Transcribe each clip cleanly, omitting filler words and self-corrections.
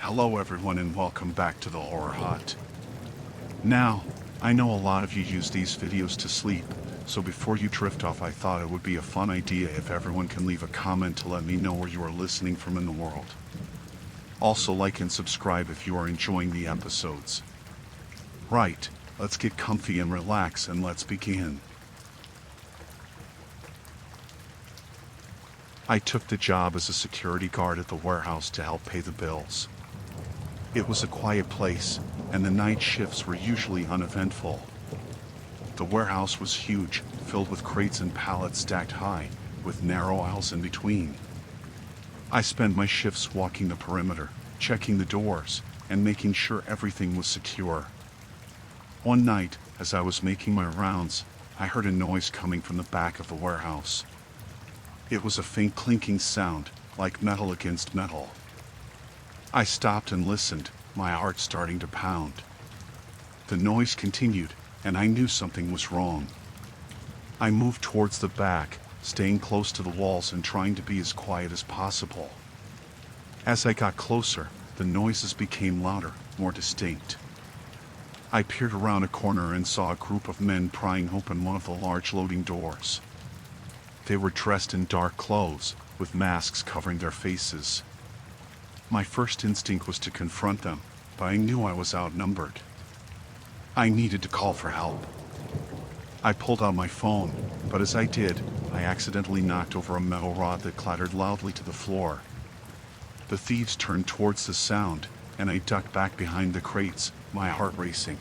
Hello everyone and welcome back to the Horror Hut. Now, I know a lot of you use these videos to sleep, so before you drift off I thought it would be a fun idea if everyone can leave a comment to let me know where you are listening from in the world. Also like and subscribe if you are enjoying the episodes. Right, let's get comfy and relax and let's begin. I took the job as a security guard at the warehouse to help pay the bills. It was a quiet place, and the night shifts were usually uneventful. The warehouse was huge, filled with crates and pallets stacked high, with narrow aisles in between. I spent my shifts walking the perimeter, checking the doors, and making sure everything was secure. One night, as I was making my rounds, I heard a noise coming from the back of the warehouse. It was a faint clinking sound, like metal against metal. I stopped and listened, my heart starting to pound. The noise continued, and I knew something was wrong. I moved towards the back, staying close to the walls and trying to be as quiet as possible. As I got closer, the noises became louder, more distinct. I peered around a corner and saw a group of men prying open one of the large loading doors. They were dressed in dark clothes, with masks covering their faces. My first instinct was to confront them, but I knew I was outnumbered. I needed to call for help. I pulled out my phone, but as I did, I accidentally knocked over a metal rod that clattered loudly to the floor. The thieves turned towards the sound, and I ducked back behind the crates, my heart racing.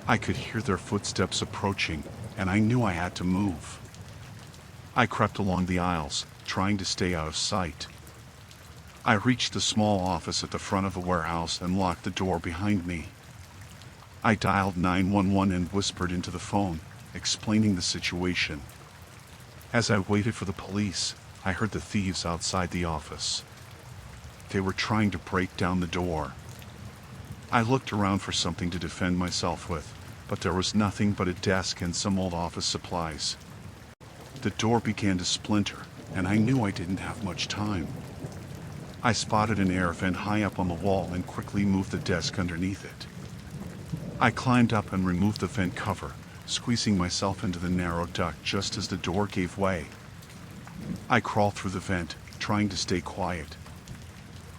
I could hear their footsteps approaching, and I knew I had to move. I crept along the aisles, trying to stay out of sight. I reached the small office at the front of the warehouse and locked the door behind me. I dialed 911 and whispered into the phone, explaining the situation. As I waited for the police, I heard the thieves outside the office. They were trying to break down the door. I looked around for something to defend myself with, but there was nothing but a desk and some old office supplies. The door began to splinter, and I knew I didn't have much time. I spotted an air vent high up on the wall and quickly moved the desk underneath it. I climbed up and removed the vent cover, squeezing myself into the narrow duct just as the door gave way. I crawled through the vent, trying to stay quiet.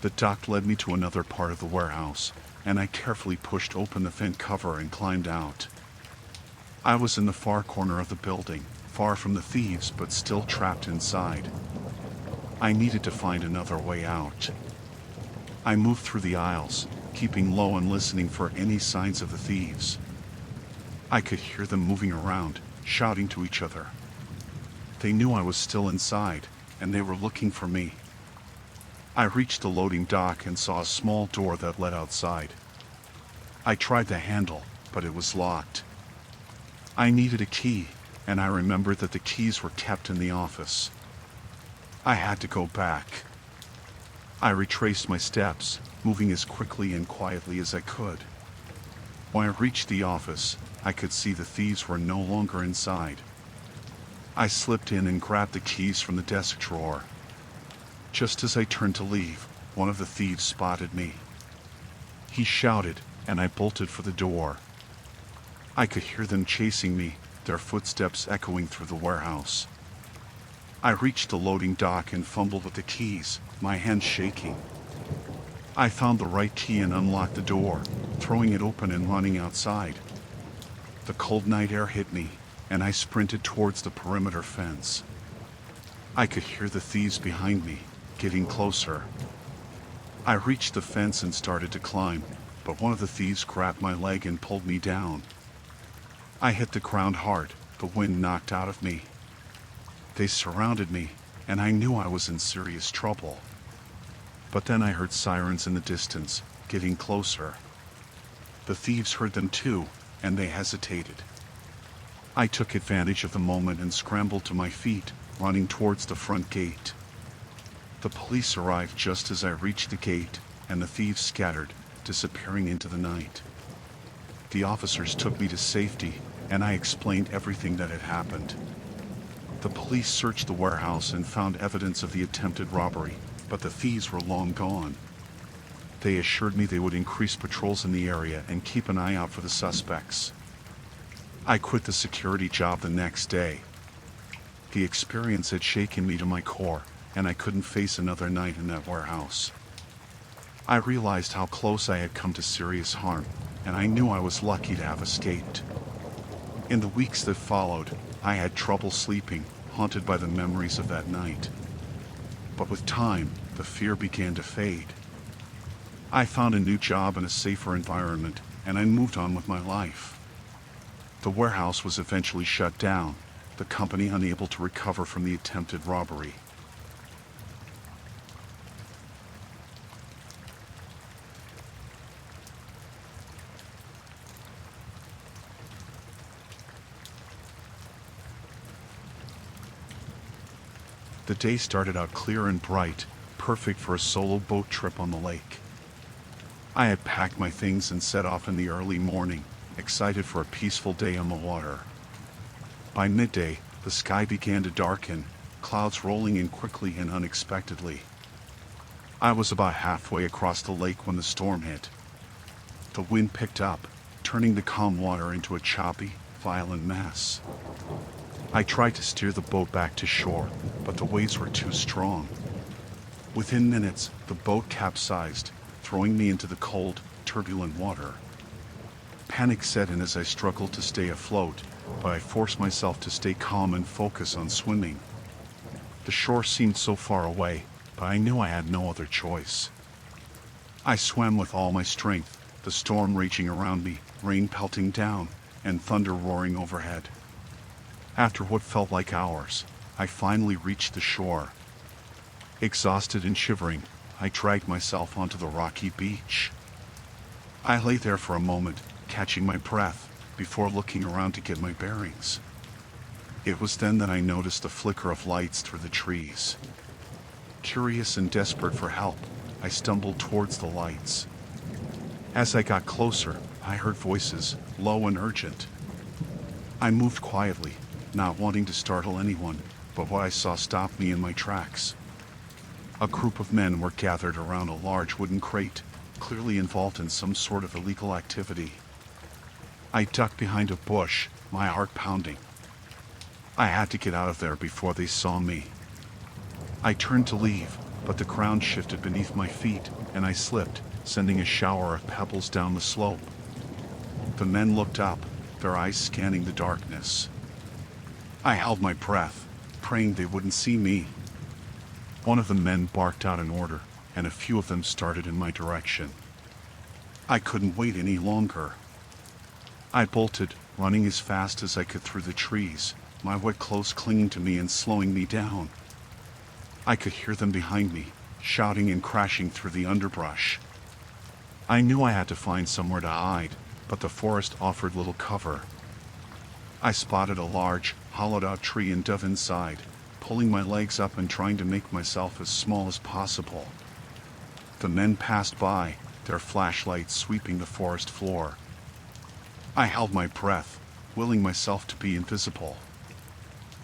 The duct led me to another part of the warehouse, and I carefully pushed open the vent cover and climbed out. I was in the far corner of the building, far from the thieves but still trapped inside. I needed to find another way out. I moved through the aisles, keeping low and listening for any signs of the thieves. I could hear them moving around, shouting to each other. They knew I was still inside, and they were looking for me. I reached the loading dock and saw a small door that led outside. I tried the handle, but it was locked. I needed a key, and I remembered that the keys were kept in the office. I had to go back. I retraced my steps, moving as quickly and quietly as I could. When I reached the office, I could see the thieves were no longer inside. I slipped in and grabbed the keys from the desk drawer. Just as I turned to leave, one of the thieves spotted me. He shouted, and I bolted for the door. I could hear them chasing me, their footsteps echoing through the warehouse. I reached the loading dock and fumbled with the keys, my hands shaking. I found the right key and unlocked the door, throwing it open and running outside. The cold night air hit me, and I sprinted towards the perimeter fence. I could hear the thieves behind me, getting closer. I reached the fence and started to climb, but one of the thieves grabbed my leg and pulled me down. I hit the ground hard, the wind knocked out of me. They surrounded me, and I knew I was in serious trouble. But then I heard sirens in the distance, getting closer. The thieves heard them too, and they hesitated. I took advantage of the moment and scrambled to my feet, running towards the front gate. The police arrived just as I reached the gate, and the thieves scattered, disappearing into the night. The officers took me to safety, and I explained everything that had happened. The police searched the warehouse and found evidence of the attempted robbery, but the thieves were long gone. They assured me they would increase patrols in the area and keep an eye out for the suspects. I quit the security job the next day. The experience had shaken me to my core, and I couldn't face another night in that warehouse. I realized how close I had come to serious harm, and I knew I was lucky to have escaped. In the weeks that followed, I had trouble sleeping, haunted by the memories of that night. But with time, the fear began to fade. I found a new job in a safer environment, and I moved on with my life. The warehouse was eventually shut down, the company unable to recover from the attempted robbery. The day started out clear and bright, perfect for a solo boat trip on the lake. I had packed my things and set off in the early morning, excited for a peaceful day on the water. By midday, the sky began to darken, clouds rolling in quickly and unexpectedly. I was about halfway across the lake when the storm hit. The wind picked up, turning the calm water into a choppy, violent mess. I tried to steer the boat back to shore, but the waves were too strong. Within minutes, the boat capsized, throwing me into the cold, turbulent water. Panic set in as I struggled to stay afloat, but I forced myself to stay calm and focus on swimming. The shore seemed so far away, but I knew I had no other choice. I swam with all my strength, the storm raging around me, rain pelting down, and thunder roaring overhead. After what felt like hours, I finally reached the shore. Exhausted and shivering, I dragged myself onto the rocky beach. I lay there for a moment, catching my breath, before looking around to get my bearings. It was then that I noticed the flicker of lights through the trees. Curious and desperate for help, I stumbled towards the lights. As I got closer, I heard voices, low and urgent. I moved quietly, not wanting to startle anyone, but what I saw stopped me in my tracks. A group of men were gathered around a large wooden crate, clearly involved in some sort of illegal activity. I ducked behind a bush, my heart pounding. I had to get out of there before they saw me. I turned to leave, but the ground shifted beneath my feet, and I slipped, sending a shower of pebbles down the slope. The men looked up, their eyes scanning the darkness. I held my breath, praying they wouldn't see me. One of the men barked out an order, and a few of them started in my direction. I couldn't wait any longer. I bolted, running as fast as I could through the trees, my wet clothes clinging to me and slowing me down. I could hear them behind me, shouting and crashing through the underbrush. I knew I had to find somewhere to hide, but the forest offered little cover. I spotted a large, hollowed-out tree and dove inside, pulling my legs up and trying to make myself as small as possible. The men passed by, their flashlights sweeping the forest floor. I held my breath, willing myself to be invisible.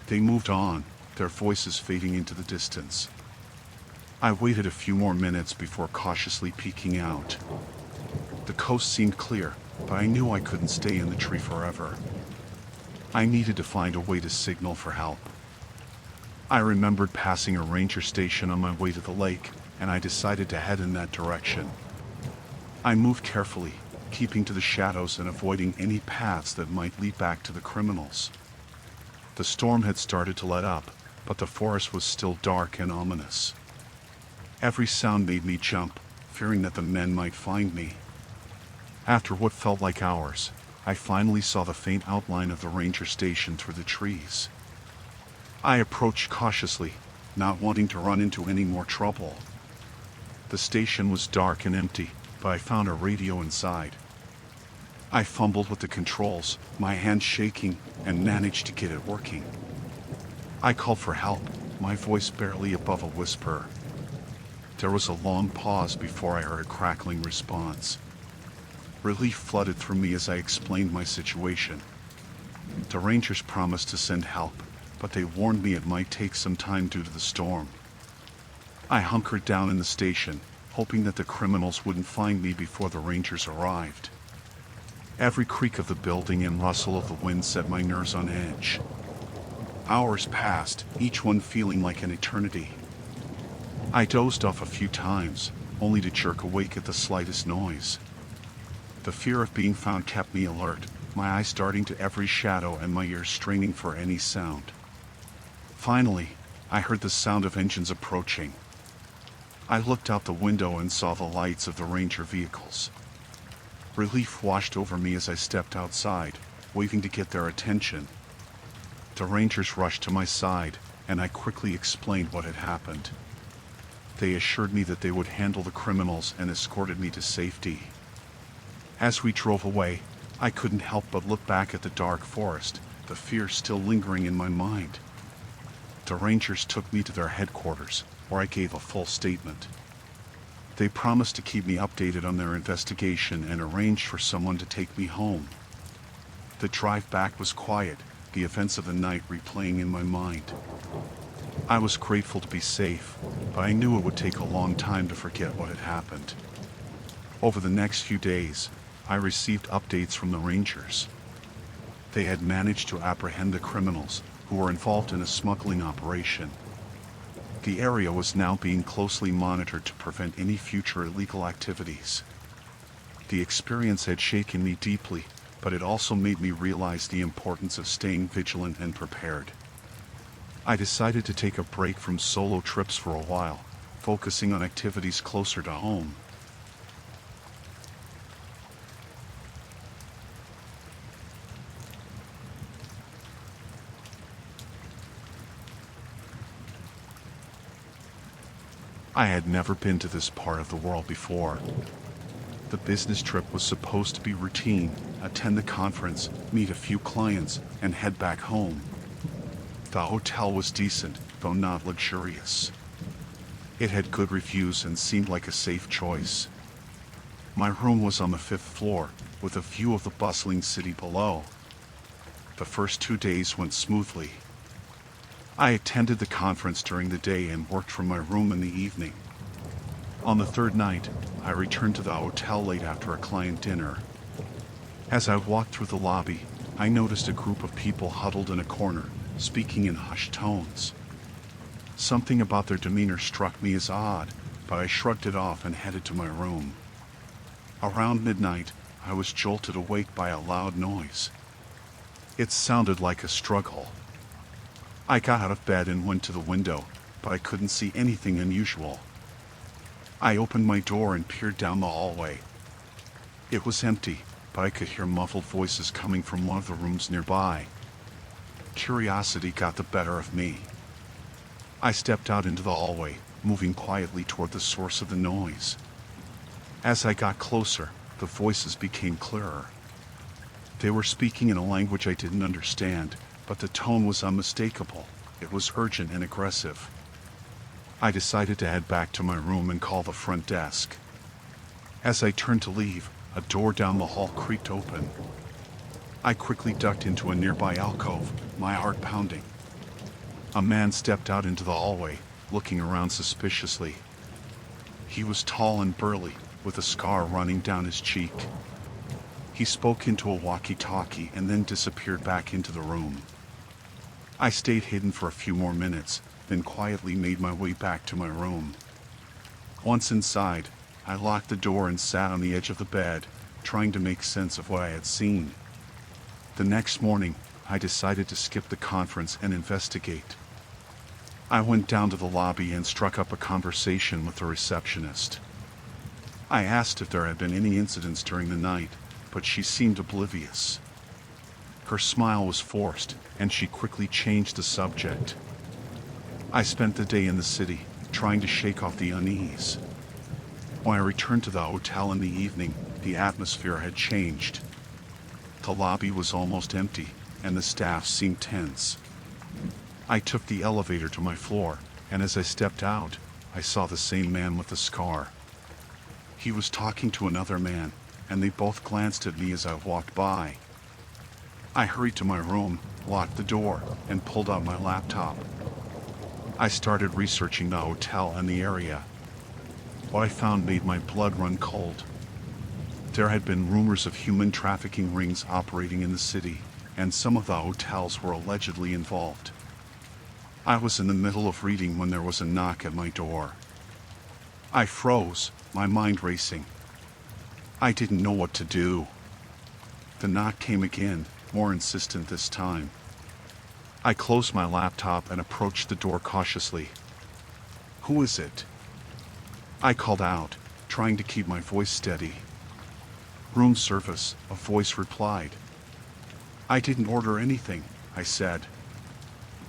They moved on, their voices fading into the distance. I waited a few more minutes before cautiously peeking out. The coast seemed clear, but I knew I couldn't stay in the tree forever. I needed to find a way to signal for help. I remembered passing a ranger station on my way to the lake, and I decided to head in that direction. I moved carefully, keeping to the shadows and avoiding any paths that might lead back to the criminals. The storm had started to let up, but the forest was still dark and ominous. Every sound made me jump, fearing that the men might find me. After what felt like hours, I finally saw the faint outline of the ranger station through the trees. I approached cautiously, not wanting to run into any more trouble. The station was dark and empty, but I found a radio inside. I fumbled with the controls, my hands shaking, and managed to get it working. I called for help, my voice barely above a whisper. There was a long pause before I heard a crackling response. Relief flooded through me as I explained my situation. The rangers promised to send help, but they warned me it might take some time due to the storm. I hunkered down in the station, hoping that the criminals wouldn't find me before the rangers arrived. Every creak of the building and rustle of the wind set my nerves on edge. Hours passed, each one feeling like an eternity. I dozed off a few times, only to jerk awake at the slightest noise. The fear of being found kept me alert, my eyes darting to every shadow and my ears straining for any sound. Finally, I heard the sound of engines approaching. I looked out the window and saw the lights of the ranger vehicles. Relief washed over me as I stepped outside, waving to get their attention. The rangers rushed to my side, and I quickly explained what had happened. They assured me that they would handle the criminals and escorted me to safety. As we drove away, I couldn't help but look back at the dark forest, the fear still lingering in my mind. The rangers took me to their headquarters, where I gave a full statement. They promised to keep me updated on their investigation and arranged for someone to take me home. The drive back was quiet, the events of the night replaying in my mind. I was grateful to be safe, but I knew it would take a long time to forget what had happened. Over the next few days, I received updates from the rangers. They had managed to apprehend the criminals who were involved in a smuggling operation. The area was now being closely monitored to prevent any future illegal activities. The experience had shaken me deeply, but it also made me realize the importance of staying vigilant and prepared. I decided to take a break from solo trips for a while, focusing on activities closer to home. I had never been to this part of the world before. The business trip was supposed to be routine, attend the conference, meet a few clients, and head back home. The hotel was decent, though not luxurious. It had good reviews and seemed like a safe choice. My room was on the 5th floor, with a view of the bustling city below. The first 2 days went smoothly. I attended the conference during the day and worked from my room in the evening. On the 3rd night, I returned to the hotel late after a client dinner. As I walked through the lobby, I noticed a group of people huddled in a corner, speaking in hushed tones. Something about their demeanor struck me as odd, but I shrugged it off and headed to my room. Around midnight, I was jolted awake by a loud noise. It sounded like a struggle. I got out of bed and went to the window, but I couldn't see anything unusual. I opened my door and peered down the hallway. It was empty, but I could hear muffled voices coming from one of the rooms nearby. Curiosity got the better of me. I stepped out into the hallway, moving quietly toward the source of the noise. As I got closer, the voices became clearer. They were speaking in a language I didn't understand, but the tone was unmistakable. It was urgent and aggressive. I decided to head back to my room and call the front desk. As I turned to leave, a door down the hall creaked open. I quickly ducked into a nearby alcove, my heart pounding. A man stepped out into the hallway, looking around suspiciously. He was tall and burly, with a scar running down his cheek. He spoke into a walkie-talkie and then disappeared back into the room. I stayed hidden for a few more minutes, then quietly made my way back to my room. Once inside, I locked the door and sat on the edge of the bed, trying to make sense of what I had seen. The next morning, I decided to skip the conference and investigate. I went down to the lobby and struck up a conversation with the receptionist. I asked if there had been any incidents during the night, but she seemed oblivious. Her smile was forced, and she quickly changed the subject. I spent the day in the city, trying to shake off the unease. When I returned to the hotel in the evening, the atmosphere had changed. The lobby was almost empty, and the staff seemed tense. I took the elevator to my floor, and as I stepped out, I saw the same man with the scar. He was talking to another man, and they both glanced at me as I walked by. I hurried to my room, locked the door, and pulled out my laptop. I started researching the hotel and the area. What I found made my blood run cold. There had been rumors of human trafficking rings operating in the city, and some of the hotels were allegedly involved. I was in the middle of reading when there was a knock at my door. I froze, my mind racing. I didn't know what to do. The knock came again, more insistent this time. I closed my laptop and approached the door cautiously. "Who is it?" I called out, trying to keep my voice steady. "Room service," a voice replied. "I didn't order anything," I said.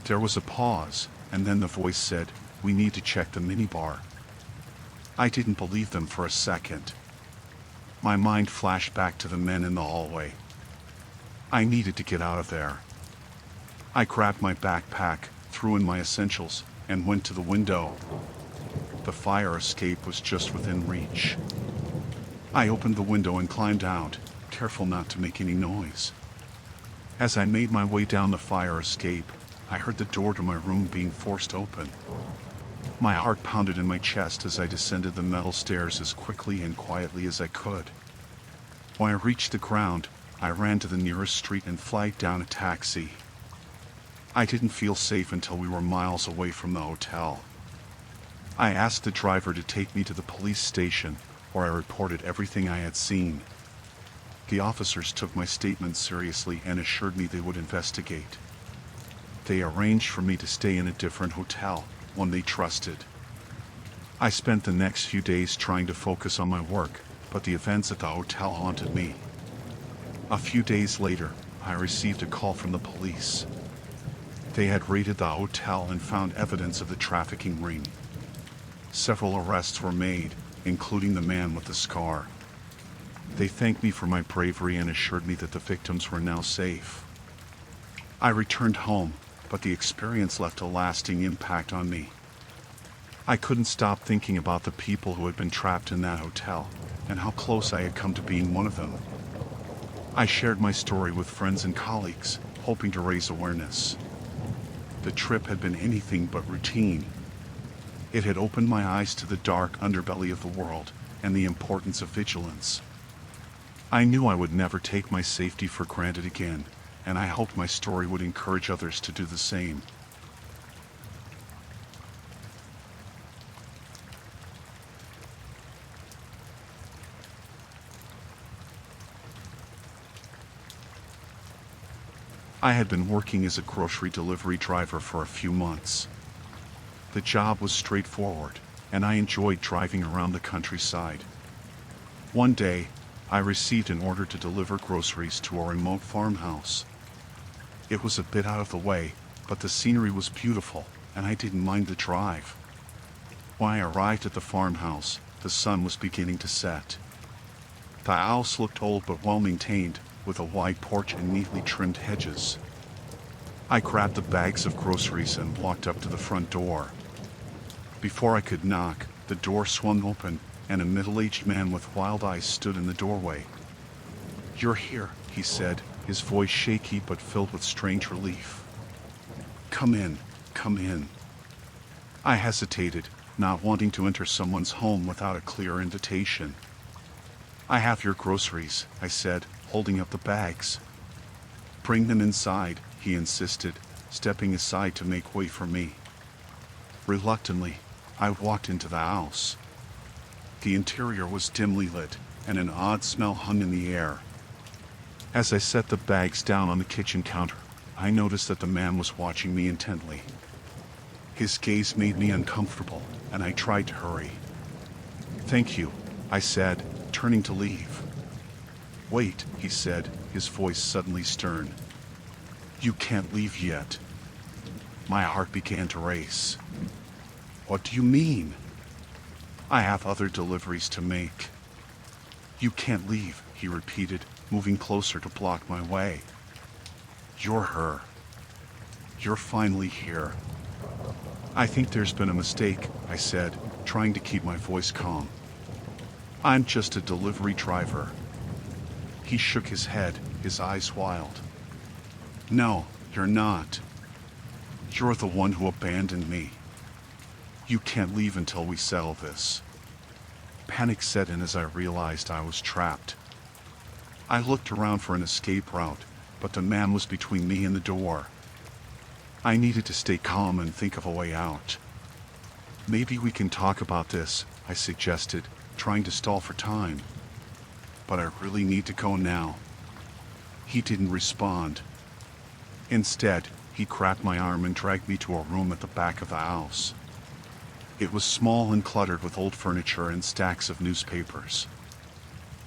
There was a pause, and then the voice said, "We need to check the minibar." I didn't believe them for a second. My mind flashed back to the men in the hallway. I needed to get out of there. I grabbed my backpack, threw in my essentials, and went to the window. The fire escape was just within reach. I opened the window and climbed out, careful not to make any noise. As I made my way down the fire escape, I heard the door to my room being forced open. My heart pounded in my chest as I descended the metal stairs as quickly and quietly as I could. When I reached the ground, I ran to the nearest street and flagged down a taxi. I didn't feel safe until we were miles away from the hotel. I asked the driver to take me to the police station, where I reported everything I had seen. The officers took my statement seriously and assured me they would investigate. They arranged for me to stay in a different hotel, one they trusted. I spent the next few days trying to focus on my work, but the events at the hotel haunted me. A few days later, I received a call from the police. They had raided the hotel and found evidence of the trafficking ring. Several arrests were made, including the man with the scar. They thanked me for my bravery and assured me that the victims were now safe. I returned home, but the experience left a lasting impact on me. I couldn't stop thinking about the people who had been trapped in that hotel, and how close I had come to being one of them. I shared my story with friends and colleagues, hoping to raise awareness. The trip had been anything but routine. It had opened my eyes to the dark underbelly of the world and the importance of vigilance. I knew I would never take my safety for granted again, and I hoped my story would encourage others to do the same. I had been working as a grocery delivery driver for a few months. The job was straightforward, and I enjoyed driving around the countryside. One day, I received an order to deliver groceries to a remote farmhouse. It was a bit out of the way, but the scenery was beautiful, and I didn't mind the drive. When I arrived at the farmhouse, the sun was beginning to set. The house looked old but well maintained, with a wide porch and neatly trimmed hedges. I grabbed the bags of groceries and walked up to the front door. Before I could knock, the door swung open, and a middle-aged man with wild eyes stood in the doorway. "You're here," he said, his voice shaky but filled with strange relief. Come in, come in." I hesitated, not wanting to enter someone's home without a clear invitation. "I have your groceries," I said, holding up the bags. "Bring them inside," he insisted, stepping aside to make way for me. Reluctantly, I walked into the house. The interior was dimly lit, and an odd smell hung in the air. As I set the bags down on the kitchen counter, I noticed that the man was watching me intently. His gaze made me uncomfortable, and I tried to hurry. "Thank you," I said, turning to leave. "Wait," he said, his voice suddenly stern. "You can't leave yet." My heart began to race. "What do you mean?" "I have other deliveries to make." "You can't leave," he repeated, moving closer to block my way. "You're her. You're finally here." "I think there's been a mistake," I said, trying to keep my voice calm. "I'm just a delivery driver." He shook his head, his eyes wild. "No, you're not. You're the one who abandoned me. You can't leave until we settle this." Panic set in as I realized I was trapped. I looked around for an escape route, but the man was between me and the door. I needed to stay calm and think of a way out. "Maybe we can talk about this," I suggested, trying to stall for time. "But I really need to go now." He didn't respond. Instead, he grabbed my arm and dragged me to a room at the back of the house. It was small and cluttered with old furniture and stacks of newspapers.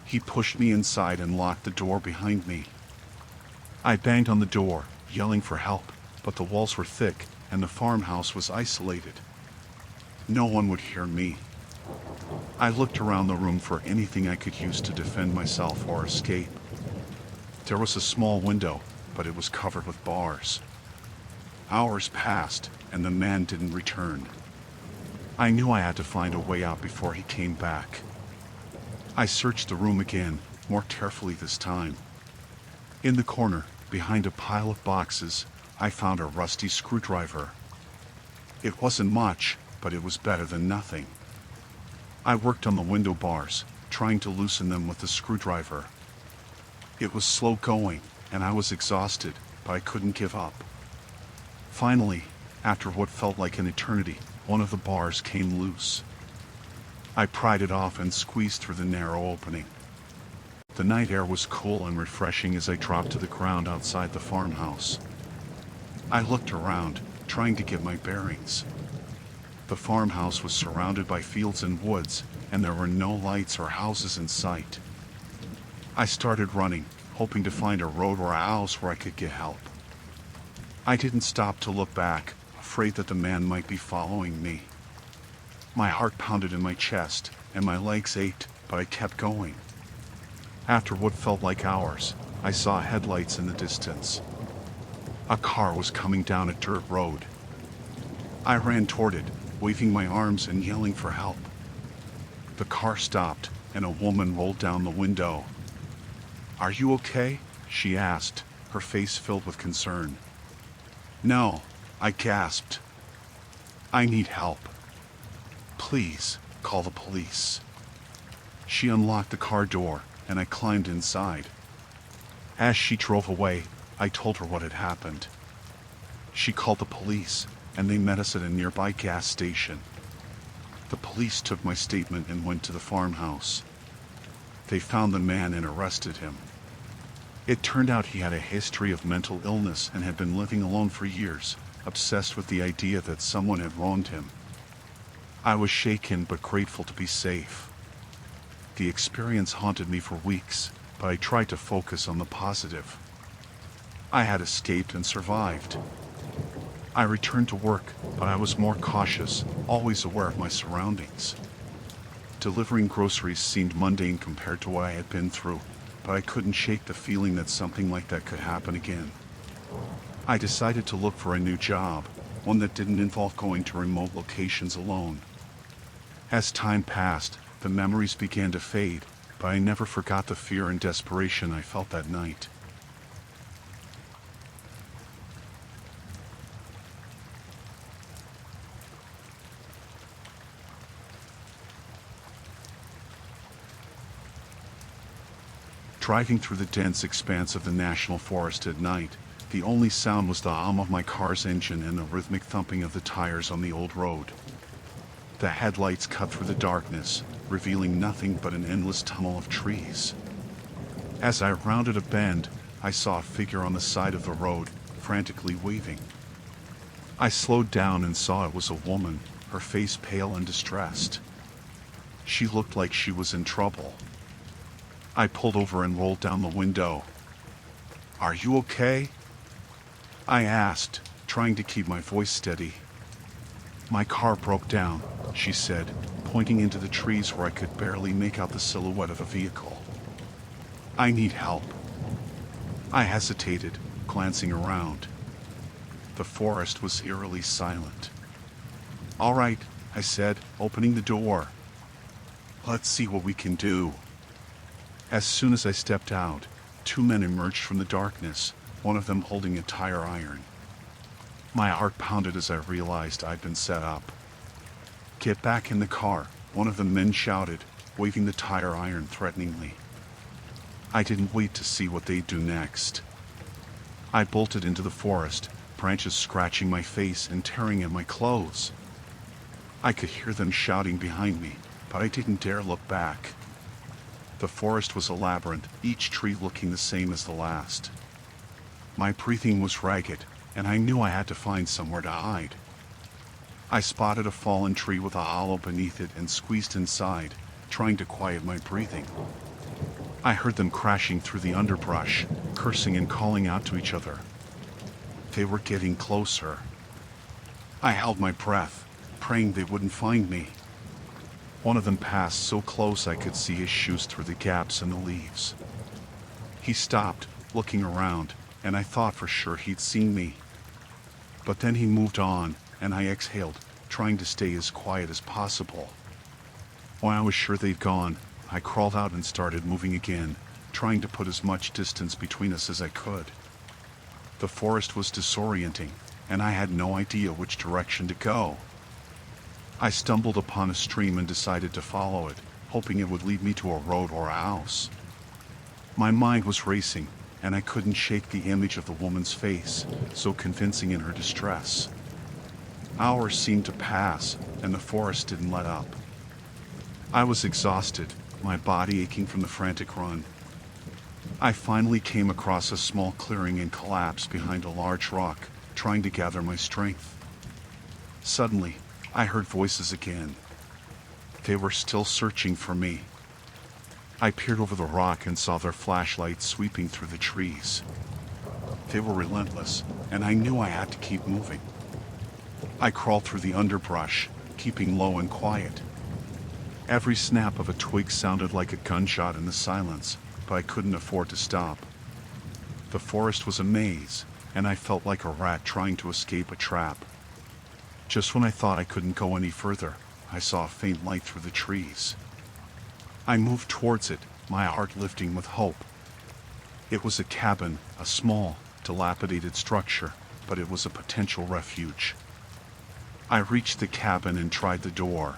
He pushed me inside and locked the door behind me. I banged on the door, yelling for help, but the walls were thick and the farmhouse was isolated. No one would hear me. I looked around the room for anything I could use to defend myself or escape. There was a small window, but it was covered with bars. Hours passed, and the man didn't return. I knew I had to find a way out before he came back. I searched the room again, more carefully this time. In the corner, behind a pile of boxes, I found a rusty screwdriver. It wasn't much, but it was better than nothing. I worked on the window bars, trying to loosen them with the screwdriver. It was slow going, and I was exhausted, but I couldn't give up. Finally, after what felt like an eternity, one of the bars came loose. I pried it off and squeezed through the narrow opening. The night air was cool and refreshing as I dropped to the ground outside the farmhouse. I looked around, trying to get my bearings. The farmhouse was surrounded by fields and woods, and there were no lights or houses in sight. I started running, hoping to find a road or a house where I could get help. I didn't stop to look back, afraid that the man might be following me. My heart pounded in my chest, and my legs ached, but I kept going. After what felt like hours, I saw headlights in the distance. A car was coming down a dirt road. I ran toward it, waving my arms and yelling for help. The car stopped, and a woman rolled down the window. "Are you okay?" she asked, her face filled with concern. "No," I gasped. "I need help. Please, call the police." She unlocked the car door, and I climbed inside. As she drove away, I told her what had happened. She called the police, and they met us at a nearby gas station. The police took my statement and went to the farmhouse. They found the man and arrested him. It turned out he had a history of mental illness and had been living alone for years, obsessed with the idea that someone had wronged him. I was shaken but grateful to be safe. The experience haunted me for weeks, but I tried to focus on the positive. I had escaped and survived. I returned to work, but I was more cautious, always aware of my surroundings. Delivering groceries seemed mundane compared to what I had been through, but I couldn't shake the feeling that something like that could happen again. I decided to look for a new job, one that didn't involve going to remote locations alone. As time passed, the memories began to fade, but I never forgot the fear and desperation I felt that night. Driving through the dense expanse of the national forest at night, the only sound was the hum of my car's engine and the rhythmic thumping of the tires on the old road. The headlights cut through the darkness, revealing nothing but an endless tunnel of trees. As I rounded a bend, I saw a figure on the side of the road, frantically waving. I slowed down and saw it was a woman, her face pale and distressed. She looked like she was in trouble. I pulled over and rolled down the window. "Are you okay?" I asked, trying to keep my voice steady. "My car broke down," she said, pointing into the trees where I could barely make out the silhouette of a vehicle. "I need help." I hesitated, glancing around. The forest was eerily silent. "All right," I said, opening the door. "Let's see what we can do." As soon as I stepped out, two men emerged from the darkness, one of them holding a tire iron. My heart pounded as I realized I'd been set up. "Get back in the car," one of the men shouted, waving the tire iron threateningly. I didn't wait to see what they'd do next. I bolted into the forest, branches scratching my face and tearing at my clothes. I could hear them shouting behind me, but I didn't dare look back. The forest was a labyrinth, each tree looking the same as the last. My breathing was ragged, and I knew I had to find somewhere to hide. I spotted a fallen tree with a hollow beneath it and squeezed inside, trying to quiet my breathing. I heard them crashing through the underbrush, cursing and calling out to each other. They were getting closer. I held my breath, praying they wouldn't find me. One of them passed so close I could see his shoes through the gaps in the leaves. He stopped, looking around, and I thought for sure he'd seen me. But then he moved on, and I exhaled, trying to stay as quiet as possible. When I was sure they'd gone, I crawled out and started moving again, trying to put as much distance between us as I could. The forest was disorienting, and I had no idea which direction to go. I stumbled upon a stream and decided to follow it, hoping it would lead me to a road or a house. My mind was racing, and I couldn't shake the image of the woman's face, so convincing in her distress. Hours seemed to pass, and the forest didn't let up. I was exhausted, my body aching from the frantic run. I finally came across a small clearing and collapsed behind a large rock, trying to gather my strength. Suddenly, I heard voices again. They were still searching for me. I peered over the rock and saw their flashlights sweeping through the trees. They were relentless, and I knew I had to keep moving. I crawled through the underbrush, keeping low and quiet. Every snap of a twig sounded like a gunshot in the silence, but I couldn't afford to stop. The forest was a maze, and I felt like a rat trying to escape a trap. Just when I thought I couldn't go any further, I saw a faint light through the trees. I moved towards it, my heart lifting with hope. It was a cabin, a small, dilapidated structure, but it was a potential refuge. I reached the cabin and tried the door.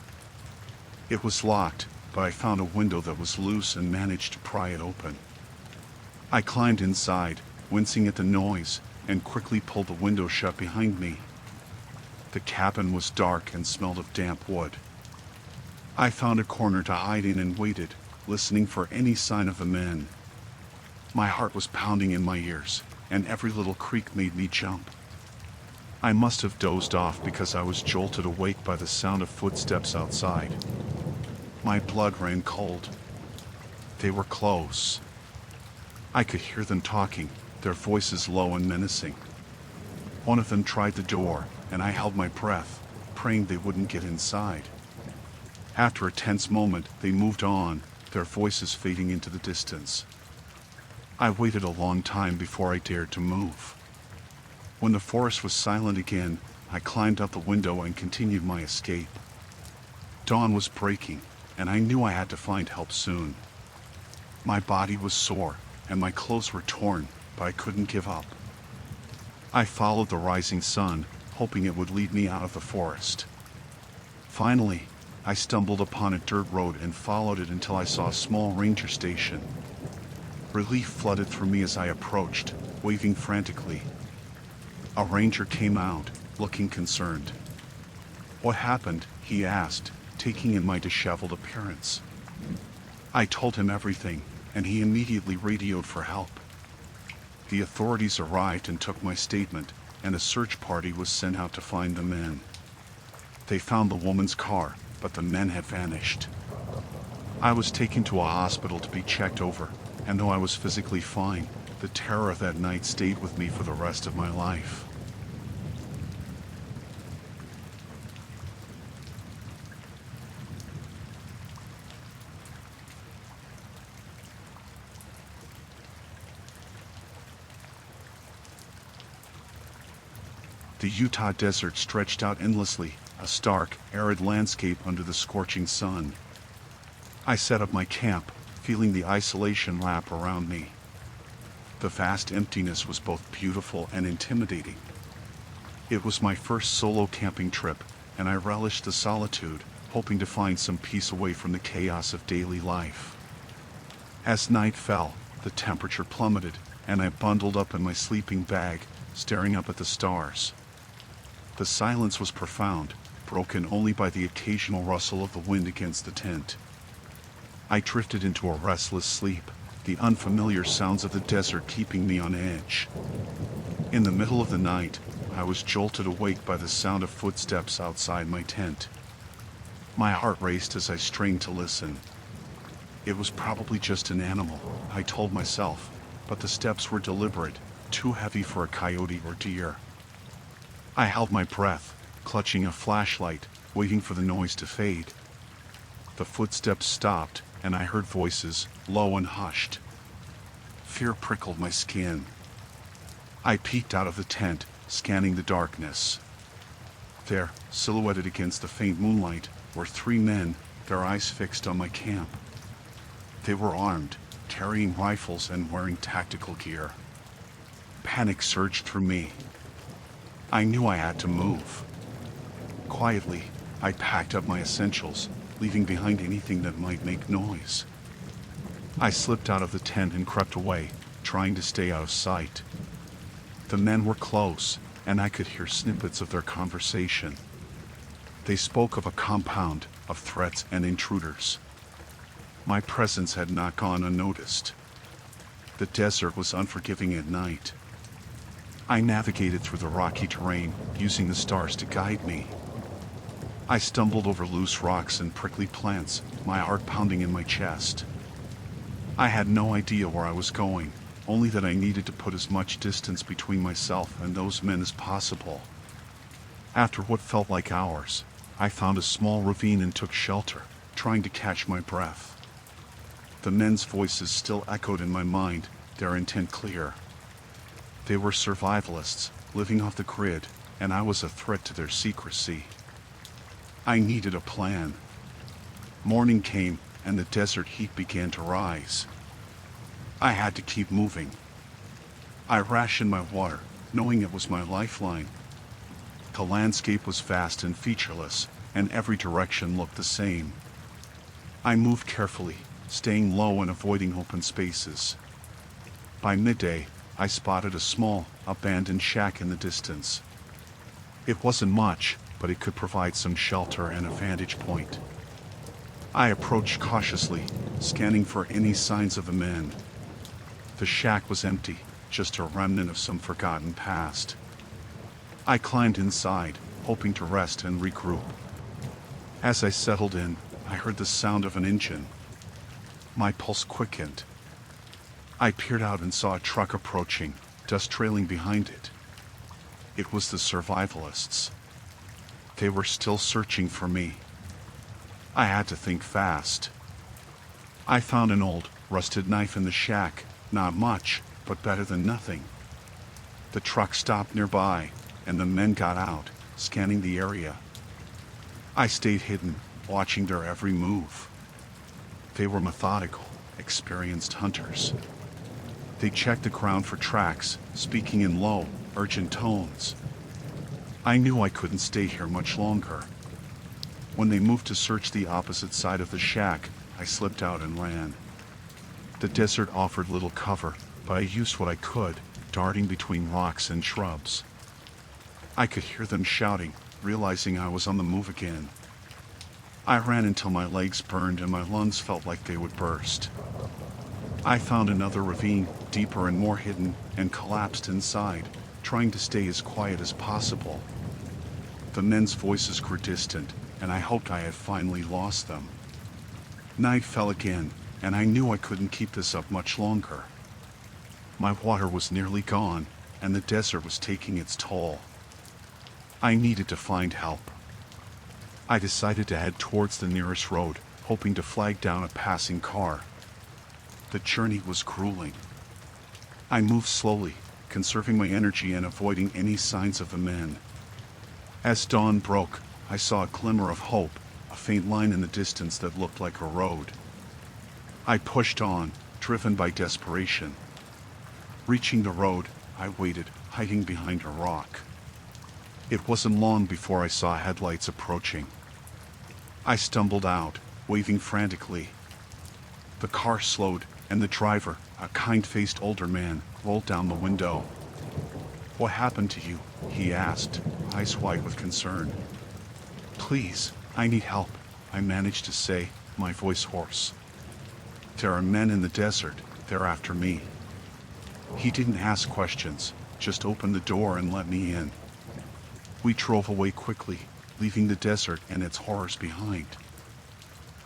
It was locked, but I found a window that was loose and managed to pry it open. I climbed inside, wincing at the noise, and quickly pulled the window shut behind me. The cabin was dark and smelled of damp wood. I found a corner to hide in and waited, listening for any sign of the men. My heart was pounding in my ears, and every little creak made me jump. I must have dozed off because I was jolted awake by the sound of footsteps outside. My blood ran cold. They were close. I could hear them talking, their voices low and menacing. One of them tried the door, and I held my breath, praying they wouldn't get inside. After a tense moment, they moved on, their voices fading into the distance. I waited a long time before I dared to move. When the forest was silent again, I climbed out the window and continued my escape. Dawn was breaking, and I knew I had to find help soon. My body was sore, and my clothes were torn, but I couldn't give up. I followed the rising sun, hoping it would lead me out of the forest. Finally, I stumbled upon a dirt road and followed it until I saw a small ranger station. Relief flooded through me as I approached, waving frantically. A ranger came out, looking concerned. "What happened?" he asked, taking in my disheveled appearance. I told him everything, and he immediately radioed for help. The authorities arrived and took my statement, and a search party was sent out to find the men. They found the woman's car, but the men had vanished. I was taken to a hospital to be checked over, and though I was physically fine, the terror of that night stayed with me for the rest of my life. The Utah desert stretched out endlessly, a stark, arid landscape under the scorching sun. I set up my camp, feeling the isolation lap around me. The vast emptiness was both beautiful and intimidating. It was my first solo camping trip, and I relished the solitude, hoping to find some peace away from the chaos of daily life. As night fell, the temperature plummeted, and I bundled up in my sleeping bag, staring up at the stars. The silence was profound, broken only by the occasional rustle of the wind against the tent. I drifted into a restless sleep, the unfamiliar sounds of the desert keeping me on edge. In the middle of the night, I was jolted awake by the sound of footsteps outside my tent. My heart raced as I strained to listen. It was probably just an animal, I told myself, but the steps were deliberate, too heavy for a coyote or deer. I held my breath, clutching a flashlight, waiting for the noise to fade. The footsteps stopped, and I heard voices, low and hushed. Fear prickled my skin. I peeked out of the tent, scanning the darkness. There, silhouetted against the faint moonlight, were 3 men, their eyes fixed on my camp. They were armed, carrying rifles and wearing tactical gear. Panic surged through me. I knew I had to move. Quietly, I packed up my essentials, leaving behind anything that might make noise. I slipped out of the tent and crept away, trying to stay out of sight. The men were close, and I could hear snippets of their conversation. They spoke of a compound, of threats and intruders. My presence had not gone unnoticed. The desert was unforgiving at night. I navigated through the rocky terrain, using the stars to guide me. I stumbled over loose rocks and prickly plants, my heart pounding in my chest. I had no idea where I was going, only that I needed to put as much distance between myself and those men as possible. After what felt like hours, I found a small ravine and took shelter, trying to catch my breath. The men's voices still echoed in my mind, their intent clear. They were survivalists, living off the grid, and I was a threat to their secrecy. I needed a plan. Morning came, and the desert heat began to rise. I had to keep moving. I rationed my water, knowing it was my lifeline. The landscape was vast and featureless, and every direction looked the same. I moved carefully, staying low and avoiding open spaces. By midday, I spotted a small, abandoned shack in the distance. It wasn't much, but it could provide some shelter and a vantage point. I approached cautiously, scanning for any signs of the men. The shack was empty, just a remnant of some forgotten past. I climbed inside, hoping to rest and regroup. As I settled in, I heard the sound of an engine. My pulse quickened. I peered out and saw a truck approaching, dust trailing behind it. It was the survivalists. They were still searching for me. I had to think fast. I found an old, rusted knife in the shack, not much, but better than nothing. The truck stopped nearby, and the men got out, scanning the area. I stayed hidden, watching their every move. They were methodical, experienced hunters. They checked the ground for tracks, speaking in low, urgent tones. I knew I couldn't stay here much longer. When they moved to search the opposite side of the shack, I slipped out and ran. The desert offered little cover, but I used what I could, darting between rocks and shrubs. I could hear them shouting, realizing I was on the move again. I ran until my legs burned and my lungs felt like they would burst. I found another ravine, deeper and more hidden, and collapsed inside, trying to stay as quiet as possible. The men's voices grew distant, and I hoped I had finally lost them. Night fell again, and I knew I couldn't keep this up much longer. My water was nearly gone, and the desert was taking its toll. I needed to find help. I decided to head towards the nearest road, hoping to flag down a passing car. The journey was grueling. I moved slowly, conserving my energy and avoiding any signs of the men. As dawn broke, I saw a glimmer of hope, a faint line in the distance that looked like a road. I pushed on, driven by desperation. Reaching the road, I waited, hiding behind a rock. It wasn't long before I saw headlights approaching. I stumbled out, waving frantically. The car slowed, and the driver, a kind-faced older man, rolled down the window. "What happened to you?" he asked, eyes wide with concern. "Please, I need help," I managed to say, my voice hoarse. "There are men in the desert. They're after me." He didn't ask questions, just opened the door and let me in. We drove away quickly, leaving the desert and its horrors behind.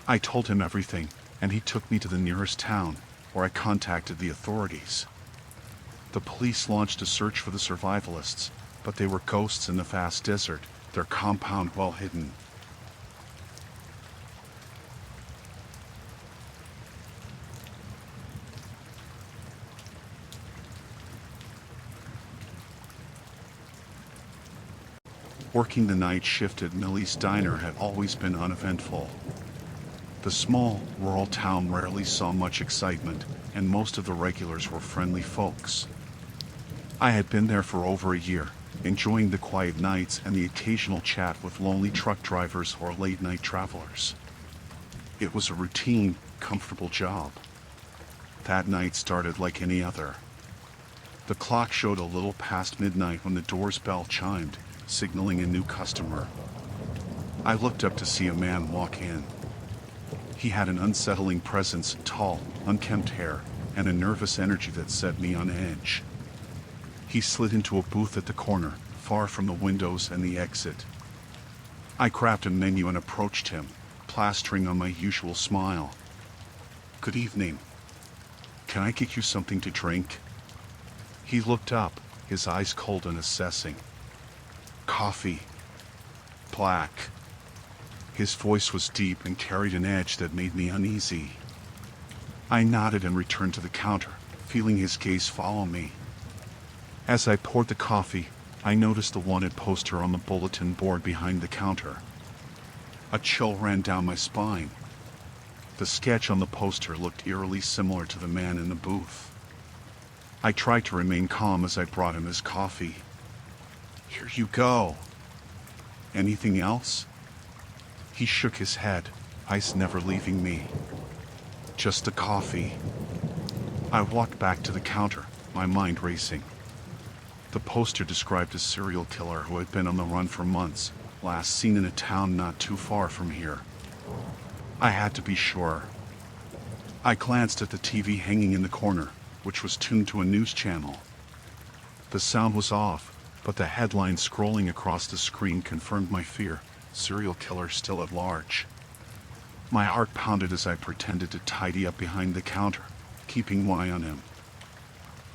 I told him everything, and he took me to the nearest town, where I contacted the authorities. The police launched a search for the survivalists, but they were ghosts in the vast desert, their compound well hidden. Working the night shift at Millie's Diner had always been uneventful. The small, rural town rarely saw much excitement, and most of the regulars were friendly folks. I had been there for over a year, enjoying the quiet nights and the occasional chat with lonely truck drivers or late-night travelers. It was a routine, comfortable job. That night started like any other. The clock showed a little past midnight when the door's bell chimed, signaling a new customer. I looked up to see a man walk in. He had an unsettling presence, tall, unkempt hair, and a nervous energy that set me on edge. He slid into a booth at the corner, far from the windows and the exit. I grabbed a menu and approached him, plastering on my usual smile. "Good evening. Can I get you something to drink?" He looked up, his eyes cold and assessing. "Coffee. Black." His voice was deep and carried an edge that made me uneasy. I nodded and returned to the counter, feeling his gaze follow me. As I poured the coffee, I noticed the wanted poster on the bulletin board behind the counter. A chill ran down my spine. The sketch on the poster looked eerily similar to the man in the booth. I tried to remain calm as I brought him his coffee. "Here you go. Anything else?" He shook his head, eyes never leaving me. "Just the coffee." I walked back to the counter, my mind racing. The poster described a serial killer who had been on the run for months, last seen in a town not too far from here. I had to be sure. I glanced at the TV hanging in the corner, which was tuned to a news channel. The sound was off, but the headline scrolling across the screen confirmed my fear: serial killer still at large. My heart pounded as I pretended to tidy up behind the counter, keeping one eye on him.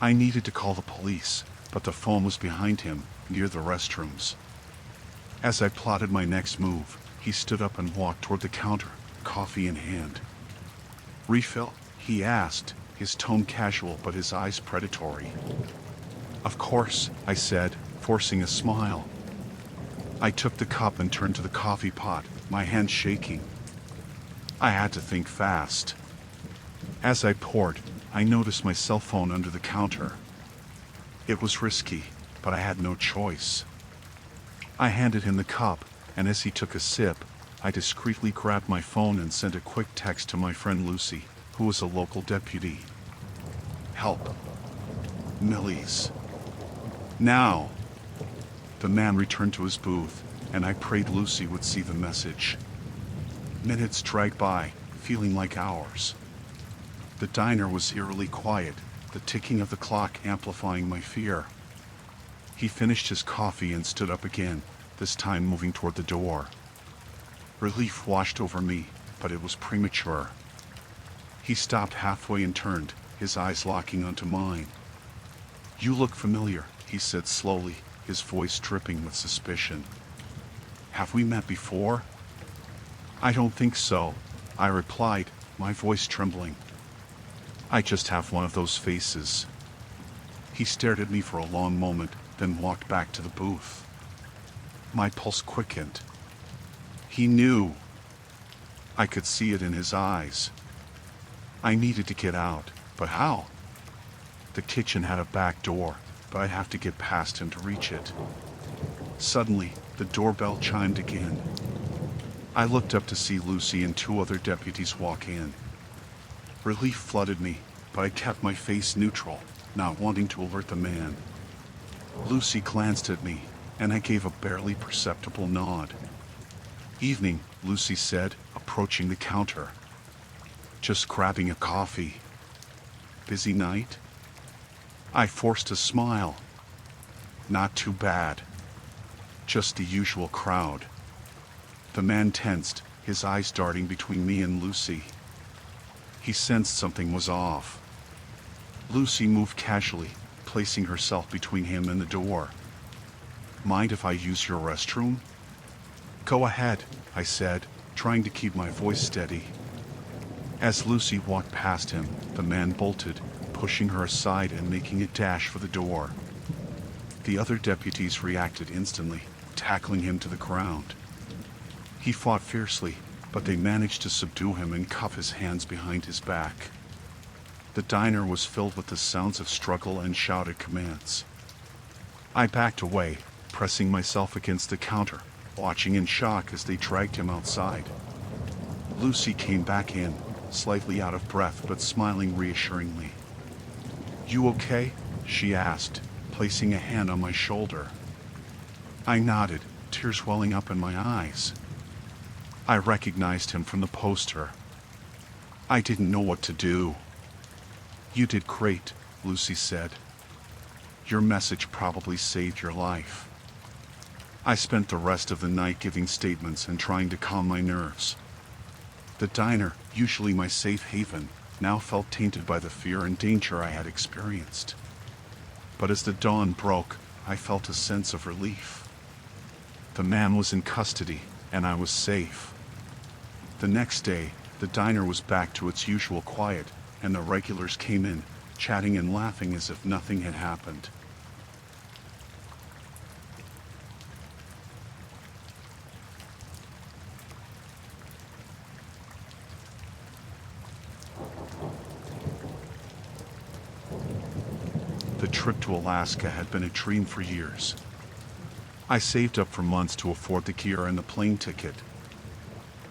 I needed to call the police, but the phone was behind him, near the restrooms. As I plotted my next move, he stood up and walked toward the counter, coffee in hand. "Refill?" he asked, his tone casual but his eyes predatory. "Of course," I said, forcing a smile. I took the cup and turned to the coffee pot, my hands shaking. I had to think fast. As I poured, I noticed my cell phone under the counter. It was risky, but I had no choice. I handed him the cup, and as he took a sip, I discreetly grabbed my phone and sent a quick text to my friend Lucy, who was a local deputy. "Help. Millie's. Now." The man returned to his booth, and I prayed Lucy would see the message. Minutes dragged by, feeling like hours. The diner was eerily quiet, the ticking of the clock amplifying my fear. He finished his coffee and stood up again, this time moving toward the door. Relief washed over me, but it was premature. He stopped halfway and turned, his eyes locking onto mine. "You look familiar," he said slowly, his voice dripping with suspicion. "Have we met before?" "I don't think so," I replied, my voice trembling. "I just have one of those faces." He stared at me for a long moment, then walked back to the booth. My pulse quickened. He knew. I could see it in his eyes. I needed to get out, but how? The kitchen had a back door, but I'd have to get past him to reach it. Suddenly, the doorbell chimed again. I looked up to see Lucy and two other deputies walk in. Relief flooded me, but I kept my face neutral, not wanting to alert the man. Lucy glanced at me, and I gave a barely perceptible nod. "Evening," Lucy said, approaching the counter. "Just grabbing a coffee." "Busy night?" I forced a smile. "Not too bad. Just the usual crowd." The man tensed, his eyes darting between me and Lucy. He sensed something was off. Lucy moved casually, placing herself between him and the door. "Mind if I use your restroom?" "Go ahead," I said, trying to keep my voice steady. As Lucy walked past him, the man bolted, pushing her aside and making a dash for the door. The other deputies reacted instantly, tackling him to the ground. He fought fiercely, but they managed to subdue him and cuff his hands behind his back. The diner was filled with the sounds of struggle and shouted commands. I backed away, pressing myself against the counter, watching in shock as they dragged him outside. Lucy came back in, slightly out of breath but smiling reassuringly. "You okay?" she asked, placing a hand on my shoulder. I nodded, tears welling up in my eyes. I recognized him from the poster. I didn't know what to do. "You did great," Lucy said. "Your message probably saved your life." I spent the rest of the night giving statements and trying to calm my nerves. The diner, usually my safe haven, now felt tainted by the fear and danger I had experienced. But as the dawn broke, I felt a sense of relief. The man was in custody, and I was safe. The next day, the diner was back to its usual quiet, and the regulars came in, chatting and laughing as if nothing had happened. The trip to Alaska had been a dream for years. I saved up for months to afford the gear and the plane ticket.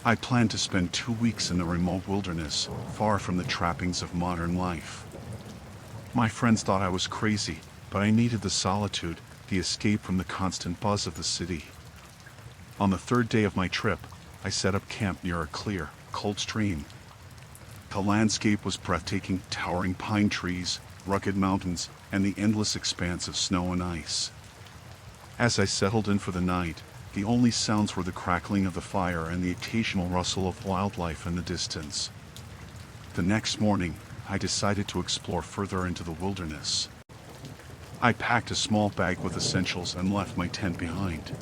I planned to spend 2 weeks in the remote wilderness, far from the trappings of modern life. My friends thought I was crazy, but I needed the solitude, the escape from the constant buzz of the city. On the third day of my trip, I set up camp near a clear, cold stream. The landscape was breathtaking, towering pine trees, rugged mountains, and the endless expanse of snow and ice. As I settled in for the night, the only sounds were the crackling of the fire and the occasional rustle of wildlife in the distance. The next morning, I decided to explore further into the wilderness. I packed a small bag with essentials and left my tent behind.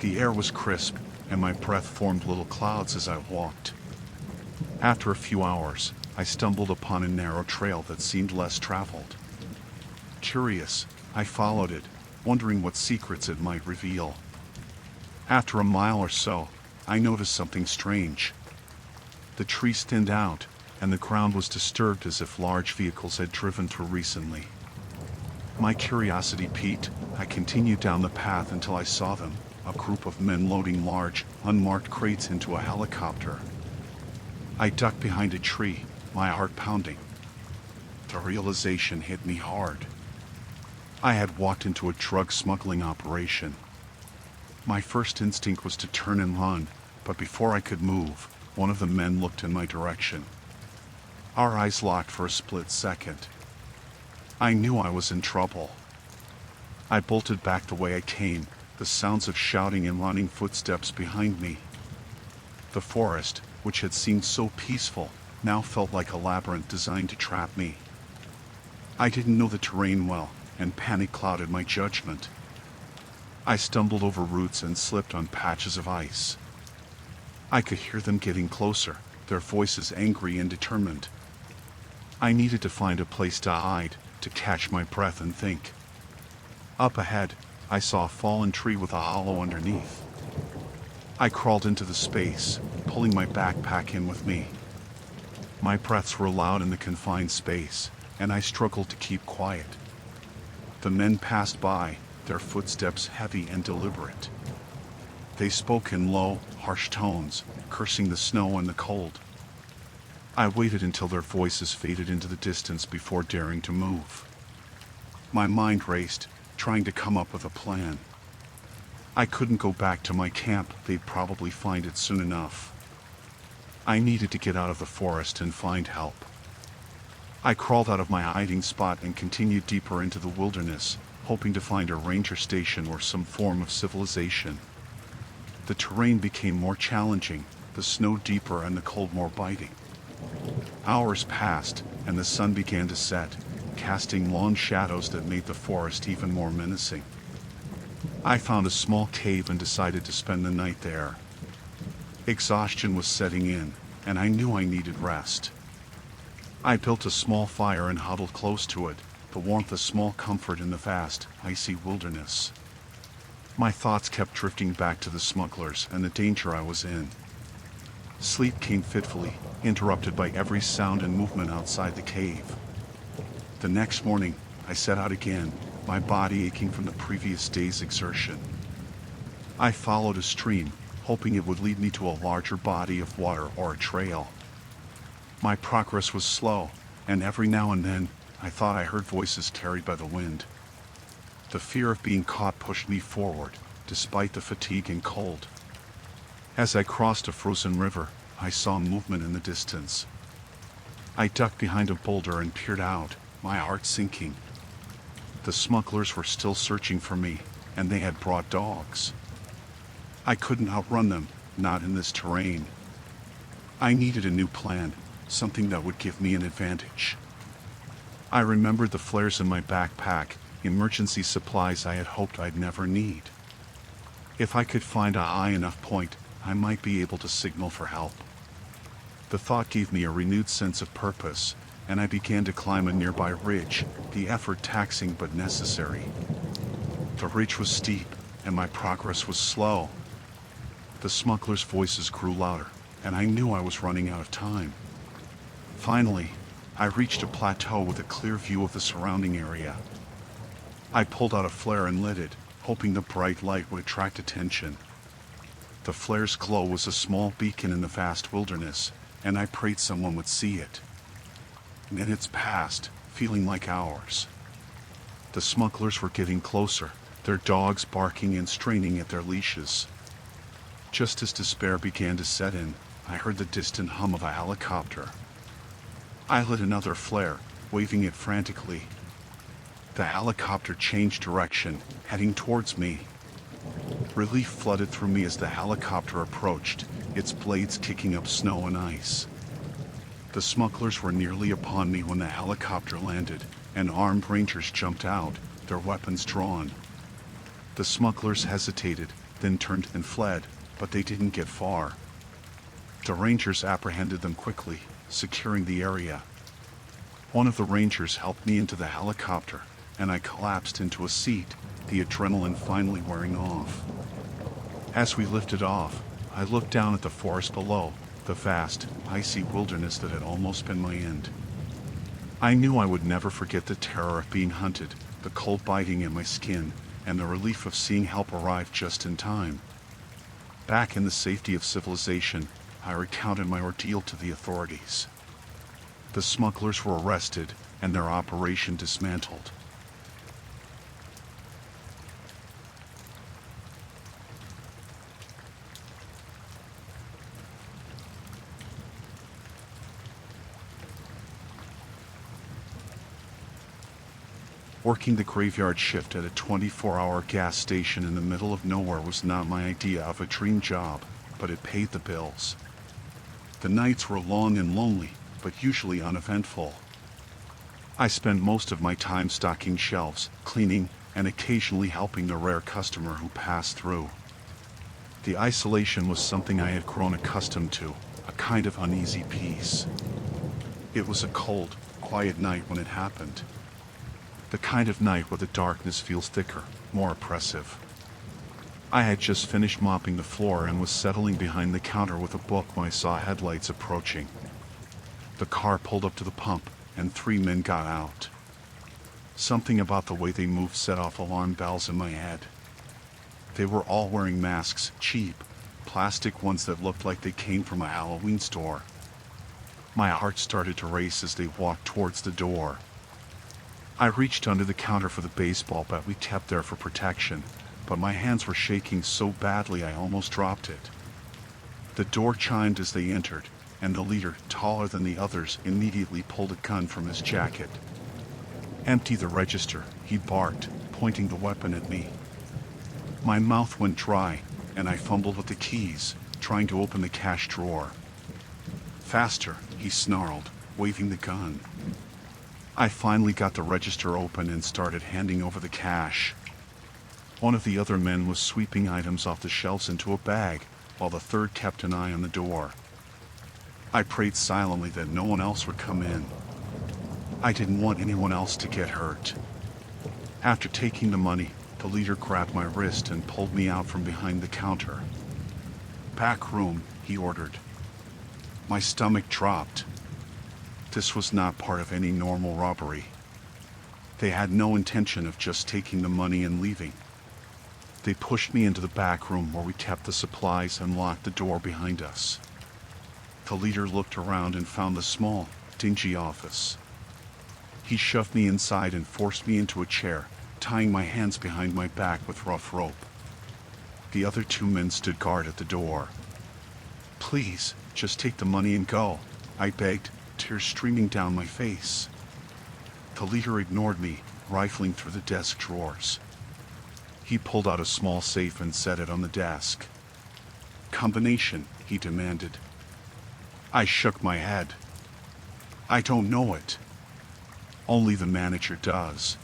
The air was crisp, and my breath formed little clouds as I walked. After a few hours, I stumbled upon a narrow trail that seemed less traveled. Curious, I followed it, wondering what secrets it might reveal. After a mile or so, I noticed something strange. The trees thinned out, and the ground was disturbed as if large vehicles had driven through recently. My curiosity piqued. I continued down the path until I saw them, a group of men loading large, unmarked crates into a helicopter. I ducked behind a tree, my heart pounding. The realization hit me hard. I had walked into a drug smuggling operation. My first instinct was to turn and run, but before I could move, one of the men looked in my direction. Our eyes locked for a split second. I knew I was in trouble. I bolted back the way I came, the sounds of shouting and running footsteps behind me. The forest, which had seemed so peaceful, now felt like a labyrinth designed to trap me. I didn't know the terrain well, and panic clouded my judgment. I stumbled over roots and slipped on patches of ice. I could hear them getting closer, their voices angry and determined. I needed to find a place to hide, to catch my breath and think. Up ahead, I saw a fallen tree with a hollow underneath. I crawled into the space, pulling my backpack in with me. My breaths were loud in the confined space, and I struggled to keep quiet. The men passed by, their footsteps heavy and deliberate. They spoke in low, harsh tones, cursing the snow and the cold. I waited until their voices faded into the distance before daring to move. My mind raced, trying to come up with a plan. I couldn't go back to my camp, they'd probably find it soon enough. I needed to get out of the forest and find help. I crawled out of my hiding spot and continued deeper into the wilderness, hoping to find a ranger station or some form of civilization. The terrain became more challenging, the snow deeper and the cold more biting. Hours passed, and the sun began to set, casting long shadows that made the forest even more menacing. I found a small cave and decided to spend the night there. Exhaustion was setting in, and I knew I needed rest. I built a small fire and huddled close to it, the warmth a small comfort in the vast, icy wilderness. My thoughts kept drifting back to the smugglers and the danger I was in. Sleep came fitfully, interrupted by every sound and movement outside the cave. The next morning, I set out again, my body aching from the previous day's exertion. I followed a stream, hoping it would lead me to a larger body of water or a trail. My progress was slow, and every now and then, I thought I heard voices carried by the wind. The fear of being caught pushed me forward, despite the fatigue and cold. As I crossed a frozen river, I saw movement in the distance. I ducked behind a boulder and peered out, my heart sinking. The smugglers were still searching for me, and they had brought dogs. I couldn't outrun them, not in this terrain. I needed a new plan, something that would give me an advantage. I remembered the flares in my backpack, emergency supplies I had hoped I'd never need. If I could find a high enough point, I might be able to signal for help. The thought gave me a renewed sense of purpose, and I began to climb a nearby ridge, the effort taxing but necessary. The ridge was steep, and my progress was slow. The smugglers' voices grew louder, and I knew I was running out of time. Finally, I reached a plateau with a clear view of the surrounding area. I pulled out a flare and lit it, hoping the bright light would attract attention. The flare's glow was a small beacon in the vast wilderness, and I prayed someone would see it. Minutes passed, feeling like hours. The smugglers were getting closer, their dogs barking and straining at their leashes. Just as despair began to set in, I heard the distant hum of a helicopter. I lit another flare, waving it frantically. The helicopter changed direction, heading towards me. Relief flooded through me as the helicopter approached, its blades kicking up snow and ice. The smugglers were nearly upon me when the helicopter landed, and armed rangers jumped out, their weapons drawn. The smugglers hesitated, then turned and fled, but they didn't get far. The rangers apprehended them quickly, securing the area. One of the rangers helped me into the helicopter, and I collapsed into a seat, the adrenaline finally wearing off. As we lifted off, I looked down at the forest below, the vast, icy wilderness that had almost been my end. I knew I would never forget the terror of being hunted, the cold biting in my skin, and the relief of seeing help arrive just in time. Back in the safety of civilization, I recounted my ordeal to the authorities. The smugglers were arrested, and their operation dismantled. Working the graveyard shift at a 24-hour gas station in the middle of nowhere was not my idea of a dream job, but it paid the bills. The nights were long and lonely, but usually uneventful. I spent most of my time stocking shelves, cleaning, and occasionally helping the rare customer who passed through. The isolation was something I had grown accustomed to, a kind of uneasy peace. It was a cold, quiet night when it happened. The kind of night where the darkness feels thicker, more oppressive. I had just finished mopping the floor and was settling behind the counter with a book when I saw headlights approaching. The car pulled up to the pump, and 3 men got out. Something about the way they moved set off alarm bells in my head. They were all wearing masks, cheap, plastic ones that looked like they came from a Halloween store. My heart started to race as they walked towards the door. I reached under the counter for the baseball bat we kept there for protection, but my hands were shaking so badly I almost dropped it. The door chimed as they entered, and the leader, taller than the others, immediately pulled a gun from his jacket. "Empty the register," he barked, pointing the weapon at me. My mouth went dry, and I fumbled with the keys, trying to open the cash drawer. "Faster," he snarled, waving the gun. I finally got the register open and started handing over the cash. One of the other men was sweeping items off the shelves into a bag, while the third kept an eye on the door. I prayed silently that no one else would come in. I didn't want anyone else to get hurt. After taking the money, the leader grabbed my wrist and pulled me out from behind the counter. "Back room," he ordered. My stomach dropped. This was not part of any normal robbery. They had no intention of just taking the money and leaving. They pushed me into the back room where we kept the supplies and locked the door behind us. The leader looked around and found the small, dingy office. He shoved me inside and forced me into a chair, tying my hands behind my back with rough rope. The other two men stood guard at the door. "Please, just take the money and go," I begged, tears streaming down my face. The leader ignored me, rifling through the desk drawers. He pulled out a small safe and set it on the desk. "Combination," he demanded. I shook my head. "I don't know it." "Only the manager does."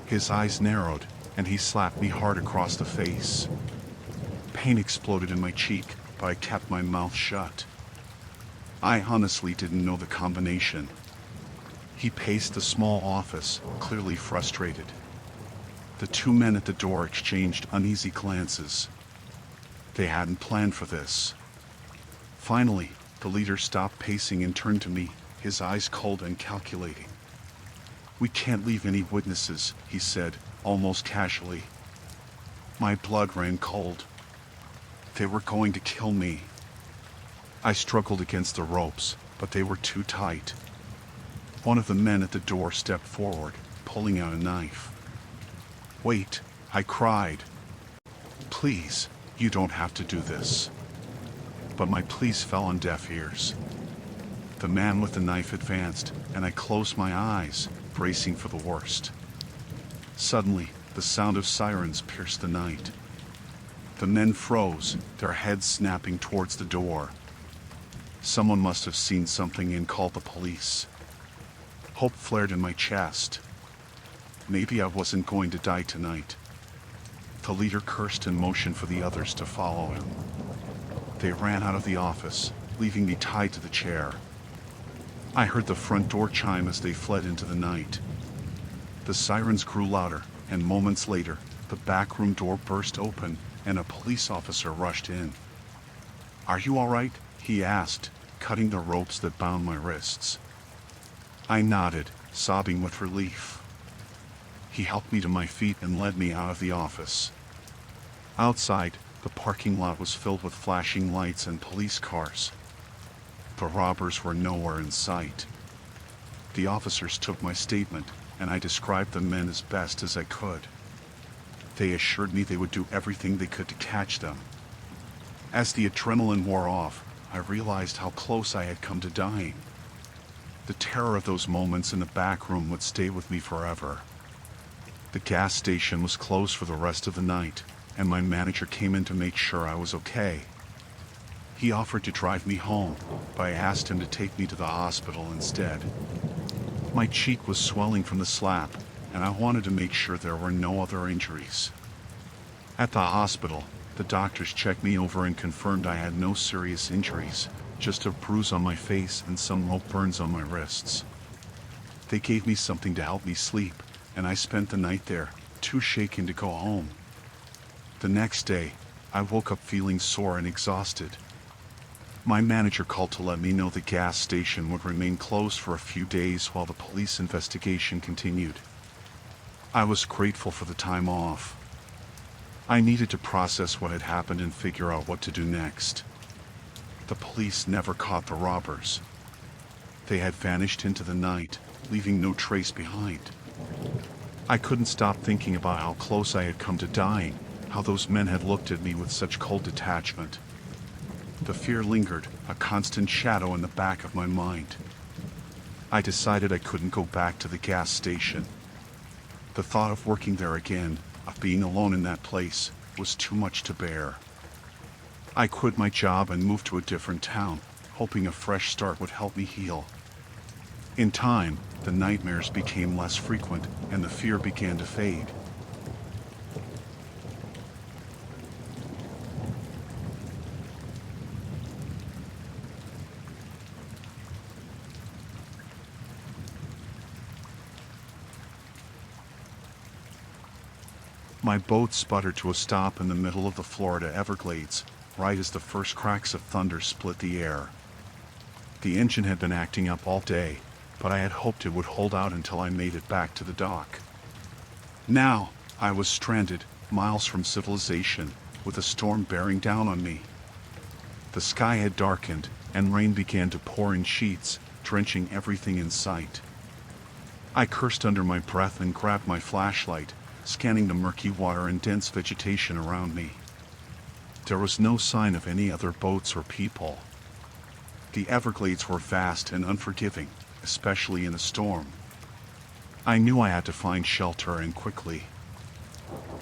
His eyes narrowed, and he slapped me hard across the face. Pain exploded in my cheek, but I kept my mouth shut. I honestly didn't know the combination. He paced the small office, clearly frustrated. The two men at the door exchanged uneasy glances. They hadn't planned for this. Finally, the leader stopped pacing and turned to me, his eyes cold and calculating. "We can't leave any witnesses," he said, almost casually. My blood ran cold. They were going to kill me. I struggled against the ropes, but they were too tight. One of the men at the door stepped forward, pulling out a knife. "Wait," I cried. "Please, you don't have to do this." But my pleas fell on deaf ears. The man with the knife advanced, and I closed my eyes, bracing for the worst. Suddenly, the sound of sirens pierced the night. The men froze, their heads snapping towards the door. Someone must have seen something and called the police. Hope flared in my chest. Maybe I wasn't going to die tonight. The leader cursed and motioned for the others to follow him. They ran out of the office, leaving me tied to the chair. I heard the front door chime as they fled into the night. The sirens grew louder, and moments later, the back room door burst open, and a police officer rushed in. "Are you all right?" he asked, cutting the ropes that bound my wrists. I nodded, sobbing with relief. He helped me to my feet and led me out of the office. Outside, the parking lot was filled with flashing lights and police cars. The robbers were nowhere in sight. The officers took my statement, and I described the men as best as I could. They assured me they would do everything they could to catch them. As the adrenaline wore off, I realized how close I had come to dying. The terror of those moments in the back room would stay with me forever. The gas station was closed for the rest of the night, and my manager came in to make sure I was okay. He offered to drive me home, but I asked him to take me to the hospital instead. My cheek was swelling from the slap, and I wanted to make sure there were no other injuries. At the hospital, the doctors checked me over and confirmed I had no serious injuries, just a bruise on my face and some rope burns on my wrists. They gave me something to help me sleep, and I spent the night there, too shaken to go home. The next day, I woke up feeling sore and exhausted. My manager called to let me know the gas station would remain closed for a few days while the police investigation continued. I was grateful for the time off. I needed to process what had happened and figure out what to do next. The police never caught the robbers. They had vanished into the night, leaving no trace behind. I couldn't stop thinking about how close I had come to dying, how those men had looked at me with such cold detachment. The fear lingered, a constant shadow in the back of my mind. I decided I couldn't go back to the gas station. The thought of working there again, of being alone in that place, was too much to bear. I quit my job and moved to a different town, hoping a fresh start would help me heal. In time, the nightmares became less frequent and the fear began to fade. My boat sputtered to a stop in the middle of the Florida Everglades, right as the first cracks of thunder split the air. The engine had been acting up all day, but I had hoped it would hold out until I made it back to the dock. Now, I was stranded, miles from civilization, with a storm bearing down on me. The sky had darkened, and rain began to pour in sheets, drenching everything in sight. I cursed under my breath and grabbed my flashlight, scanning the murky water and dense vegetation around me. There was no sign of any other boats or people. The Everglades were vast and unforgiving, especially in a storm. I knew I had to find shelter and quickly.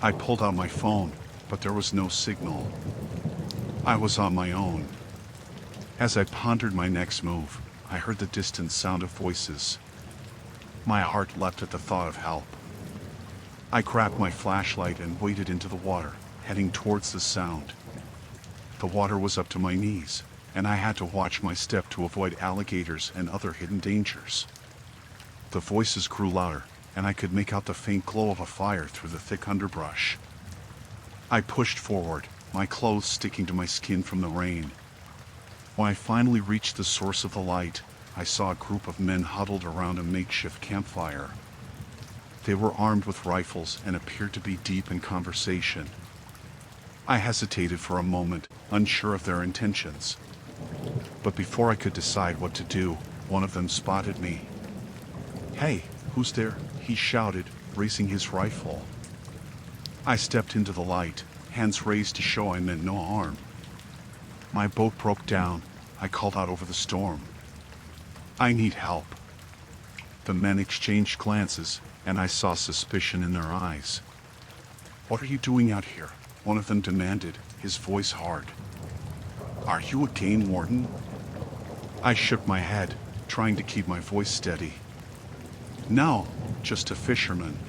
I pulled out my phone, but there was no signal. I was on my own. As I pondered my next move, I heard the distant sound of voices. My heart leapt at the thought of help. I grabbed my flashlight and waded into the water, heading towards the sound. The water was up to my knees, and I had to watch my step to avoid alligators and other hidden dangers. The voices grew louder, and I could make out the faint glow of a fire through the thick underbrush. I pushed forward, my clothes sticking to my skin from the rain. When I finally reached the source of the light, I saw a group of men huddled around a makeshift campfire. They were armed with rifles and appeared to be deep in conversation. I hesitated for a moment, unsure of their intentions. But before I could decide what to do, one of them spotted me. "Hey, who's there?" he shouted, raising his rifle. I stepped into the light, hands raised to show I meant no harm. My boat broke down. I called out over the storm. "I need help." The men exchanged glances, and I saw suspicion in their eyes. "What are you doing out here?" one of them demanded, his voice hard. "Are you a game warden?" I shook my head, trying to keep my voice steady. "No, just a fisherman.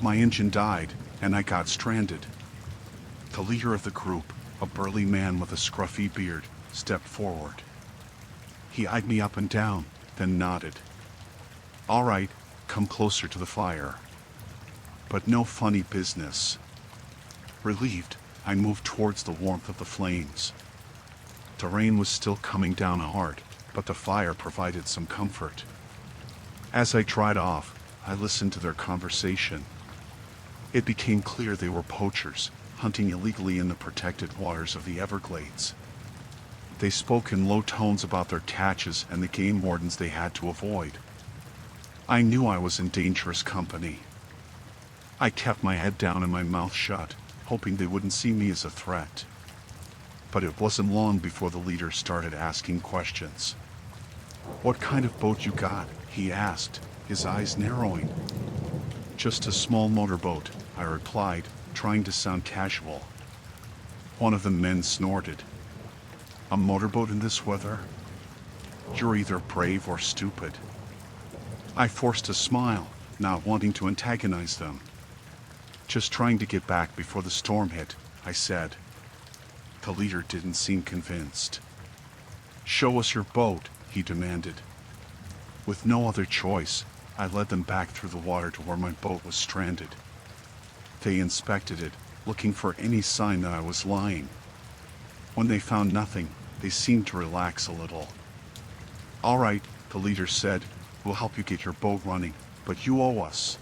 My engine died, and I got stranded." The leader of the group, a burly man with a scruffy beard, stepped forward. He eyed me up and down, then nodded. "All right, come closer to the fire. But no funny business." Relieved, I moved towards the warmth of the flames. The rain was still coming down hard, but the fire provided some comfort. As I dried off, I listened to their conversation. It became clear they were poachers, hunting illegally in the protected waters of the Everglades. They spoke in low tones about their catches and the game wardens they had to avoid. I knew I was in dangerous company. I kept my head down and my mouth shut, hoping they wouldn't see me as a threat. But it wasn't long before the leader started asking questions. "What kind of boat you got?" he asked, his eyes narrowing. "Just a small motorboat," I replied, trying to sound casual. One of the men snorted. "A motorboat in this weather? You're either brave or stupid." I forced a smile, not wanting to antagonize them. "Just trying to get back before the storm hit," I said. The leader didn't seem convinced. "Show us your boat," he demanded. With no other choice, I led them back through the water to where my boat was stranded. They inspected it, looking for any sign that I was lying. When they found nothing, they seemed to relax a little. "All right," the leader said, "we'll help you get your boat running, but you owe us."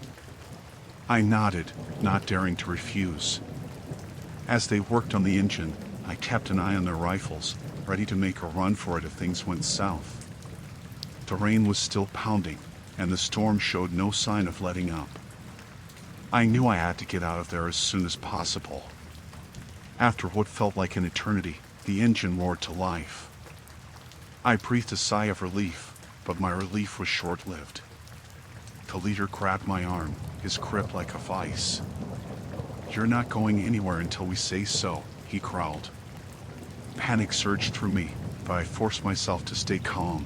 I nodded, not daring to refuse. As they worked on the engine, I kept an eye on their rifles, ready to make a run for it if things went south. The rain was still pounding, and the storm showed no sign of letting up. I knew I had to get out of there as soon as possible. After what felt like an eternity, the engine roared to life. I breathed a sigh of relief, but my relief was short-lived. The leader grabbed my arm, his grip like a vice. "You're not going anywhere until we say so," he growled. Panic surged through me, but I forced myself to stay calm.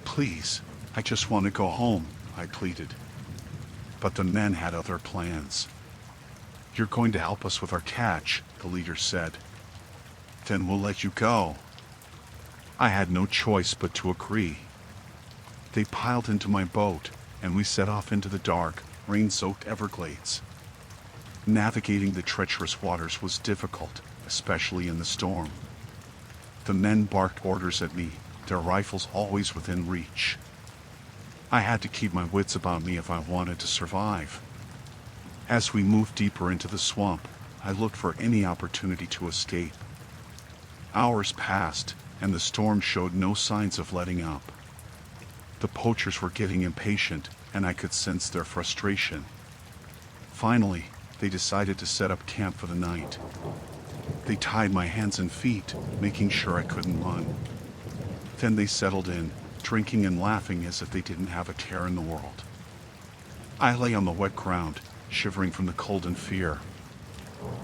"Please, I just want to go home," I pleaded. But the men had other plans. "You're going to help us with our catch," the leader said. "Then we'll let you go." I had no choice but to agree. They piled into my boat, and we set off into the dark, rain-soaked Everglades. Navigating the treacherous waters was difficult, especially in the storm. The men barked orders at me, their rifles always within reach. I had to keep my wits about me if I wanted to survive. As we moved deeper into the swamp, I looked for any opportunity to escape. Hours passed, and the storm showed no signs of letting up. The poachers were getting impatient, and I could sense their frustration. Finally, they decided to set up camp for the night. They tied my hands and feet, making sure I couldn't run. Then they settled in, drinking and laughing as if they didn't have a care in the world. I lay on the wet ground, shivering from the cold and fear.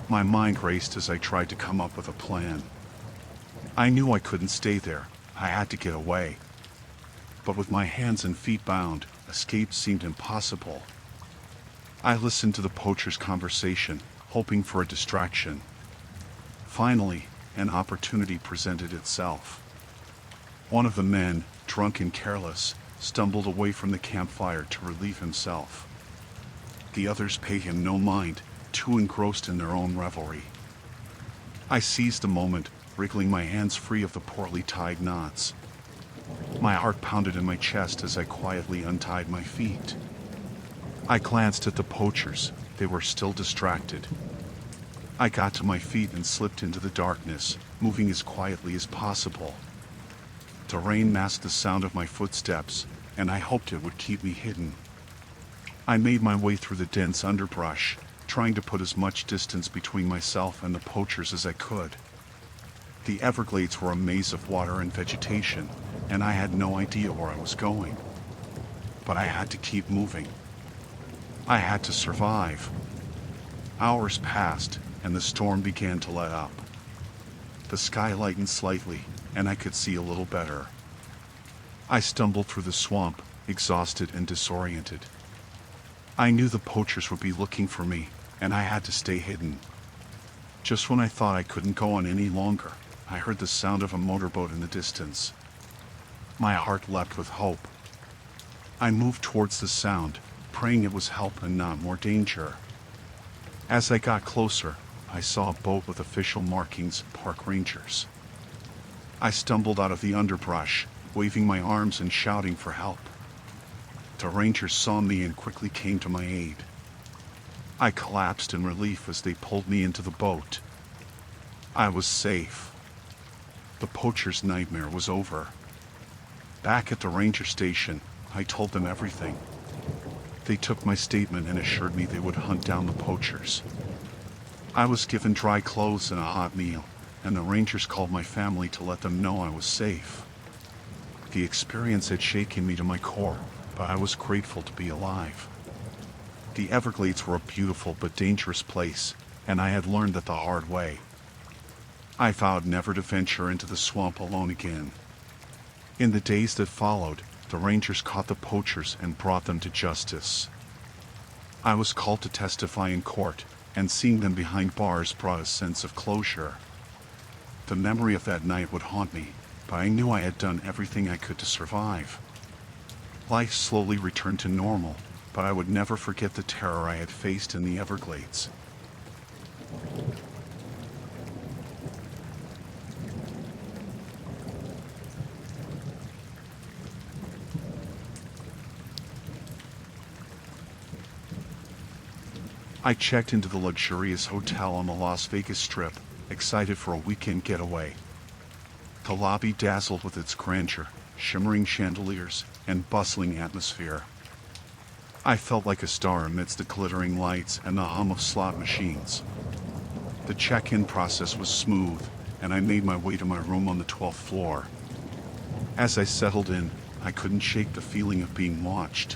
My mind raced as I tried to come up with a plan. I knew I couldn't stay there. I had to get away. But with my hands and feet bound, escape seemed impossible. I listened to the poachers' conversation, hoping for a distraction. Finally, an opportunity presented itself. One of the men, drunk and careless, stumbled away from the campfire to relieve himself. The others paid him no mind, too engrossed in their own revelry. I seized the moment, wriggling my hands free of the poorly tied knots. My heart pounded in my chest as I quietly untied my feet. I glanced at the poachers. They were still distracted. I got to my feet and slipped into the darkness, moving as quietly as possible. The rain masked the sound of my footsteps, and I hoped it would keep me hidden. I made my way through the dense underbrush, trying to put as much distance between myself and the poachers as I could. The Everglades were a maze of water and vegetation, and I had no idea where I was going. But I had to keep moving. I had to survive. Hours passed, and the storm began to let up. The sky lightened slightly, and I could see a little better. I stumbled through the swamp, exhausted and disoriented. I knew the poachers would be looking for me, and I had to stay hidden. Just when I thought I couldn't go on any longer, I heard the sound of a motorboat in the distance. My heart leapt with hope. I moved towards the sound, praying it was help and not more danger. As I got closer, I saw a boat with official markings, park rangers. I stumbled out of the underbrush, waving my arms and shouting for help. The rangers saw me and quickly came to my aid. I collapsed in relief as they pulled me into the boat. I was safe. The poacher's nightmare was over. Back at the ranger station, I told them everything. They took my statement and assured me they would hunt down the poachers. I was given dry clothes and a hot meal, and the rangers called my family to let them know I was safe. The experience had shaken me to my core, but I was grateful to be alive. The Everglades were a beautiful but dangerous place, and I had learned that the hard way. I vowed never to venture into the swamp alone again. In the days that followed, the rangers caught the poachers and brought them to justice. I was called to testify in court, and seeing them behind bars brought a sense of closure. The memory of that night would haunt me, but I knew I had done everything I could to survive. Life slowly returned to normal, but I would never forget the terror I had faced in the Everglades. I checked into the luxurious hotel on the Las Vegas Strip, excited for a weekend getaway. The lobby dazzled with its grandeur, shimmering chandeliers, and bustling atmosphere. I felt like a star amidst the glittering lights and the hum of slot machines. The check-in process was smooth, and I made my way to my room on the 12th floor. As I settled in, I couldn't shake the feeling of being watched.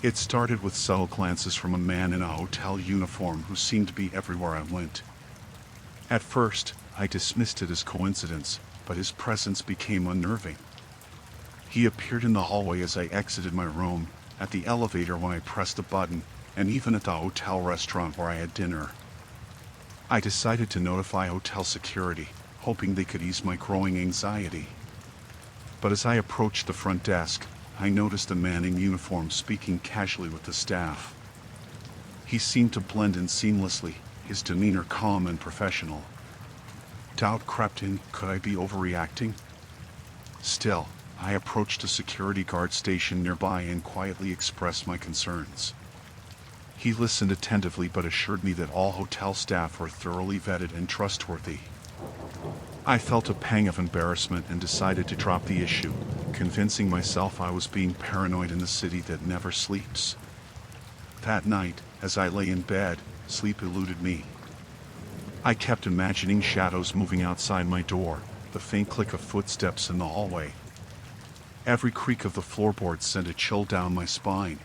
It started with subtle glances from a man in a hotel uniform who seemed to be everywhere I went. At first, I dismissed it as coincidence, but his presence became unnerving. He appeared in the hallway as I exited my room, at the elevator when I pressed a button, and even at the hotel restaurant where I had dinner. I decided to notify hotel security, hoping they could ease my growing anxiety. But as I approached the front desk, I noticed a man in uniform speaking casually with the staff. He seemed to blend in seamlessly, his demeanor calm and professional. Doubt crept in, could I be overreacting? Still, I approached a security guard stationed nearby and quietly expressed my concerns. He listened attentively but assured me that all hotel staff were thoroughly vetted and trustworthy. I felt a pang of embarrassment and decided to drop the issue, convincing myself I was being paranoid in the city that never sleeps. That night, as I lay in bed, sleep eluded me. I kept imagining shadows moving outside my door, the faint click of footsteps in the hallway. Every creak of the floorboards sent a chill down my spine.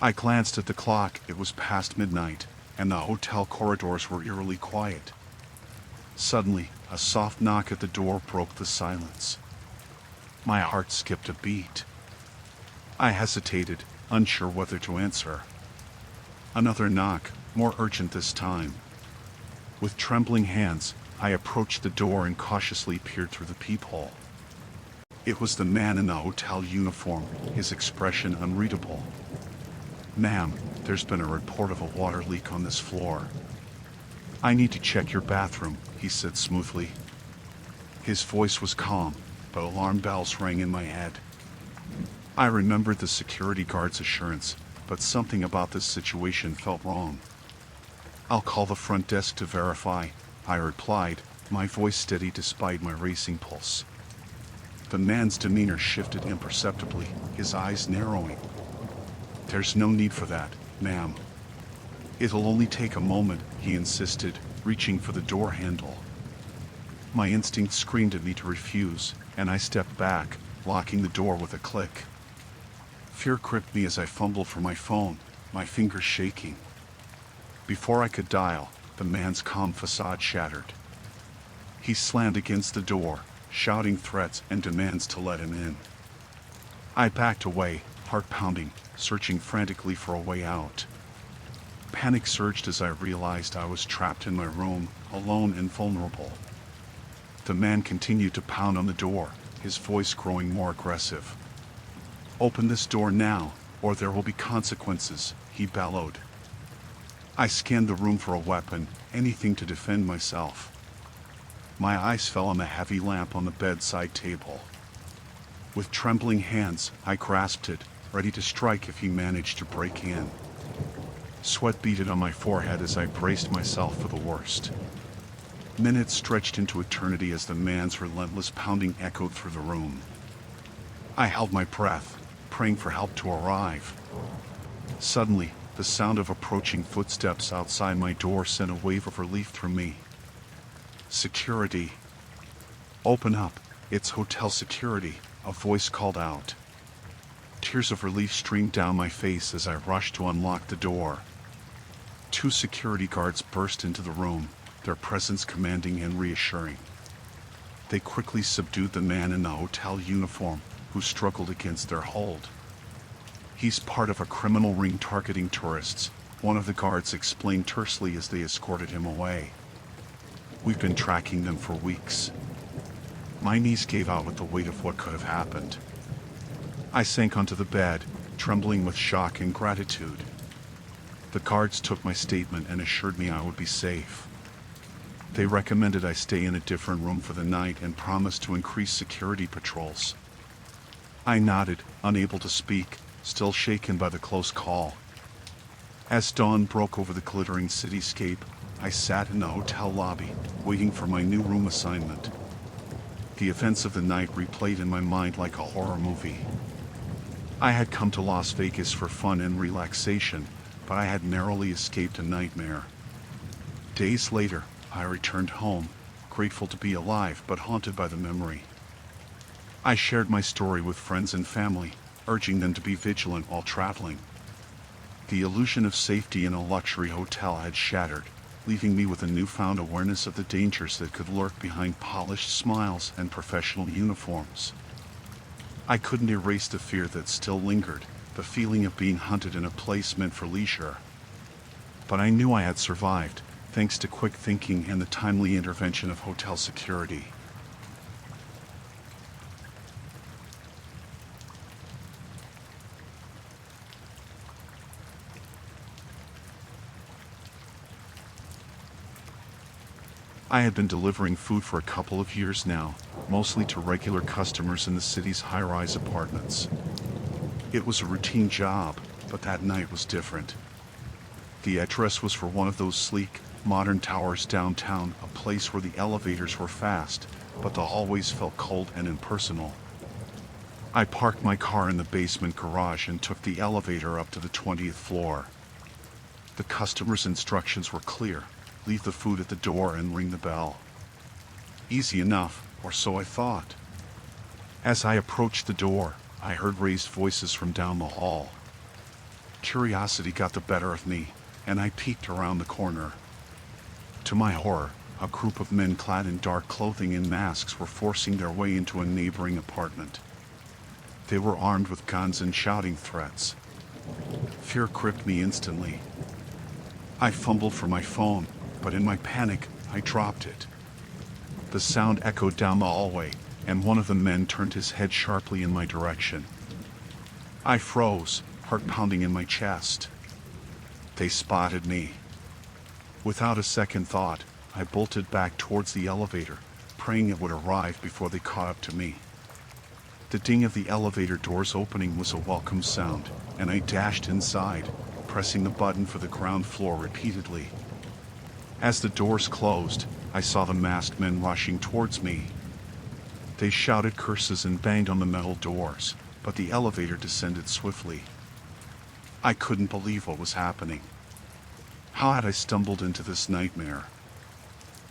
I glanced at the clock, it was past midnight, and the hotel corridors were eerily quiet. Suddenly, a soft knock at the door broke the silence. My heart skipped a beat. I hesitated, unsure whether to answer. Another knock, more urgent this time. With trembling hands, I approached the door and cautiously peered through the peephole. It was the man in the hotel uniform, his expression unreadable. "Ma'am, there's been a report of a water leak on this floor. I need to check your bathroom," he said smoothly. His voice was calm, but alarm bells rang in my head. I remembered the security guard's assurance, but something about this situation felt wrong. "I'll call the front desk to verify," I replied, my voice steady despite my racing pulse. The man's demeanor shifted imperceptibly, his eyes narrowing. "There's no need for that, ma'am. It'll only take a moment," he insisted, reaching for the door handle. My instinct screamed at me to refuse, and I stepped back, locking the door with a click. Fear gripped me as I fumbled for my phone, my fingers shaking. Before I could dial, the man's calm facade shattered. He slammed against the door, shouting threats and demands to let him in. I backed away, heart pounding, searching frantically for a way out. Panic surged as I realized I was trapped in my room, alone and vulnerable. The man continued to pound on the door, his voice growing more aggressive. "Open this door now, or there will be consequences," he bellowed. I scanned the room for a weapon, anything to defend myself. My eyes fell on the heavy lamp on the bedside table. With trembling hands, I grasped it, ready to strike if he managed to break in. Sweat beaded on my forehead as I braced myself for the worst. Minutes stretched into eternity as the man's relentless pounding echoed through the room. I held my breath, praying for help to arrive. Suddenly, the sound of approaching footsteps outside my door sent a wave of relief through me. "Security. Open up, it's hotel security," a voice called out. Tears of relief streamed down my face as I rushed to unlock the door. Two security guards burst into the room, their presence commanding and reassuring. They quickly subdued the man in the hotel uniform, who struggled against their hold. "He's part of a criminal ring targeting tourists," one of the guards explained tersely as they escorted him away. "We've been tracking them for weeks." My knees gave out with the weight of what could have happened. I sank onto the bed, trembling with shock and gratitude. The guards took my statement and assured me I would be safe. They recommended I stay in a different room for the night and promised to increase security patrols. I nodded, unable to speak, still shaken by the close call. As dawn broke over the glittering cityscape, I sat in the hotel lobby, waiting for my new room assignment. The events of the night replayed in my mind like a horror movie. I had come to Las Vegas for fun and relaxation, but I had narrowly escaped a nightmare. Days later, I returned home, grateful to be alive but haunted by the memory. I shared my story with friends and family, urging them to be vigilant while traveling. The illusion of safety in a luxury hotel had shattered, leaving me with a newfound awareness of the dangers that could lurk behind polished smiles and professional uniforms. I couldn't erase the fear that still lingered, the feeling of being hunted in a place meant for leisure. But I knew I had survived, thanks to quick thinking and the timely intervention of hotel security. I had been delivering food for a couple of years now, mostly to regular customers in the city's high-rise apartments. It was a routine job, but that night was different. The address was for one of those sleek, modern towers downtown, a place where the elevators were fast, but the hallways felt cold and impersonal. I parked my car in the basement garage and took the elevator up to the 20th floor. The customer's instructions were clear. Leave the food at the door and ring the bell. Easy enough, or so I thought. As I approached the door, I heard raised voices from down the hall. Curiosity got the better of me, and I peeked around the corner. To my horror, a group of men clad in dark clothing and masks were forcing their way into a neighboring apartment. They were armed with guns and shouting threats. Fear gripped me instantly. I fumbled for my phone, but in my panic, I dropped it. The sound echoed down the hallway, and one of the men turned his head sharply in my direction. I froze, heart pounding in my chest. They spotted me. Without a second thought, I bolted back towards the elevator, praying it would arrive before they caught up to me. The ding of the elevator doors opening was a welcome sound, and I dashed inside, pressing the button for the ground floor repeatedly. As the doors closed, I saw the masked men rushing towards me. They shouted curses and banged on the metal doors, but the elevator descended swiftly. I couldn't believe what was happening. How had I stumbled into this nightmare?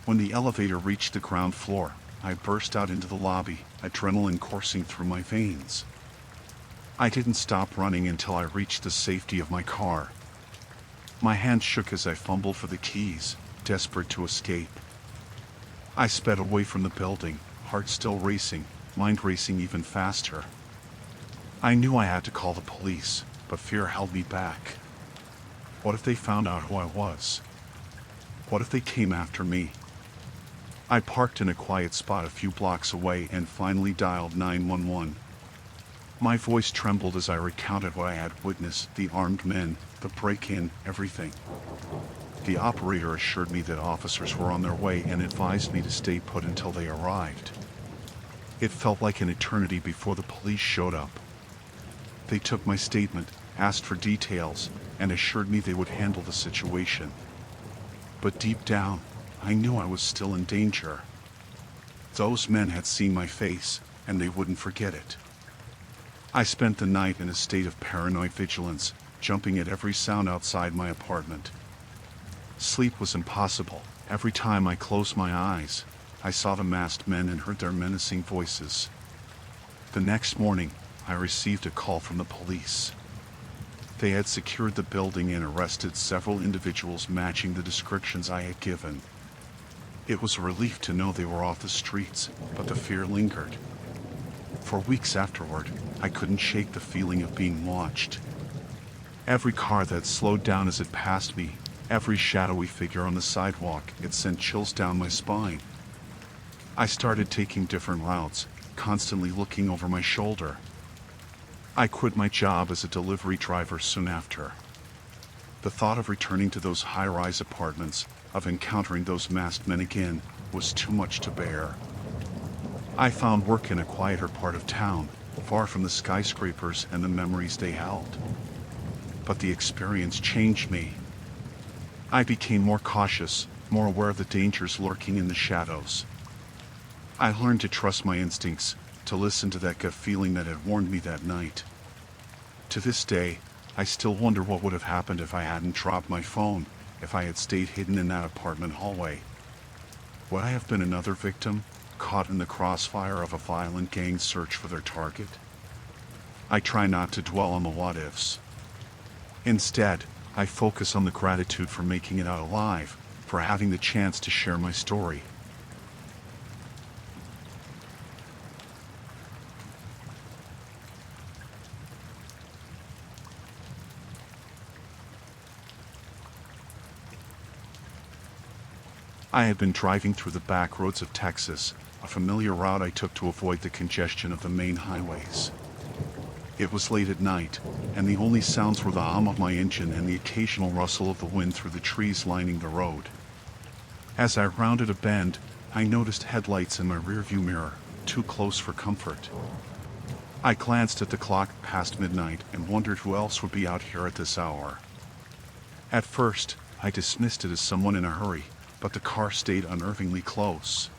When the elevator reached the ground floor, I burst out into the lobby, adrenaline coursing through my veins. I didn't stop running until I reached the safety of my car. My hand shook as I fumbled for the keys, desperate to escape. I sped away from the building, heart still racing, mind racing even faster. I knew I had to call the police, but fear held me back. What if they found out who I was? What if they came after me? I parked in a quiet spot a few blocks away and finally dialed 911. My voice trembled as I recounted what I had witnessed, the armed men, the break-in, everything. The operator assured me that officers were on their way and advised me to stay put until they arrived. It felt like an eternity before the police showed up. They took my statement, asked for details, and assured me they would handle the situation. But deep down, I knew I was still in danger. Those men had seen my face, and they wouldn't forget it. I spent the night in a state of paranoid vigilance, jumping at every sound outside my apartment. Sleep was impossible. Every time I closed my eyes, I saw the masked men and heard their menacing voices. The next morning, I received a call from the police. They had secured the building and arrested several individuals matching the descriptions I had given. It was a relief to know they were off the streets, but the fear lingered. For weeks afterward, I couldn't shake the feeling of being watched. Every car that slowed down as it passed me, every shadowy figure on the sidewalk, it sent chills down my spine. I started taking different routes, constantly looking over my shoulder. I quit my job as a delivery driver soon after. The thought of returning to those high-rise apartments, of encountering those masked men again, was too much to bear. I found work in a quieter part of town, far from the skyscrapers and the memories they held. but the experience changed me. I became more cautious, more aware of the dangers lurking in the shadows. I learned to trust my instincts, to listen to that gut feeling that had warned me that night. To this day, I still wonder what would have happened if I hadn't dropped my phone, if I had stayed hidden in that apartment hallway. Would I have been another victim, caught in the crossfire of a violent gang's search for their target? I try not to dwell on the what-ifs. Instead, I focus on the gratitude for making it out alive, for having the chance to share my story. I had been driving through the back roads of Texas, a familiar route I took to avoid the congestion of the main highways. It was late at night, and the only sounds were the hum of my engine and the occasional rustle of the wind through the trees lining the road. As I rounded a bend, I noticed headlights in my rearview mirror, too close for comfort. I glanced at the clock past midnight and wondered who else would be out here at this hour. At first, I dismissed it as someone in a hurry, but the car stayed unnervingly close.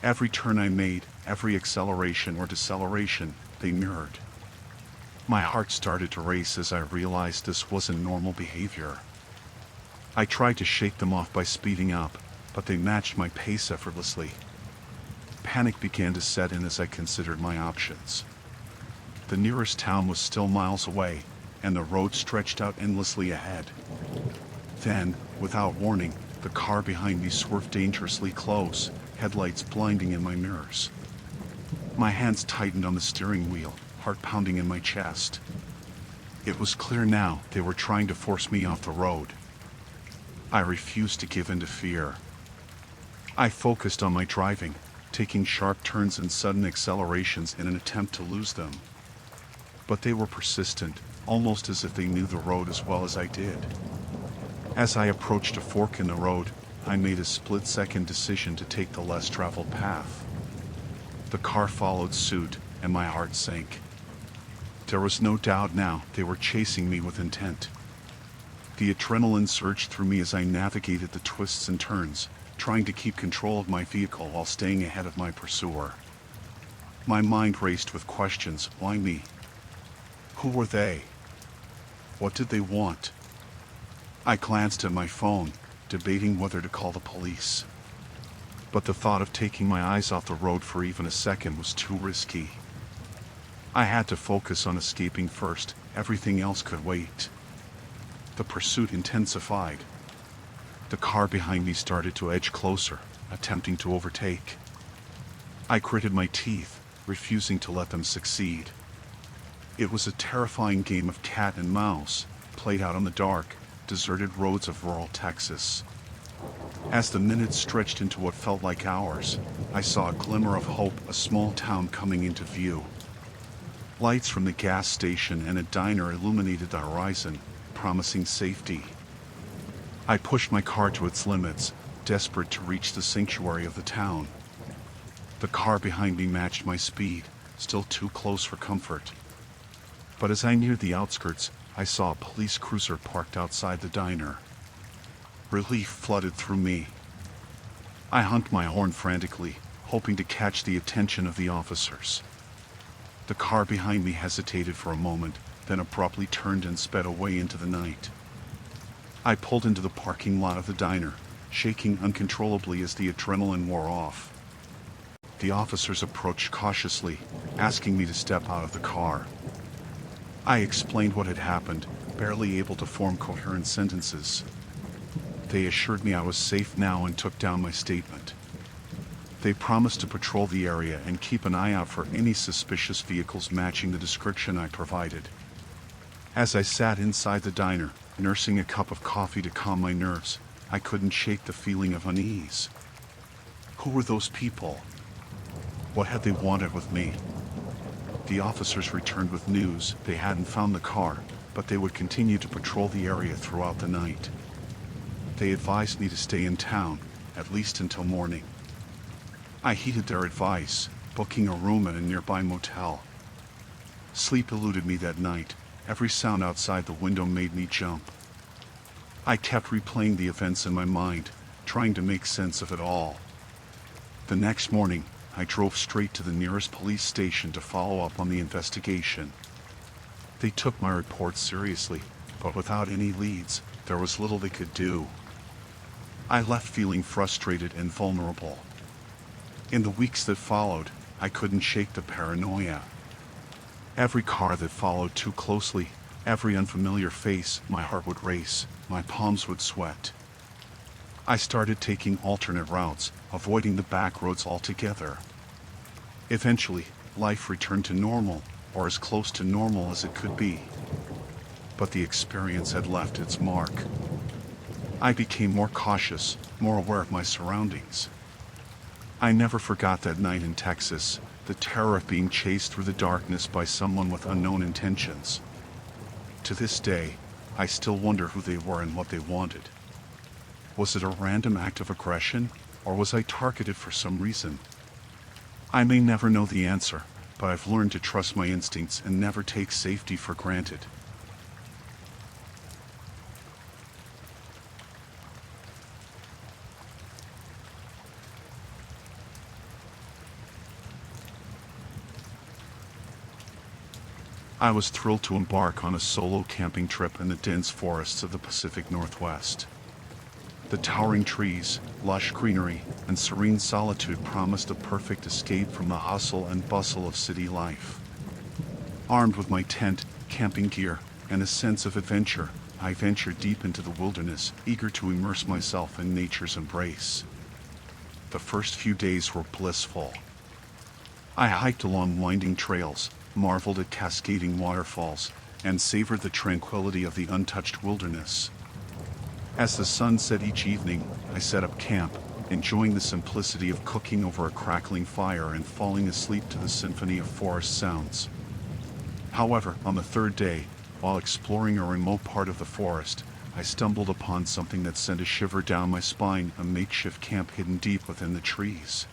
Every turn I made, every acceleration or deceleration, they mirrored. My heart started to race as I realized this wasn't normal behavior. I tried to shake them off by speeding up, but they matched my pace effortlessly. Panic began to set in as I considered my options. The nearest town was still miles away, and the road stretched out endlessly ahead. Then, without warning, the car behind me swerved dangerously close, headlights blinding in my mirrors. My hands tightened on the steering wheel, heart pounding in my chest. It was clear now they were trying to force me off the road. I refused to give in to fear. I focused on my driving, taking sharp turns and sudden accelerations in an attempt to lose them. But they were persistent, almost as if they knew the road as well as I did. As I approached a fork in the road, I made a split-second decision to take the less traveled path. The car followed suit, and my heart sank. There was no doubt now they were chasing me with intent. The adrenaline surged through me as I navigated the twists and turns, trying to keep control of my vehicle while staying ahead of my pursuer. My mind raced with questions. Why me? Who were they? What did they want? I glanced at my phone, debating whether to call the police. But the thought of taking my eyes off the road for even a second was too risky. I had to focus on escaping first. Everything else could wait. The pursuit intensified. The car behind me started to edge closer, attempting to overtake. I gritted my teeth, refusing to let them succeed. It was a terrifying game of cat and mouse, played out on the dark, deserted roads of rural Texas. As the minutes stretched into what felt like hours, I saw a glimmer of hope, a small town coming into view. Lights from the gas station and a diner illuminated the horizon, promising safety. I pushed my car to its limits, desperate to reach the sanctuary of the town. The car behind me matched my speed, still too close for comfort. But as I neared the outskirts, I saw a police cruiser parked outside the diner. Relief flooded through me. I honked my horn frantically, hoping to catch the attention of the officers. The car behind me hesitated for a moment, then abruptly turned and sped away into the night. I pulled into the parking lot of the diner, shaking uncontrollably as the adrenaline wore off. The officers approached cautiously, asking me to step out of the car. I explained what had happened, barely able to form coherent sentences. They assured me I was safe now and took down my statement. They promised to patrol the area and keep an eye out for any suspicious vehicles matching the description I provided. As I sat inside the diner, nursing a cup of coffee to calm my nerves, I couldn't shake the feeling of unease. Who were those people? What had they wanted with me? The officers returned with news. They hadn't found the car, but they would continue to patrol the area throughout the night. They advised me to stay in town, at least until morning. I heeded their advice, booking a room at a nearby motel. Sleep eluded me that night, Every sound outside the window made me jump. I kept replaying the events in my mind, trying to make sense of it all. The next morning, I drove straight to the nearest police station to follow up on the investigation. They took my report seriously, but without any leads, there was little they could do. I left feeling frustrated and vulnerable. In the weeks that followed, I couldn't shake the paranoia. Every car that followed too closely, every unfamiliar face, my heart would race, my palms would sweat. I started taking alternate routes, avoiding the back roads altogether. Eventually, life returned to normal, or as close to normal as it could be. But the experience had left its mark. I became more cautious, more aware of my surroundings. I never forgot that night in Texas, the terror of being chased through the darkness by someone with unknown intentions. To this day, I still wonder who they were and what they wanted. Was it a random act of aggression, or was I targeted for some reason? I may never know the answer, but I've learned to trust my instincts and never take safety for granted. I was thrilled to embark on a solo camping trip in the dense forests of the Pacific Northwest. The towering trees, lush greenery, and serene solitude promised a perfect escape from the hustle and bustle of city life. Armed with my tent, camping gear, and a sense of adventure, I ventured deep into the wilderness, eager to immerse myself in nature's embrace. The first few days were blissful. I hiked along winding trails, marveled at cascading waterfalls, and savored the tranquility of the untouched wilderness. As the sun set each evening, I set up camp, enjoying the simplicity of cooking over a crackling fire and falling asleep to the symphony of forest sounds. However, on the third day, while exploring a remote part of the forest, I stumbled upon something that sent a shiver down my spine, a makeshift camp hidden deep within the trees.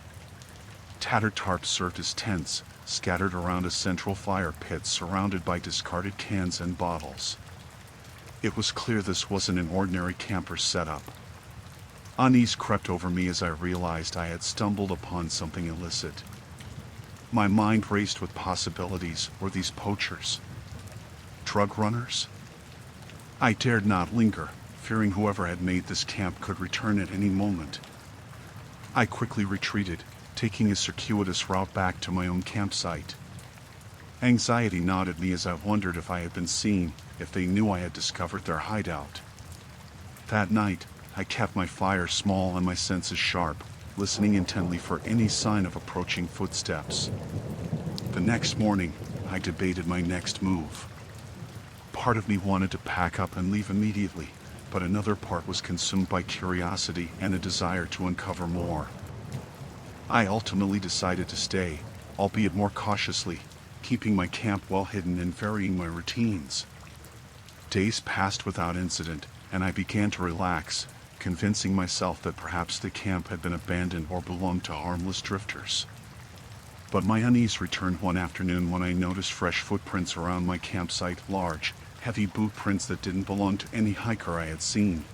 Tattered tarps served as tents, scattered around a central fire pit surrounded by discarded cans and bottles. It was clear this wasn't an ordinary camper's setup. Unease crept over me as I realized I had stumbled upon something illicit. My mind raced with possibilities. Were these poachers? Drug runners? I dared not linger, fearing whoever had made this camp could return at any moment. I quickly retreated, taking a circuitous route back to my own campsite. Anxiety gnawed at me as I wondered if I had been seen, if they knew I had discovered their hideout. That night, I kept my fire small and my senses sharp, listening intently for any sign of approaching footsteps. The next morning, I debated my next move. Part of me wanted to pack up and leave immediately, but another part was consumed by curiosity and a desire to uncover more. I ultimately decided to stay, albeit more cautiously, keeping my camp well hidden and varying my routines. Days passed without incident, and I began to relax, convincing myself that perhaps the camp had been abandoned or belonged to harmless drifters. But my unease returned one afternoon when I noticed fresh footprints around my campsite, large, heavy boot prints that didn't belong to any hiker I had seen.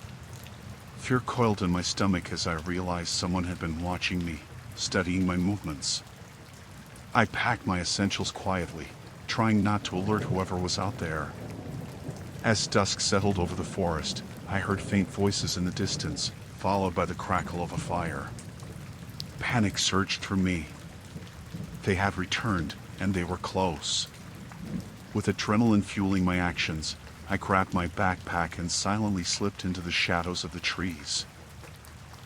Fear coiled in my stomach as I realized someone had been watching me, studying my movements. I packed my essentials quietly, trying not to alert whoever was out there. As dusk settled over the forest, I heard faint voices in the distance, followed by the crackle of a fire. Panic surged through me. They had returned, and they were close. With adrenaline fueling my actions, I grabbed my backpack and silently slipped into the shadows of the trees.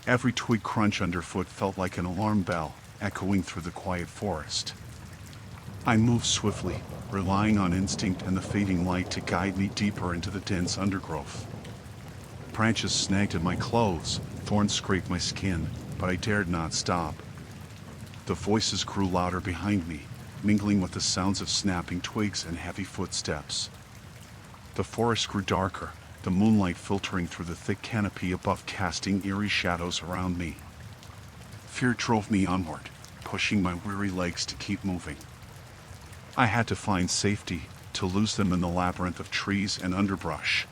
Every twig crunch underfoot felt like an alarm bell, echoing through the quiet forest. I moved swiftly, relying on instinct and the fading light to guide me deeper into the dense undergrowth. Branches snagged at my clothes, thorns scraped my skin, but I dared not stop. The voices grew louder behind me, mingling with the sounds of snapping twigs and heavy footsteps. The forest grew darker, the moonlight filtering through the thick canopy above, casting eerie shadows around me. Fear drove me onward, pushing my weary legs to keep moving. I had to find safety, to lose them in the labyrinth of trees and underbrush.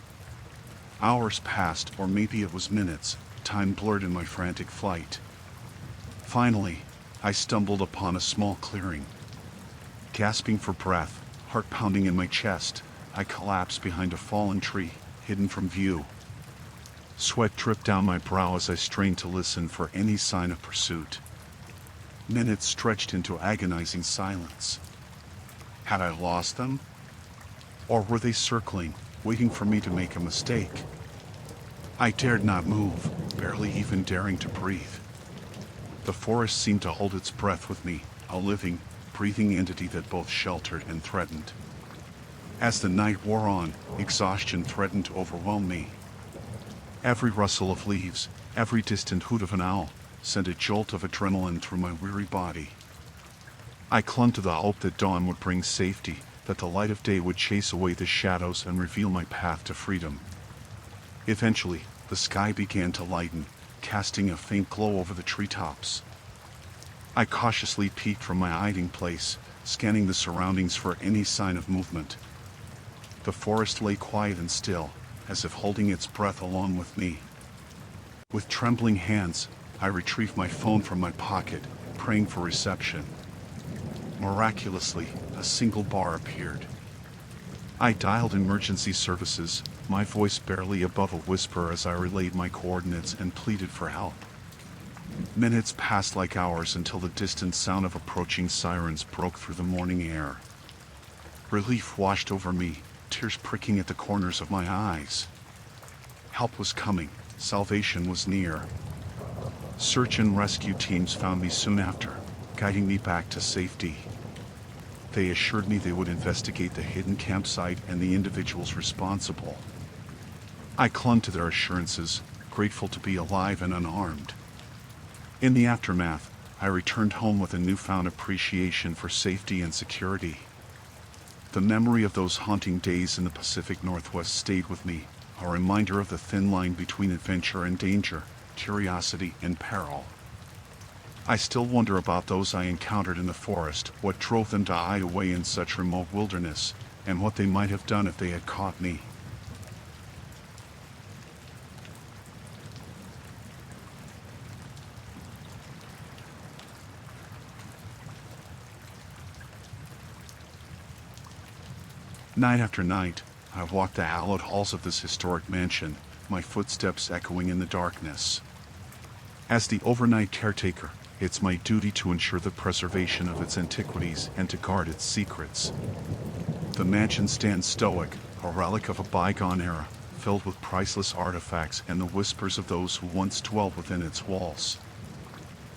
Hours passed, or maybe it was minutes, time blurred in my frantic flight. Finally, I stumbled upon a small clearing. Gasping for breath, heart pounding in my chest, I collapsed behind a fallen tree, hidden from view. Sweat dripped down my brow as I strained to listen for any sign of pursuit. Minutes stretched into agonizing silence. Had I lost them? Or were they circling, waiting for me to make a mistake? I dared not move, barely even daring to breathe. The forest seemed to hold its breath with me, a living, breathing entity that both sheltered and threatened. As the night wore on, exhaustion threatened to overwhelm me. Every rustle of leaves, every distant hoot of an owl, sent a jolt of adrenaline through my weary body. I clung to the hope that dawn would bring safety, that the light of day would chase away the shadows and reveal my path to freedom. Eventually, the sky began to lighten, casting a faint glow over the treetops. I cautiously peeked from my hiding place, scanning the surroundings for any sign of movement. The forest lay quiet and still, as if holding its breath along with me. With trembling hands, I retrieved my phone from my pocket, praying for reception. Miraculously, a single bar appeared. I dialed emergency services, my voice barely above a whisper as I relayed my coordinates and pleaded for help. Minutes passed like hours until the distant sound of approaching sirens broke through the morning air. Relief washed over me, tears pricking at the corners of my eyes. Help was coming, salvation was near. Search and rescue teams found me soon after, guiding me back to safety. They assured me they would investigate the hidden campsite and the individuals responsible. I clung to their assurances, grateful to be alive and unharmed. In the aftermath, I returned home with a newfound appreciation for safety and security. The memory of those haunting days in the Pacific Northwest stayed with me, a reminder of the thin line between adventure and danger, curiosity and peril. I still wonder about those I encountered in the forest, what drove them to hide away in such remote wilderness, and what they might have done if they had caught me. Night after night, I walked the hallowed halls of this historic mansion, my footsteps echoing in the darkness. As the overnight caretaker, it's my duty to ensure the preservation of its antiquities and to guard its secrets. The mansion stands stoic, a relic of a bygone era, filled with priceless artifacts and the whispers of those who once dwelled within its walls.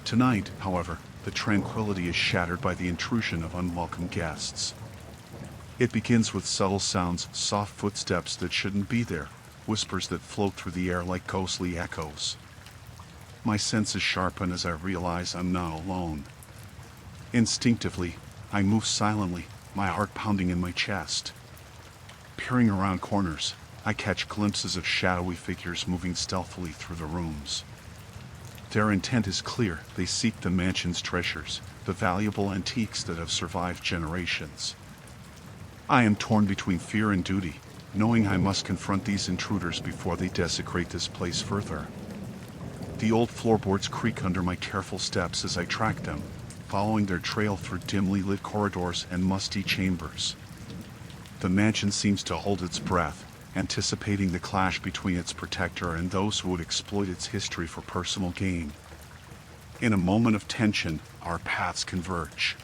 Tonight, however, the tranquility is shattered by the intrusion of unwelcome guests. It begins with subtle sounds, soft footsteps that shouldn't be there, whispers that float through the air like ghostly echoes. My senses sharpen as I realize I'm not alone. Instinctively, I move silently, my heart pounding in my chest. Peering around corners, I catch glimpses of shadowy figures moving stealthily through the rooms. Their intent is clear, they seek the mansion's treasures, the valuable antiques that have survived generations. I am torn between fear and duty, knowing I must confront these intruders before they desecrate this place further. The old floorboards creak under my careful steps as I track them, following their trail through dimly lit corridors and musty chambers. The mansion seems to hold its breath, anticipating the clash between its protector and those who would exploit its history for personal gain. In a moment of tension, our paths converge.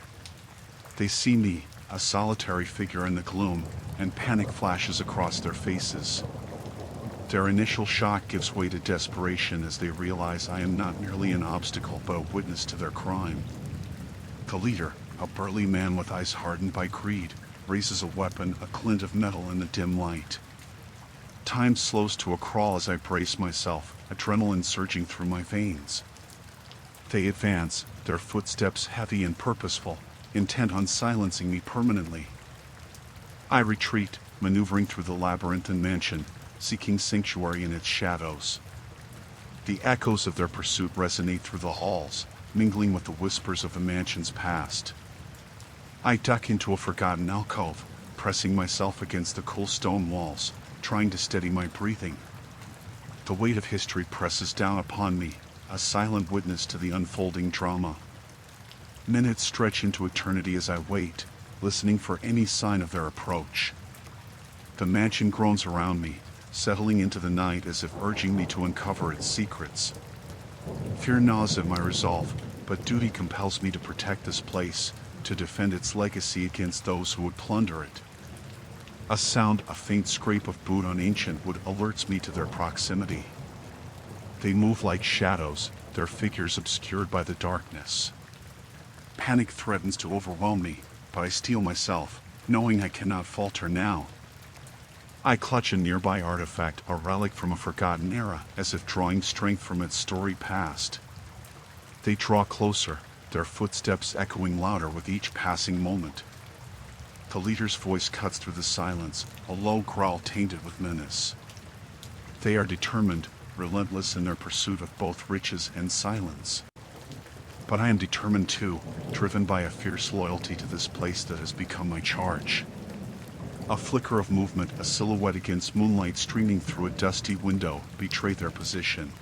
They see me, a solitary figure in the gloom, and panic flashes across their faces. Their initial shock gives way to desperation as they realize I am not merely an obstacle but a witness to their crime. The leader, a burly man with eyes hardened by greed, raises a weapon, a glint of metal in the dim light. Time slows to a crawl as I brace myself, adrenaline surging through my veins. They advance, their footsteps heavy and purposeful, intent on silencing me permanently. I retreat, maneuvering through the labyrinthine mansion, seeking sanctuary in its shadows. The echoes of their pursuit resonate through the halls, mingling with the whispers of the mansion's past. I duck into a forgotten alcove, pressing myself against the cool stone walls, trying to steady my breathing. The weight of history presses down upon me, a silent witness to the unfolding drama. Minutes stretch into eternity as I wait, listening for any sign of their approach. The mansion groans around me, settling into the night as if urging me to uncover its secrets. Fear gnaws at my resolve, but duty compels me to protect this place, to defend its legacy against those who would plunder it. A faint scrape of boot on ancient wood alerts me to their proximity. They move like shadows, their figures obscured by the darkness. Panic threatens to overwhelm me, but I steel myself, knowing I cannot falter now. I clutch a nearby artifact, a relic from a forgotten era, as if drawing strength from its storied past. They draw closer, their footsteps echoing louder with each passing moment. The leader's voice cuts through the silence, a low growl tainted with menace. They are determined, relentless in their pursuit of both riches and silence. But I am determined too, driven by a fierce loyalty to this place that has become my charge. A flicker of movement, a silhouette against moonlight streaming through a dusty window, betray their position.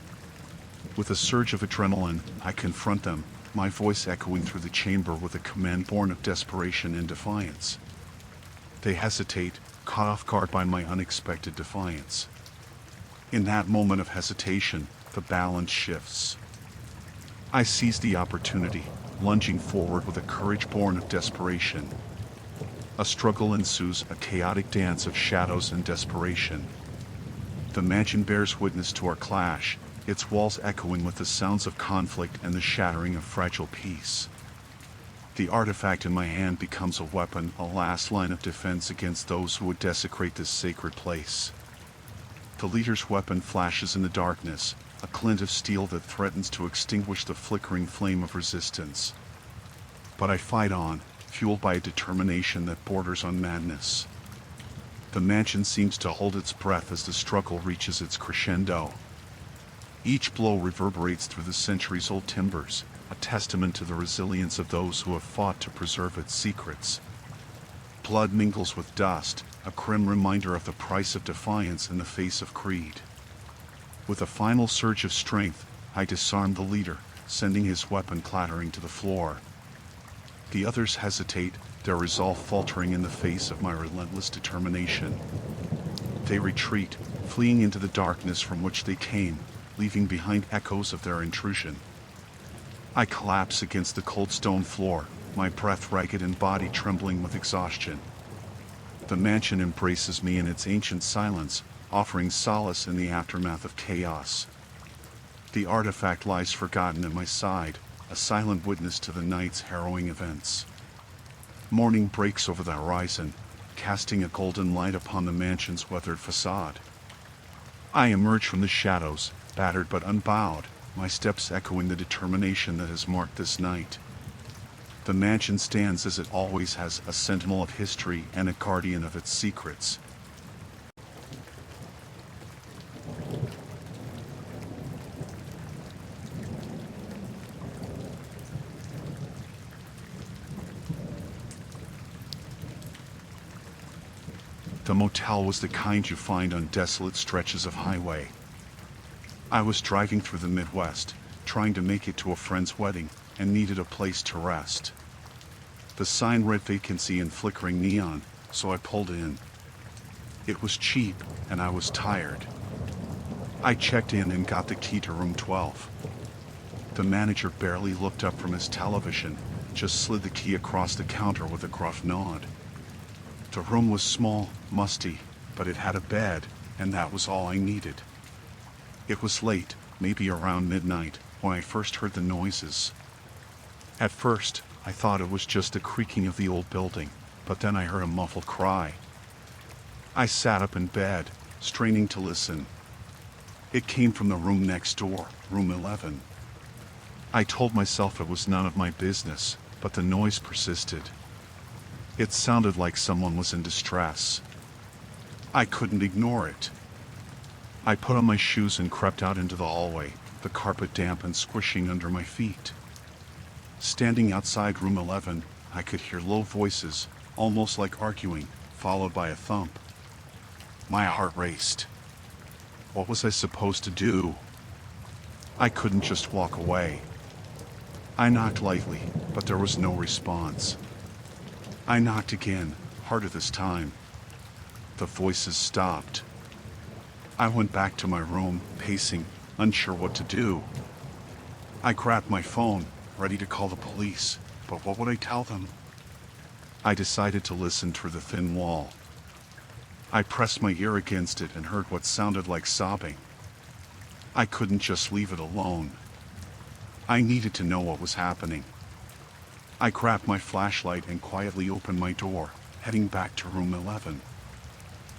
With a surge of adrenaline, I confront them, my voice echoing through the chamber with a command born of desperation and defiance. They hesitate, caught off guard by my unexpected defiance. In that moment of hesitation, the balance shifts. I seize the opportunity, lunging forward with a courage born of desperation. A struggle ensues, a chaotic dance of shadows and desperation. The mansion bears witness to our clash, its walls echoing with the sounds of conflict and the shattering of fragile peace. The artifact in my hand becomes a weapon, a last line of defense against those who would desecrate this sacred place. The leader's weapon flashes in the darkness, a glint of steel that threatens to extinguish the flickering flame of resistance. But I fight on, fueled by a determination that borders on madness. The mansion seems to hold its breath as the struggle reaches its crescendo. Each blow reverberates through the centuries-old timbers, a testament to the resilience of those who have fought to preserve its secrets. Blood mingles with dust, a grim reminder of the price of defiance in the face of greed. With a final surge of strength, I disarm the leader, sending his weapon clattering to the floor. The others hesitate, their resolve faltering in the face of my relentless determination. They retreat, fleeing into the darkness from which they came, leaving behind echoes of their intrusion. I collapse against the cold stone floor, my breath ragged and body trembling with exhaustion. The mansion embraces me in its ancient silence, offering solace in the aftermath of chaos. The artifact lies forgotten at my side, a silent witness to the night's harrowing events. Morning breaks over the horizon, casting a golden light upon the mansion's weathered facade. I emerge from the shadows, battered but unbowed, my steps echoing the determination that has marked this night. The mansion stands as it always has, a sentinel of history and a guardian of its secrets. The motel was the kind you find on desolate stretches of highway. I was driving through the Midwest, trying to make it to a friend's wedding, and needed a place to rest. The sign read vacancy in flickering neon, so I pulled in. It was cheap, and I was tired. I checked in and got the key to room 12. The manager barely looked up from his television, just slid the key across the counter with a gruff nod. The room was small, musty, but it had a bed, and that was all I needed. It was late, maybe around midnight, when I first heard the noises. At first, I thought it was just the creaking of the old building, but then I heard a muffled cry. I sat up in bed, straining to listen. It came from the room next door, room 11. I told myself it was none of my business, but the noise persisted. It sounded like someone was in distress. I couldn't ignore it. I put on my shoes and crept out into the hallway, the carpet damp and squishing under my feet. Standing outside room 11, I could hear low voices, almost like arguing, followed by a thump. My heart raced. What was I supposed to do? I couldn't just walk away. I knocked lightly, but there was no response. I knocked again, harder this time. The voices stopped. I went back to my room, pacing, unsure what to do. I grabbed my phone, ready to call the police, but what would I tell them? I decided to listen through the thin wall. I pressed my ear against it and heard what sounded like sobbing. I couldn't just leave it alone. I needed to know what was happening. I grabbed my flashlight and quietly opened my door, heading back to room 11.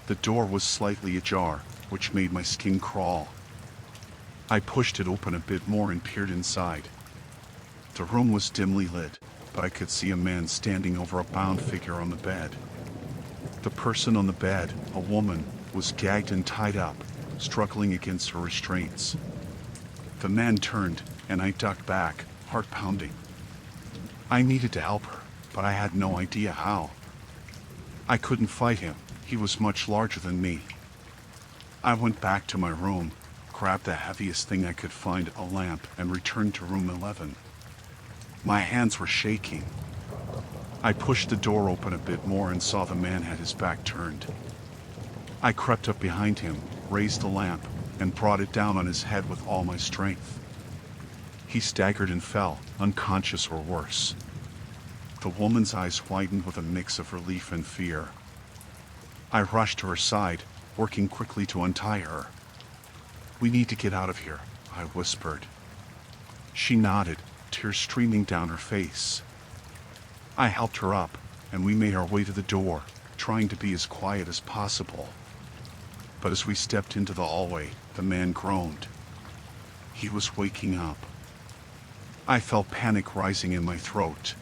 The door was slightly ajar, which made my skin crawl. I pushed it open a bit more and peered inside. The room was dimly lit, but I could see a man standing over a bound figure on the bed. The person on the bed, a woman, was gagged and tied up, struggling against her restraints. The man turned, and I ducked back, heart pounding. I needed to help her, but I had no idea how. I couldn't fight him. He was much larger than me. I went back to my room, grabbed the heaviest thing I could find, a lamp, and returned to room 11. My hands were shaking. I pushed the door open a bit more and saw the man had his back turned. I crept up behind him, raised the lamp, and brought it down on his head with all my strength. He staggered and fell, unconscious or worse. The woman's eyes widened with a mix of relief and fear. I rushed to her side, working quickly to untie her. "We need to get out of here," I whispered. She nodded, tears streaming down her face. I helped her up, and we made our way to the door, trying to be as quiet as possible. But as we stepped into the hallway, the man groaned. He was waking up. I felt panic rising in my throat.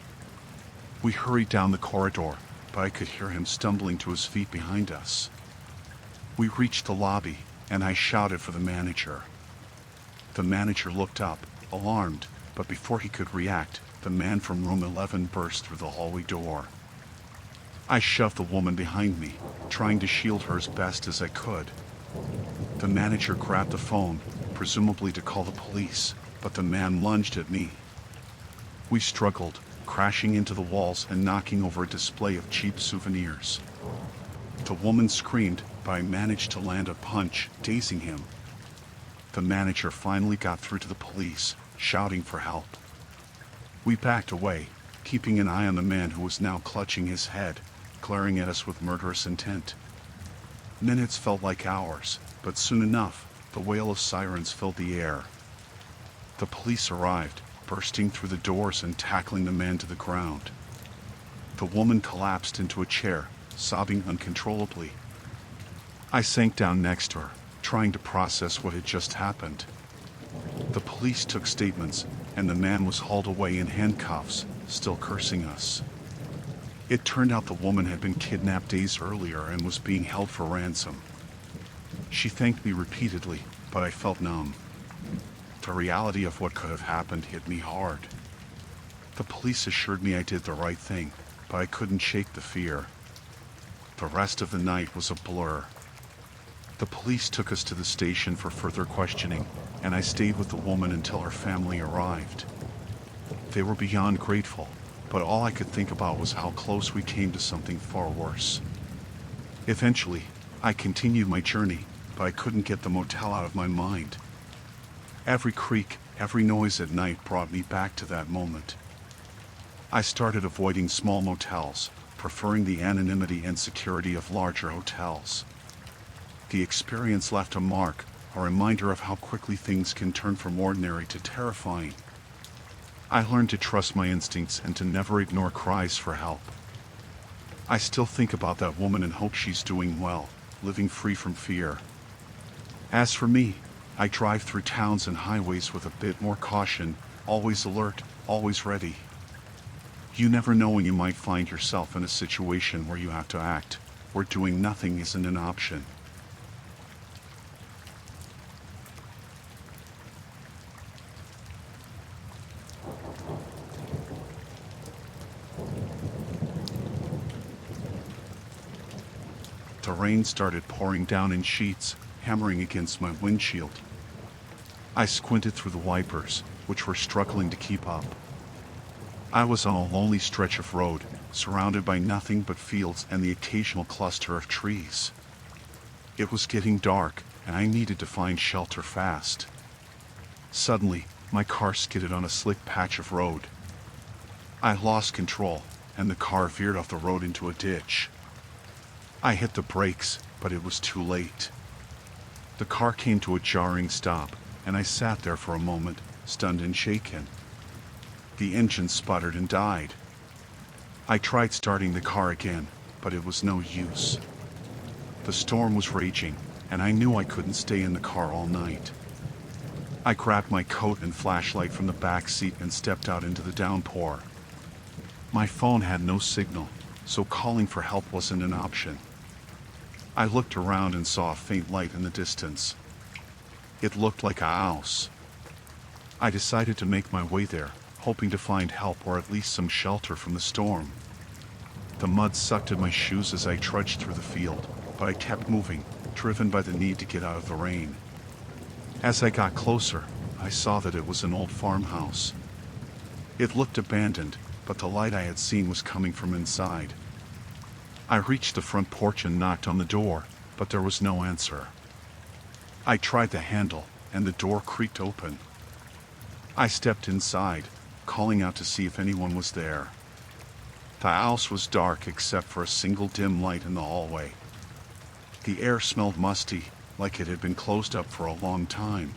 We hurried down the corridor, but I could hear him stumbling to his feet behind us. We reached the lobby, and I shouted for the manager. The manager looked up, alarmed, but before he could react, the man from room 11 burst through the hallway door. I shoved the woman behind me, trying to shield her as best as I could. The manager grabbed the phone, presumably to call the police, but the man lunged at me. We struggled, crashing into the walls and knocking over a display of cheap souvenirs. The woman screamed, but I managed to land a punch, dazing him. The manager finally got through to the police, shouting for help. We backed away, keeping an eye on the man who was now clutching his head, glaring at us with murderous intent. Minutes felt like hours, but soon enough, the wail of sirens filled the air. The police arrived, bursting through the doors and tackling the man to the ground. The woman collapsed into a chair, sobbing uncontrollably. I sank down next to her, trying to process what had just happened. The police took statements, and the man was hauled away in handcuffs, still cursing us. It turned out the woman had been kidnapped days earlier and was being held for ransom. She thanked me repeatedly, but I felt numb. The reality of what could have happened hit me hard. The police assured me I did the right thing, but I couldn't shake the fear. The rest of the night was a blur. The police took us to the station for further questioning, and I stayed with the woman until her family arrived. They were beyond grateful, but all I could think about was how close we came to something far worse. Eventually, I continued my journey, but I couldn't get the motel out of my mind. Every creak, every noise at night brought me back to that moment. I started avoiding small motels, preferring the anonymity and security of larger hotels. The experience left a mark, a reminder of how quickly things can turn from ordinary to terrifying. I learned to trust my instincts and to never ignore cries for help. I still think about that woman and hope she's doing well, living free from fear. As for me, I drive through towns and highways with a bit more caution, always alert, always ready. You never know when you might find yourself in a situation where you have to act, where doing nothing isn't an option. rain started pouring down in sheets, hammering against my windshield. I squinted through the wipers, which were struggling to keep up. I was on a lonely stretch of road, surrounded by nothing but fields and the occasional cluster of trees. It was getting dark, and I needed to find shelter fast. Suddenly, my car skidded on a slick patch of road. I lost control, and the car veered off the road into a ditch. I hit the brakes, but it was too late. The car came to a jarring stop, and I sat there for a moment, stunned and shaken. The engine sputtered and died. I tried starting the car again, but it was no use. The storm was raging, and I knew I couldn't stay in the car all night. I grabbed my coat and flashlight from the back seat and stepped out into the downpour. My phone had no signal, so calling for help wasn't an option. I looked around and saw a faint light in the distance. It looked like a house. I decided to make my way there, hoping to find help or at least some shelter from the storm. The mud sucked at my shoes as I trudged through the field, but I kept moving, driven by the need to get out of the rain. As I got closer, I saw that it was an old farmhouse. It looked abandoned, but the light I had seen was coming from inside. I reached the front porch and knocked on the door, but there was no answer. I tried the handle, and the door creaked open. I stepped inside, calling out to see if anyone was there. The house was dark except for a single dim light in the hallway. The air smelled musty, like it had been closed up for a long time.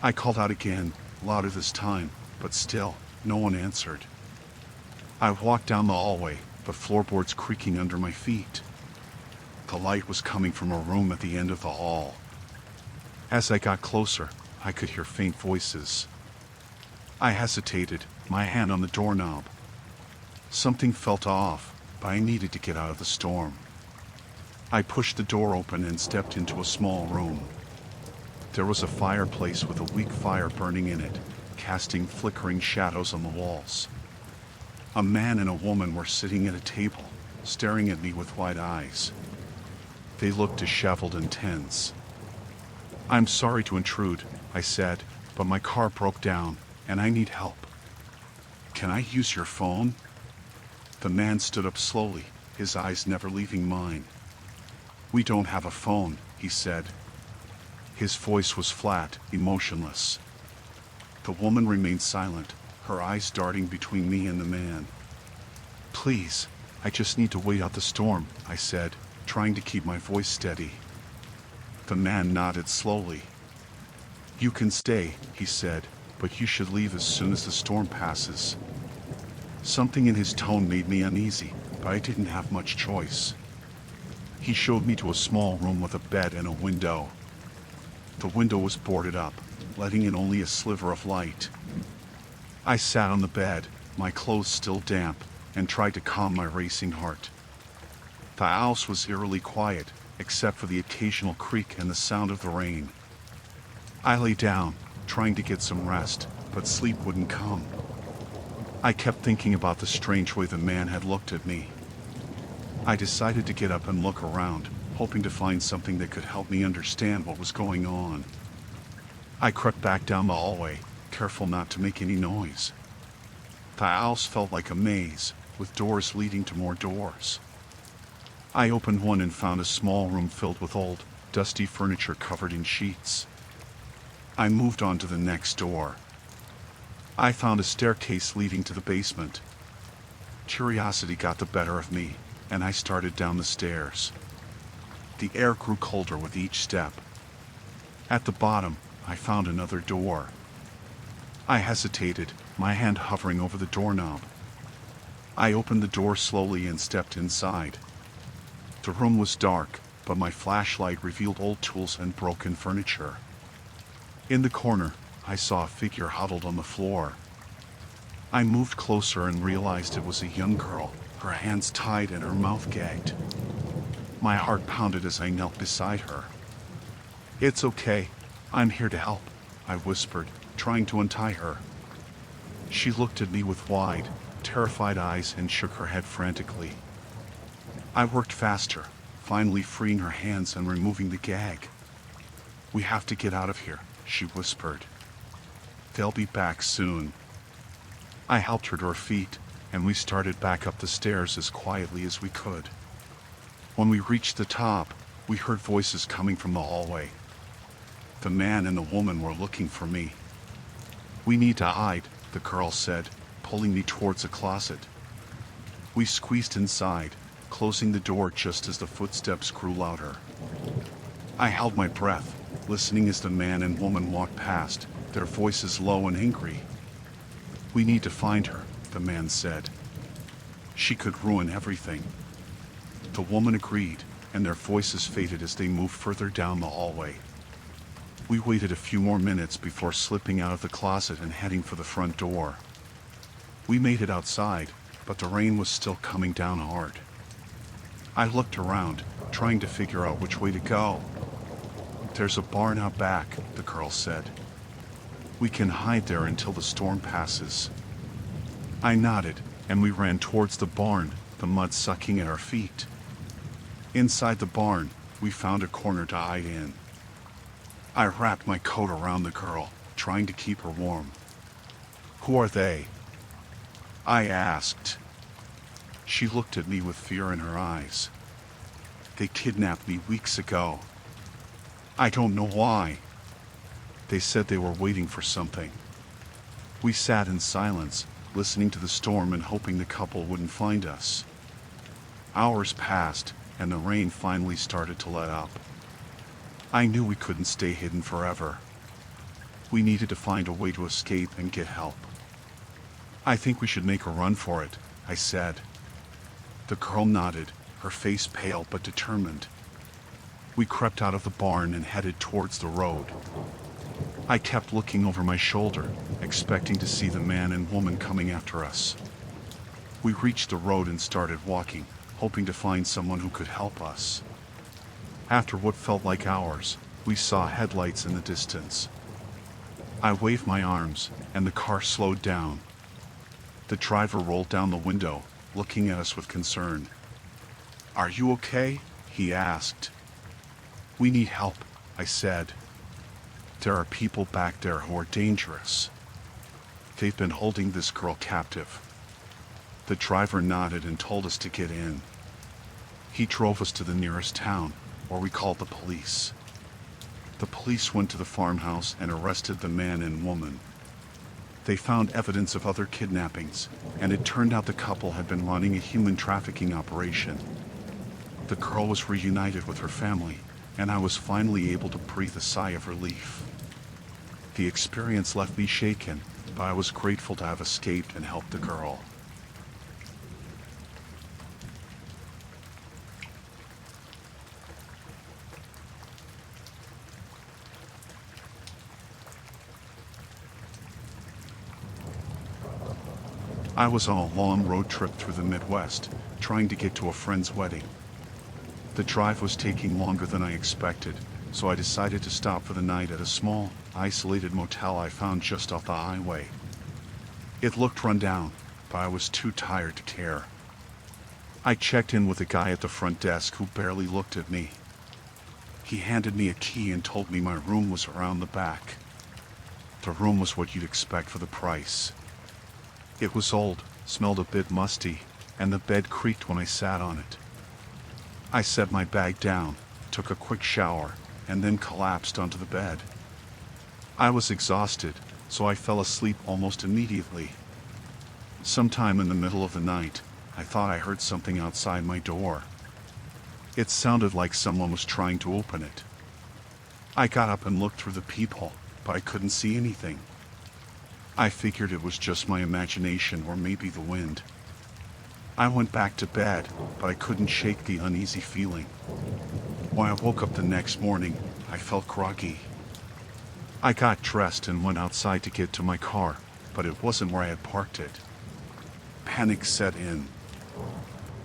I called out again, louder this time, but still, no one answered. I walked down the hallway, the floorboards creaking under my feet. The light was coming from a room at the end of the hall. As I got closer, I could hear faint voices. I hesitated, my hand on the doorknob. Something felt off, but I needed to get out of the storm. I pushed the door open and stepped into a small room. There was a fireplace with a weak fire burning in it, casting flickering shadows on the walls. A man and a woman were sitting at a table, staring at me with wide eyes. They looked disheveled and tense. "I'm sorry to intrude," I said, "but my car broke down, and I need help. Can I use your phone?" The man stood up slowly, his eyes never leaving mine. "We don't have a phone," he said. His voice was flat, emotionless. The woman remained silent, her eyes darting between me and the man. "Please, I just need to wait out the storm," I said, trying to keep my voice steady. The man nodded slowly. "You can stay," he said, "but you should leave as soon as the storm passes." Something in his tone made me uneasy, but I didn't have much choice. He showed me to a small room with a bed and a window. The window was boarded up, letting in only a sliver of light. I sat on the bed, my clothes still damp, and tried to calm my racing heart. The house was eerily quiet, except for the occasional creak and the sound of the rain. I lay down, trying to get some rest, but sleep wouldn't come. I kept thinking about the strange way the man had looked at me. I decided to get up and look around, hoping to find something that could help me understand what was going on. I crept back down the hallway, careful not to make any noise. The house felt like a maze, with doors leading to more doors. I opened one and found a small room filled with old, dusty furniture covered in sheets. I moved on to the next door. I found a staircase leading to the basement. Curiosity got the better of me, and I started down the stairs. The air grew colder with each step. At the bottom, I found another door. I hesitated, my hand hovering over the doorknob. I opened the door slowly and stepped inside. The room was dark, but my flashlight revealed old tools and broken furniture. In the corner, I saw a figure huddled on the floor. I moved closer and realized it was a young girl, her hands tied and her mouth gagged. My heart pounded as I knelt beside her. "It's okay, I'm here to help," I whispered, trying to untie her. She looked at me with wide, terrified eyes and shook her head frantically. I worked faster, finally freeing her hands and removing the gag. "We have to get out of here," she whispered. "They'll be back soon." I helped her to her feet, and we started back up the stairs as quietly as we could. When we reached the top, we heard voices coming from the hallway. The man and the woman were looking for me. "We need to hide," the girl said, pulling me towards a closet. We squeezed inside, closing the door just as the footsteps grew louder. I held my breath, listening as the man and woman walked past, their voices low and angry. "We need to find her," the man said. "She could ruin everything." The woman agreed, and their voices faded as they moved further down the hallway. We waited a few more minutes before slipping out of the closet and heading for the front door. We made it outside, but the rain was still coming down hard. I looked around, trying to figure out which way to go. "There's a barn out back," the girl said. "We can hide there until the storm passes." I nodded, and we ran towards the barn, the mud sucking at our feet. Inside the barn, we found a corner to hide in. I wrapped my coat around the girl, trying to keep her warm. "Who are they?" I asked. She looked at me with fear in her eyes. "They kidnapped me weeks ago. I don't know why. They said they were waiting for something." We sat in silence, listening to the storm and hoping the couple wouldn't find us. Hours passed, and the rain finally started to let up. I knew we couldn't stay hidden forever. We needed to find a way to escape and get help. "I think we should make a run for it," I said. The girl nodded, her face pale but determined. We crept out of the barn and headed towards the road. I kept looking over my shoulder, expecting to see the man and woman coming after us. We reached the road and started walking, hoping to find someone who could help us. After what felt like hours, we saw headlights in the distance. I waved my arms, and the car slowed down. The driver rolled down the window, looking at us with concern. "Are you okay?" he asked. "We need help," I said. "There are people back there who are dangerous. They've been holding this girl captive." The driver nodded and told us to get in. He drove us to the nearest town, where we called the police. The police went to the farmhouse and arrested the man and woman. They found evidence of other kidnappings, and it turned out the couple had been running a human trafficking operation. The girl was reunited with her family, and I was finally able to breathe a sigh of relief. The experience left me shaken, but I was grateful to have escaped and helped the girl. I was on a long road trip through the Midwest, trying to get to a friend's wedding. The drive was taking longer than I expected, so I decided to stop for the night at a small, isolated motel I found just off the highway. It looked run down, but I was too tired to care. I checked in with a guy at the front desk who barely looked at me. He handed me a key and told me my room was around the back. The room was what you'd expect for the price. It was old, smelled a bit musty, and the bed creaked when I sat on it. I set my bag down, took a quick shower, and then collapsed onto the bed. I was exhausted, so I fell asleep almost immediately. Sometime in the middle of the night, I thought I heard something outside my door. It sounded like someone was trying to open it. I got up and looked through the peephole, but I couldn't see anything. I figured it was just my imagination or maybe the wind. I went back to bed, but I couldn't shake the uneasy feeling. When I woke up the next morning, I felt groggy. I got dressed and went outside to get to my car, but it wasn't where I had parked it. Panic set in.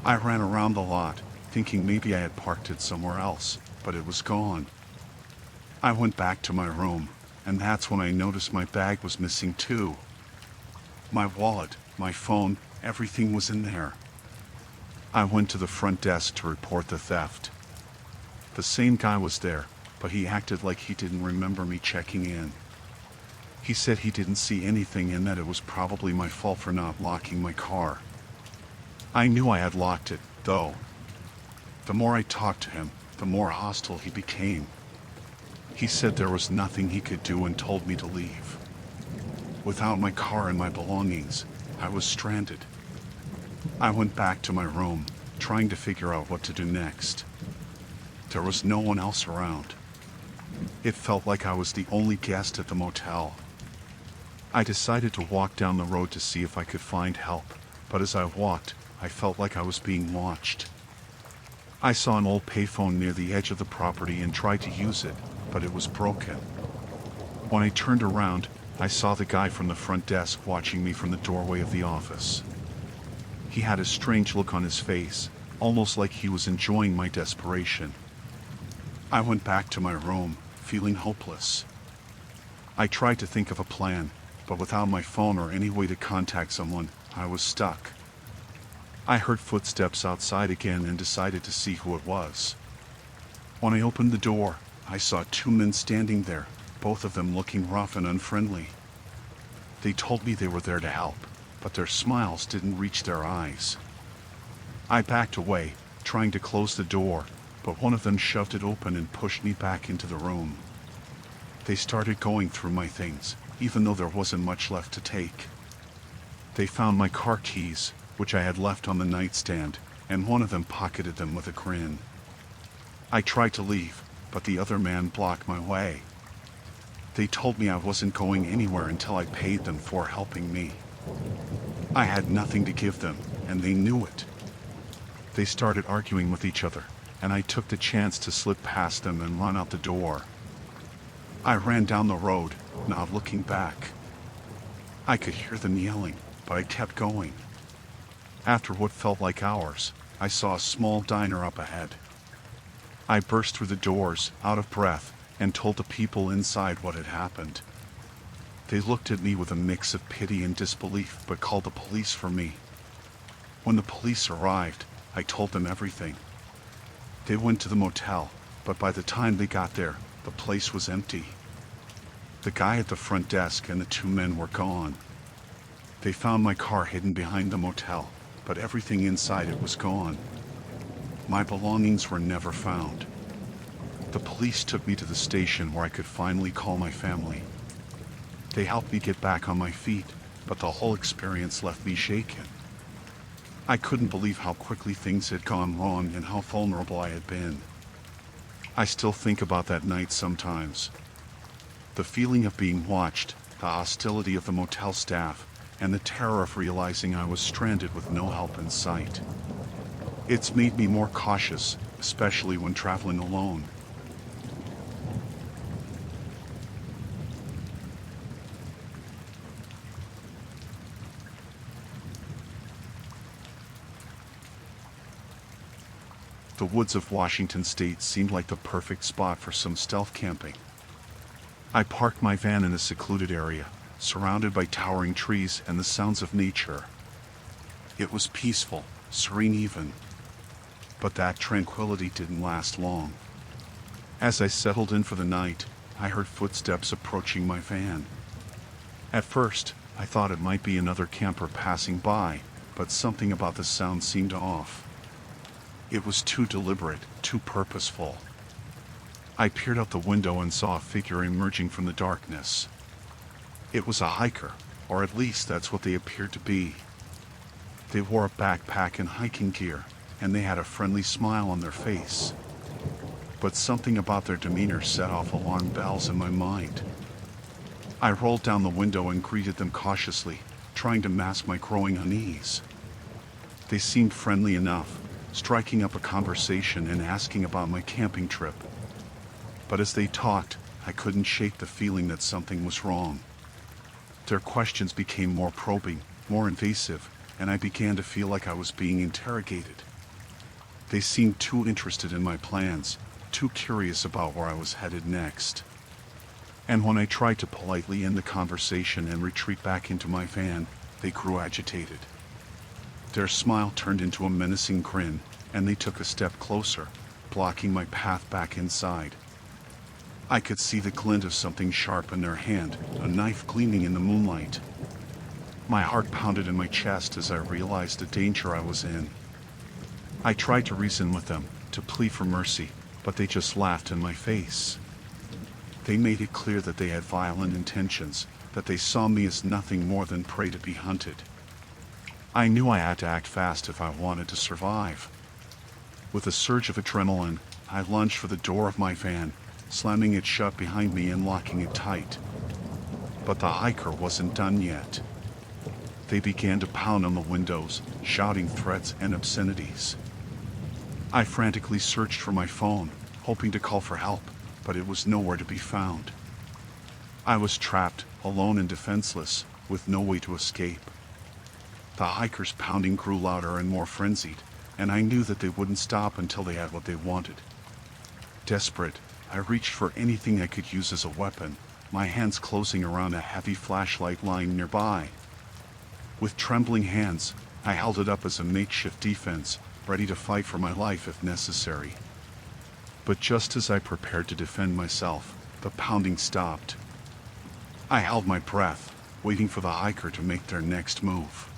I ran around the lot, thinking maybe I had parked it somewhere else, but it was gone. I went back to my room, and that's when I noticed my bag was missing too. My wallet, my phone, everything was in there. I went to the front desk to report the theft. The same guy was there, but he acted like he didn't remember me checking in. He said he didn't see anything and that it was probably my fault for not locking my car. I knew I had locked it, though. The more I talked to him, the more hostile he became. He said there was nothing he could do and told me to leave. Without my car and my belongings, I was stranded. I went back to my room, trying to figure out what to do next. There was no one else around. It felt like I was the only guest at the motel. I decided to walk down the road to see if I could find help, but as I walked, I felt like I was being watched. I saw an old payphone near the edge of the property and tried to use it, but it was broken. When I turned around, I saw the guy from the front desk watching me from the doorway of the office. He had a strange look on his face, almost like he was enjoying my desperation. I went back to my room, feeling hopeless. I tried to think of a plan, but without my phone or any way to contact someone, I was stuck. I heard footsteps outside again and decided to see who it was. When I opened the door, I saw two men standing there, both of them looking rough and unfriendly. They told me they were there to help, but their smiles didn't reach their eyes. I backed away, trying to close the door, but one of them shoved it open and pushed me back into the room. They started going through my things, even though there wasn't much left to take. They found my car keys, which I had left on the nightstand, and one of them pocketed them with a grin. I tried to leave, but the other man blocked my way. They told me I wasn't going anywhere until I paid them for helping me. I had nothing to give them, and they knew it. They started arguing with each other, and I took the chance to slip past them and run out the door. I ran down the road, not looking back. I could hear them yelling, but I kept going. After what felt like hours, I saw a small diner up ahead. I burst through the doors, out of breath, and told the people inside what had happened. They looked at me with a mix of pity and disbelief, but called the police for me. When the police arrived, I told them everything. They went to the motel, but by the time they got there, the place was empty. The guy at the front desk and the two men were gone. They found my car hidden behind the motel, but everything inside it was gone. My belongings were never found. The police took me to the station where I could finally call my family. They helped me get back on my feet, but the whole experience left me shaken. I couldn't believe how quickly things had gone wrong and how vulnerable I had been. I still think about that night sometimes. The feeling of being watched, the hostility of the motel staff, and the terror of realizing I was stranded with no help in sight. It's made me more cautious, especially when traveling alone. The woods of Washington State seemed like the perfect spot for some stealth camping. I parked my van in a secluded area, surrounded by towering trees and the sounds of nature. It was peaceful, serene even. But that tranquility didn't last long. As I settled in for the night, I heard footsteps approaching my van. At first, I thought it might be another camper passing by, but something about the sound seemed off. It was too deliberate, too purposeful. I peered out the window and saw a figure emerging from the darkness. It was a hiker, or at least that's what they appeared to be. They wore a backpack and hiking gear, and they had a friendly smile on their face. But something about their demeanor set off alarm bells in my mind. I rolled down the window and greeted them cautiously, trying to mask my growing unease. They seemed friendly enough, striking up a conversation and asking about my camping trip. But as they talked, I couldn't shake the feeling that something was wrong. Their questions became more probing, more invasive, and I began to feel like I was being interrogated. They seemed too interested in my plans, too curious about where I was headed next. And when I tried to politely end the conversation and retreat back into my van, they grew agitated. Their smile turned into a menacing grin, and they took a step closer, blocking my path back inside. I could see the glint of something sharp in their hand, a knife gleaming in the moonlight. My heart pounded in my chest as I realized the danger I was in. I tried to reason with them, to plead for mercy, but they just laughed in my face. They made it clear that they had violent intentions, that they saw me as nothing more than prey to be hunted. I knew I had to act fast if I wanted to survive. With a surge of adrenaline, I lunged for the door of my van, slamming it shut behind me and locking it tight. But the hiker wasn't done yet. They began to pound on the windows, shouting threats and obscenities. I frantically searched for my phone, hoping to call for help, but it was nowhere to be found. I was trapped, alone and defenseless, with no way to escape. The hikers' pounding grew louder and more frenzied, and I knew that they wouldn't stop until they had what they wanted. Desperate, I reached for anything I could use as a weapon, my hands closing around a heavy flashlight lying nearby. With trembling hands, I held it up as a makeshift defense, ready to fight for my life if necessary. But just as I prepared to defend myself, the pounding stopped. I held my breath, waiting for the hiker to make their next move.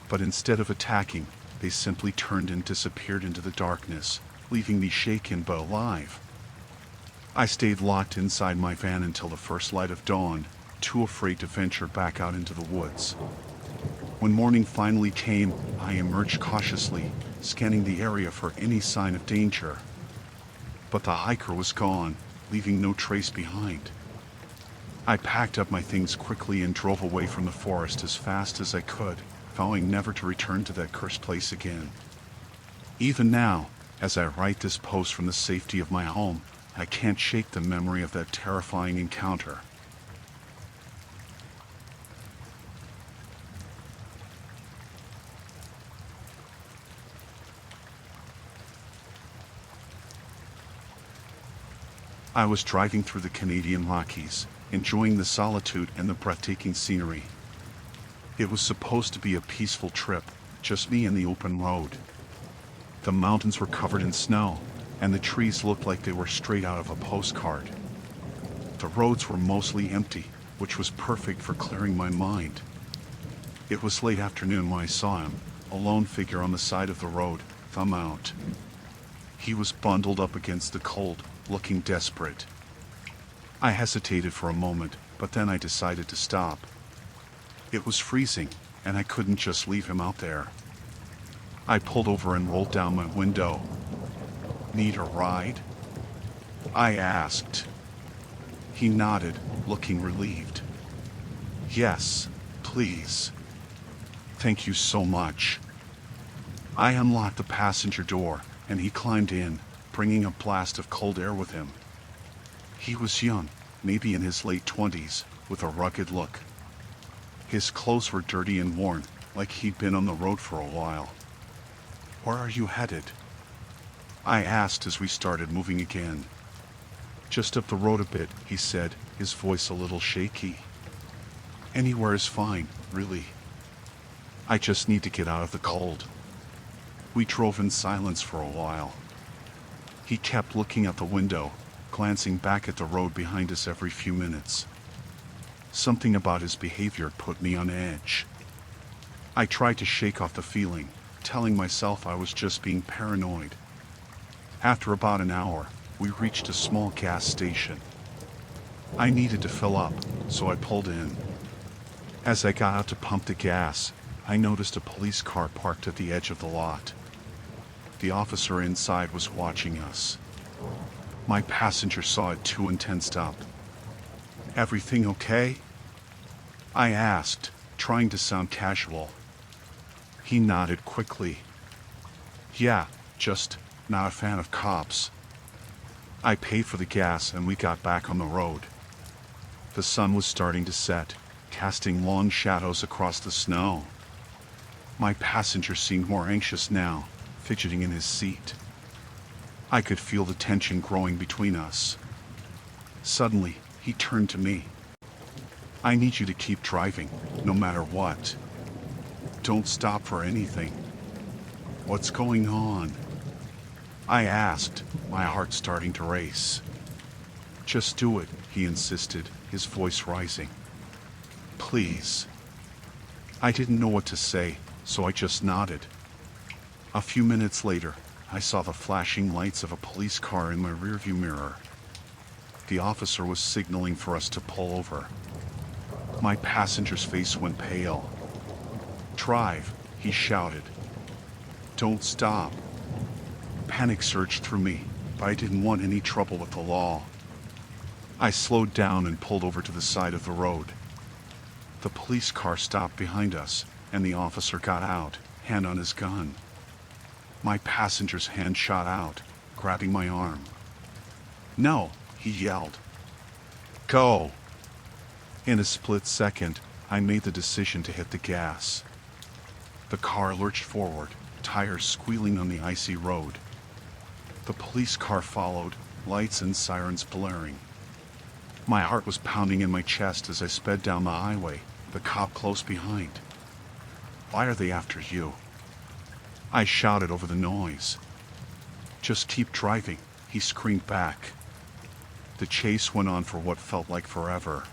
But instead of attacking, they simply turned and disappeared into the darkness, leaving me shaken but alive. I stayed locked inside my van until the first light of dawn, too afraid to venture back out into the woods. When morning finally came, I emerged cautiously, scanning the area for any sign of danger. But the hiker was gone, leaving no trace behind. I packed up my things quickly and drove away from the forest as fast as I could, vowing never to return to that cursed place again. Even now, as I write this post from the safety of my home, I can't shake the memory of that terrifying encounter. I was driving through the Canadian Rockies, enjoying the solitude and the breathtaking scenery. It was supposed to be a peaceful trip, just me and the open road. The mountains were covered in snow, and the trees looked like they were straight out of a postcard. The roads were mostly empty, which was perfect for clearing my mind. It was late afternoon when I saw him, a lone figure on the side of the road, thumb out. He was bundled up against the cold, looking desperate. I hesitated for a moment, but then I decided to stop. It was freezing, and I couldn't just leave him out there. I pulled over and rolled down my window. "Need a ride?" I asked. He nodded, looking relieved. "Yes, please. Thank you so much." I unlocked the passenger door, and he climbed in, bringing a blast of cold air with him. He was young, maybe in his late 20s, with a rugged look. His clothes were dirty and worn, like he'd been on the road for a while. "Where are you headed?" I asked as we started moving again. "Just up the road a bit," he said, his voice a little shaky. "Anywhere is fine, really. I just need to get out of the cold." We drove in silence for a while. He kept looking out the window, glancing back at the road behind us every few minutes. Something about his behavior put me on edge. I tried to shake off the feeling, telling myself I was just being paranoid. After about an hour, we reached a small gas station. I needed to fill up, so I pulled in. As I got out to pump the gas, I noticed a police car parked at the edge of the lot. The officer inside was watching us. My passenger saw it too and tensed up. "Everything okay?" I asked, trying to sound casual. He nodded quickly. "Yeah, just not a fan of cops." I paid for the gas and we got back on the road. The sun was starting to set, casting long shadows across the snow. My passenger seemed more anxious now, fidgeting in his seat. I could feel the tension growing between us. Suddenly, he turned to me. "I need you to keep driving, no matter what. Don't stop for anything." "What's going on?" I asked, my heart starting to race. Just do it, he insisted, his voice rising. Please. I didn't know what to say, so I just nodded. A few minutes later, I saw the flashing lights of a police car in my rearview mirror. The officer was signaling for us to pull over. My passenger's face went pale. Drive, he shouted. Don't stop. Panic surged through me, but I didn't want any trouble with the law. I slowed down and pulled over to the side of the road. The police car stopped behind us, and the officer got out, hand on his gun. My passenger's hand shot out, grabbing my arm. No, he yelled. Go! In a split second, I made the decision to hit the gas. The car lurched forward, tires squealing on the icy road. The police car followed, lights and sirens blaring. My heart was pounding in my chest as I sped down the highway, the cop close behind. Why are they after you? I shouted over the noise. Just keep driving, he screamed back. The chase went on for what felt like forever.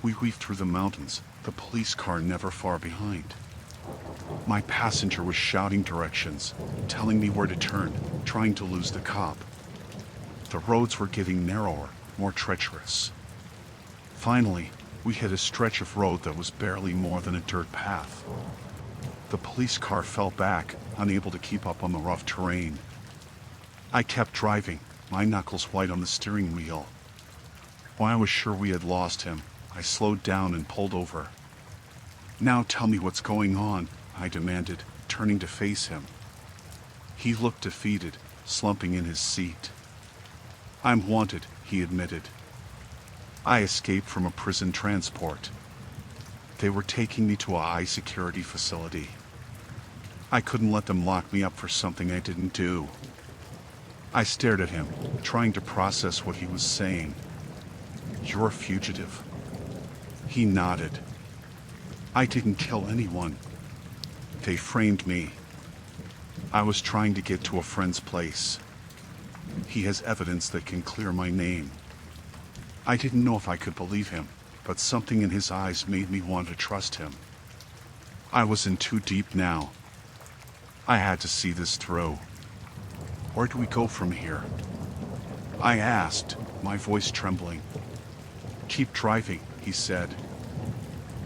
We weaved through the mountains, the police car never far behind. My passenger was shouting directions, telling me where to turn, trying to lose the cop. The roads were getting narrower, more treacherous. Finally, we hit a stretch of road that was barely more than a dirt path. The police car fell back, unable to keep up on the rough terrain. I kept driving, my knuckles white on the steering wheel. When I was sure we had lost him, I slowed down and pulled over. Now tell me what's going on, I demanded, turning to face him. He looked defeated, slumping in his seat. I'm wanted, he admitted. I escaped from a prison transport. They were taking me to a high-security facility. I couldn't let them lock me up for something I didn't do. I stared at him, trying to process what he was saying. You're a fugitive. He nodded. I didn't kill anyone. They framed me. I was trying to get to a friend's place. He has evidence that can clear my name. I didn't know if I could believe him, but something in his eyes made me want to trust him. I was in too deep now. I had to see this through. Where do we go from here? I asked, my voice trembling. Keep driving, he said.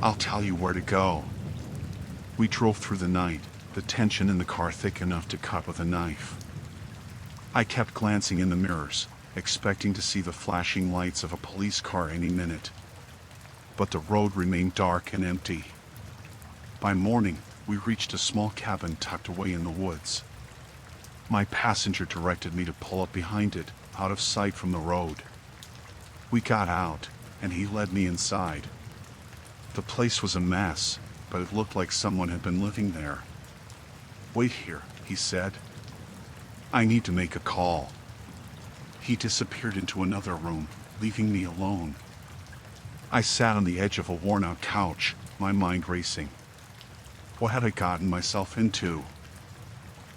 I'll tell you where to go. We drove through the night, the tension in the car thick enough to cut with a knife. I kept glancing in the mirrors, expecting to see the flashing lights of a police car any minute. But the road remained dark and empty. By morning, we reached a small cabin tucked away in the woods. My passenger directed me to pull up behind it, out of sight from the road. We got out, and he led me inside. The place was a mess, but it looked like someone had been living there. Wait here, he said. I need to make a call. He disappeared into another room, leaving me alone. I sat on the edge of a worn-out couch, my mind racing. What had I gotten myself into?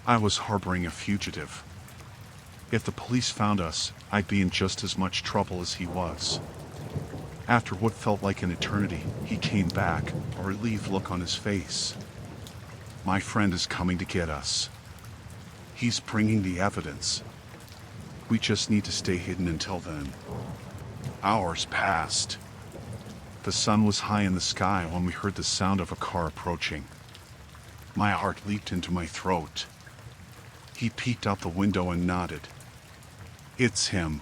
I was harboring a fugitive. If the police found us, I'd be in just as much trouble as he was. After what felt like an eternity, he came back, a relieved look on his face. My friend is coming to get us. He's bringing the evidence. We just need to stay hidden until then. Hours passed. The sun was high in the sky when we heard the sound of a car approaching. My heart leaped into my throat. He peeked out the window and nodded. It's him.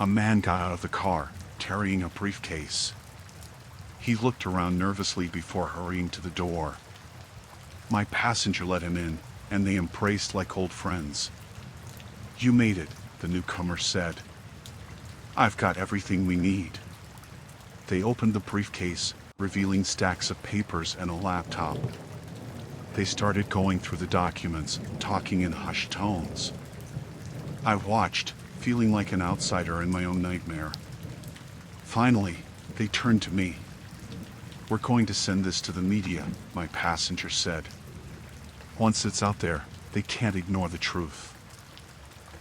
A man got out of the car, carrying a briefcase. He looked around nervously before hurrying to the door. My passenger let him in, and they embraced like old friends. You made it, the newcomer said. I've got everything we need. They opened the briefcase, revealing stacks of papers and a laptop. They started going through the documents, talking in hushed tones. I watched, feeling like an outsider in my own nightmare. Finally, they turned to me. We're going to send this to the media, my passenger said. Once it's out there, they can't ignore the truth.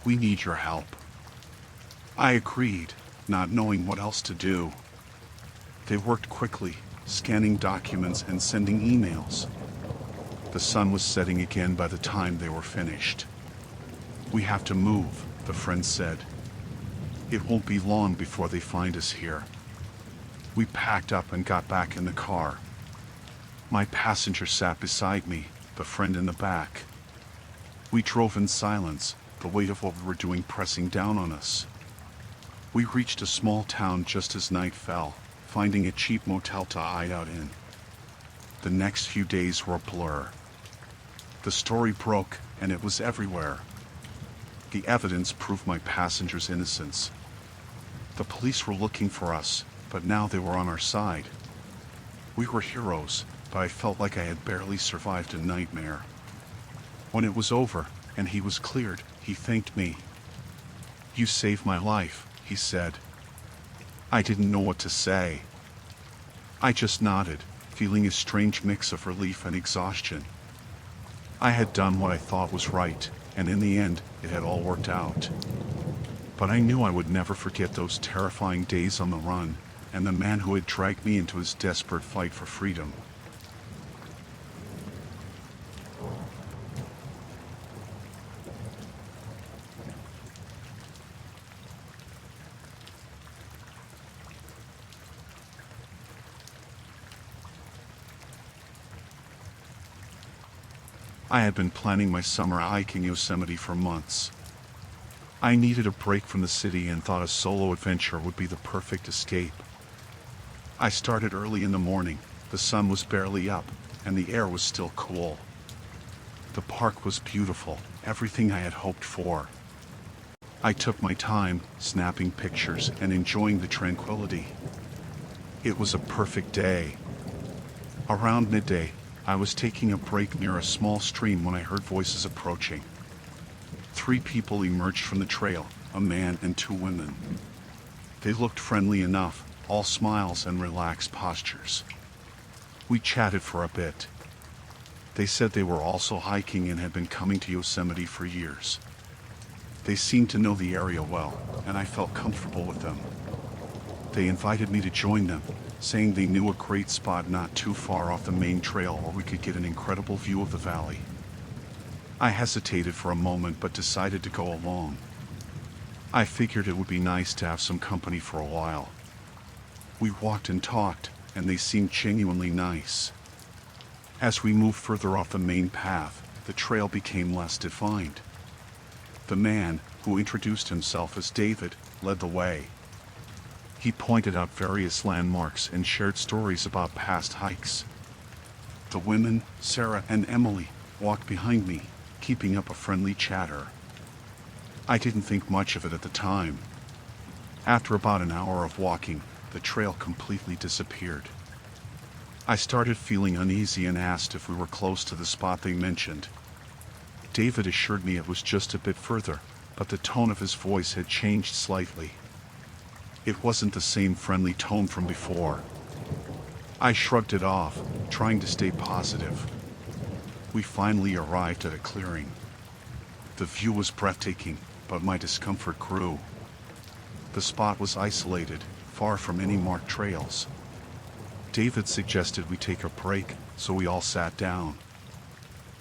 We need your help." I agreed, not knowing what else to do. They worked quickly, scanning documents and sending emails. The sun was setting again by the time they were finished. "We have to move," the friend said. "It won't be long before they find us here." We packed up and got back in the car. My passenger sat beside me, the friend in the back. We drove in silence, the weight of what we were doing pressing down on us. We reached a small town just as night fell, finding a cheap motel to hide out in. The next few days were a blur. The story broke, and it was everywhere. The evidence proved my passenger's innocence. The police were looking for us, but now they were on our side. We were heroes, but I felt like I had barely survived a nightmare. When it was over, and he was cleared, he thanked me. "You saved my life," he said. I didn't know what to say. I just nodded, feeling a strange mix of relief and exhaustion. I had done what I thought was right, and in the end, it had all worked out. But I knew I would never forget those terrifying days on the run, and the man who had dragged me into his desperate fight for freedom. I had been planning my summer hiking Yosemite for months. I needed a break from the city and thought a solo adventure would be the perfect escape. I started early in the morning. The sun was barely up, and the air was still cool. The park was beautiful, everything I had hoped for. I took my time, snapping pictures and enjoying the tranquility. It was a perfect day. Around midday, I was taking a break near a small stream when I heard voices approaching. 3 people emerged from the trail, a man and 2 women. They looked friendly enough, all smiles and relaxed postures. We chatted for a bit. They said they were also hiking and had been coming to Yosemite for years. They seemed to know the area well, and I felt comfortable with them. They invited me to join them, saying they knew a great spot not too far off the main trail where we could get an incredible view of the valley. I hesitated for a moment but decided to go along. I figured it would be nice to have some company for a while. We walked and talked, and they seemed genuinely nice. As we moved further off the main path, the trail became less defined. The man, who introduced himself as David, led the way. He pointed out various landmarks and shared stories about past hikes. The women, Sarah and Emily, walked behind me, keeping up a friendly chatter. I didn't think much of it at the time. After about an hour of walking, the trail completely disappeared. I started feeling uneasy and asked if we were close to the spot they mentioned. David assured me it was just a bit further, but the tone of his voice had changed slightly. It wasn't the same friendly tone from before. I shrugged it off, trying to stay positive. We finally arrived at a clearing. The view was breathtaking, but my discomfort grew. The spot was isolated, far from any marked trails. David suggested we take a break, so we all sat down.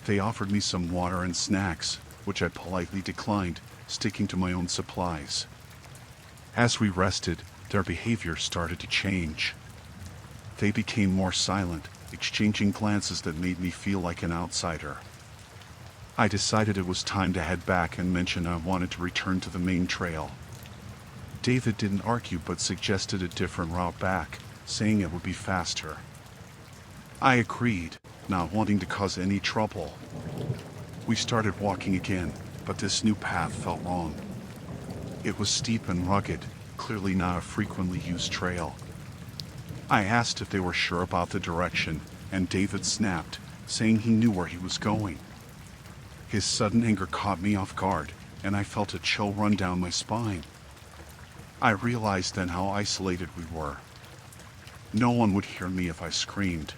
They offered me some water and snacks, which I politely declined, sticking to my own supplies. As we rested, their behavior started to change. They became more silent, exchanging glances that made me feel like an outsider. I decided it was time to head back and mentioned I wanted to return to the main trail. David didn't argue but suggested a different route back, saying it would be faster. I agreed, not wanting to cause any trouble. We started walking again, but this new path felt wrong. It was steep and rugged, clearly not a frequently used trail. I asked if they were sure about the direction, and David snapped, saying he knew where he was going. His sudden anger caught me off guard, and I felt a chill run down my spine. I realized then how isolated we were. No one would hear me if I screamed.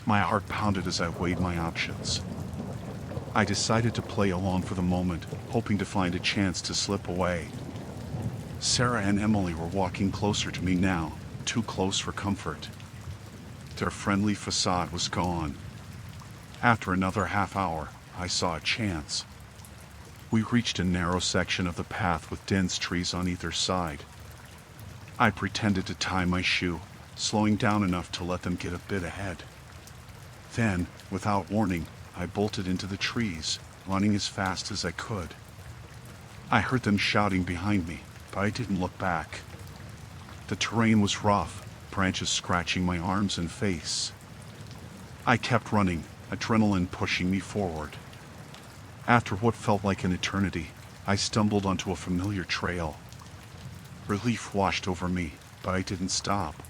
My heart pounded as I weighed my options. I decided to play along for the moment, hoping to find a chance to slip away. Sarah and Emily were walking closer to me now, too close for comfort. Their friendly facade was gone. After another half hour, I saw a chance. We reached a narrow section of the path with dense trees on either side. I pretended to tie my shoe, slowing down enough to let them get a bit ahead. Then, without warning, I bolted into the trees, running as fast as I could. I heard them shouting behind me, but I didn't look back. The terrain was rough, branches scratching my arms and face. I kept running, adrenaline pushing me forward. After what felt like an eternity, I stumbled onto a familiar trail. Relief washed over me, but I didn't stop.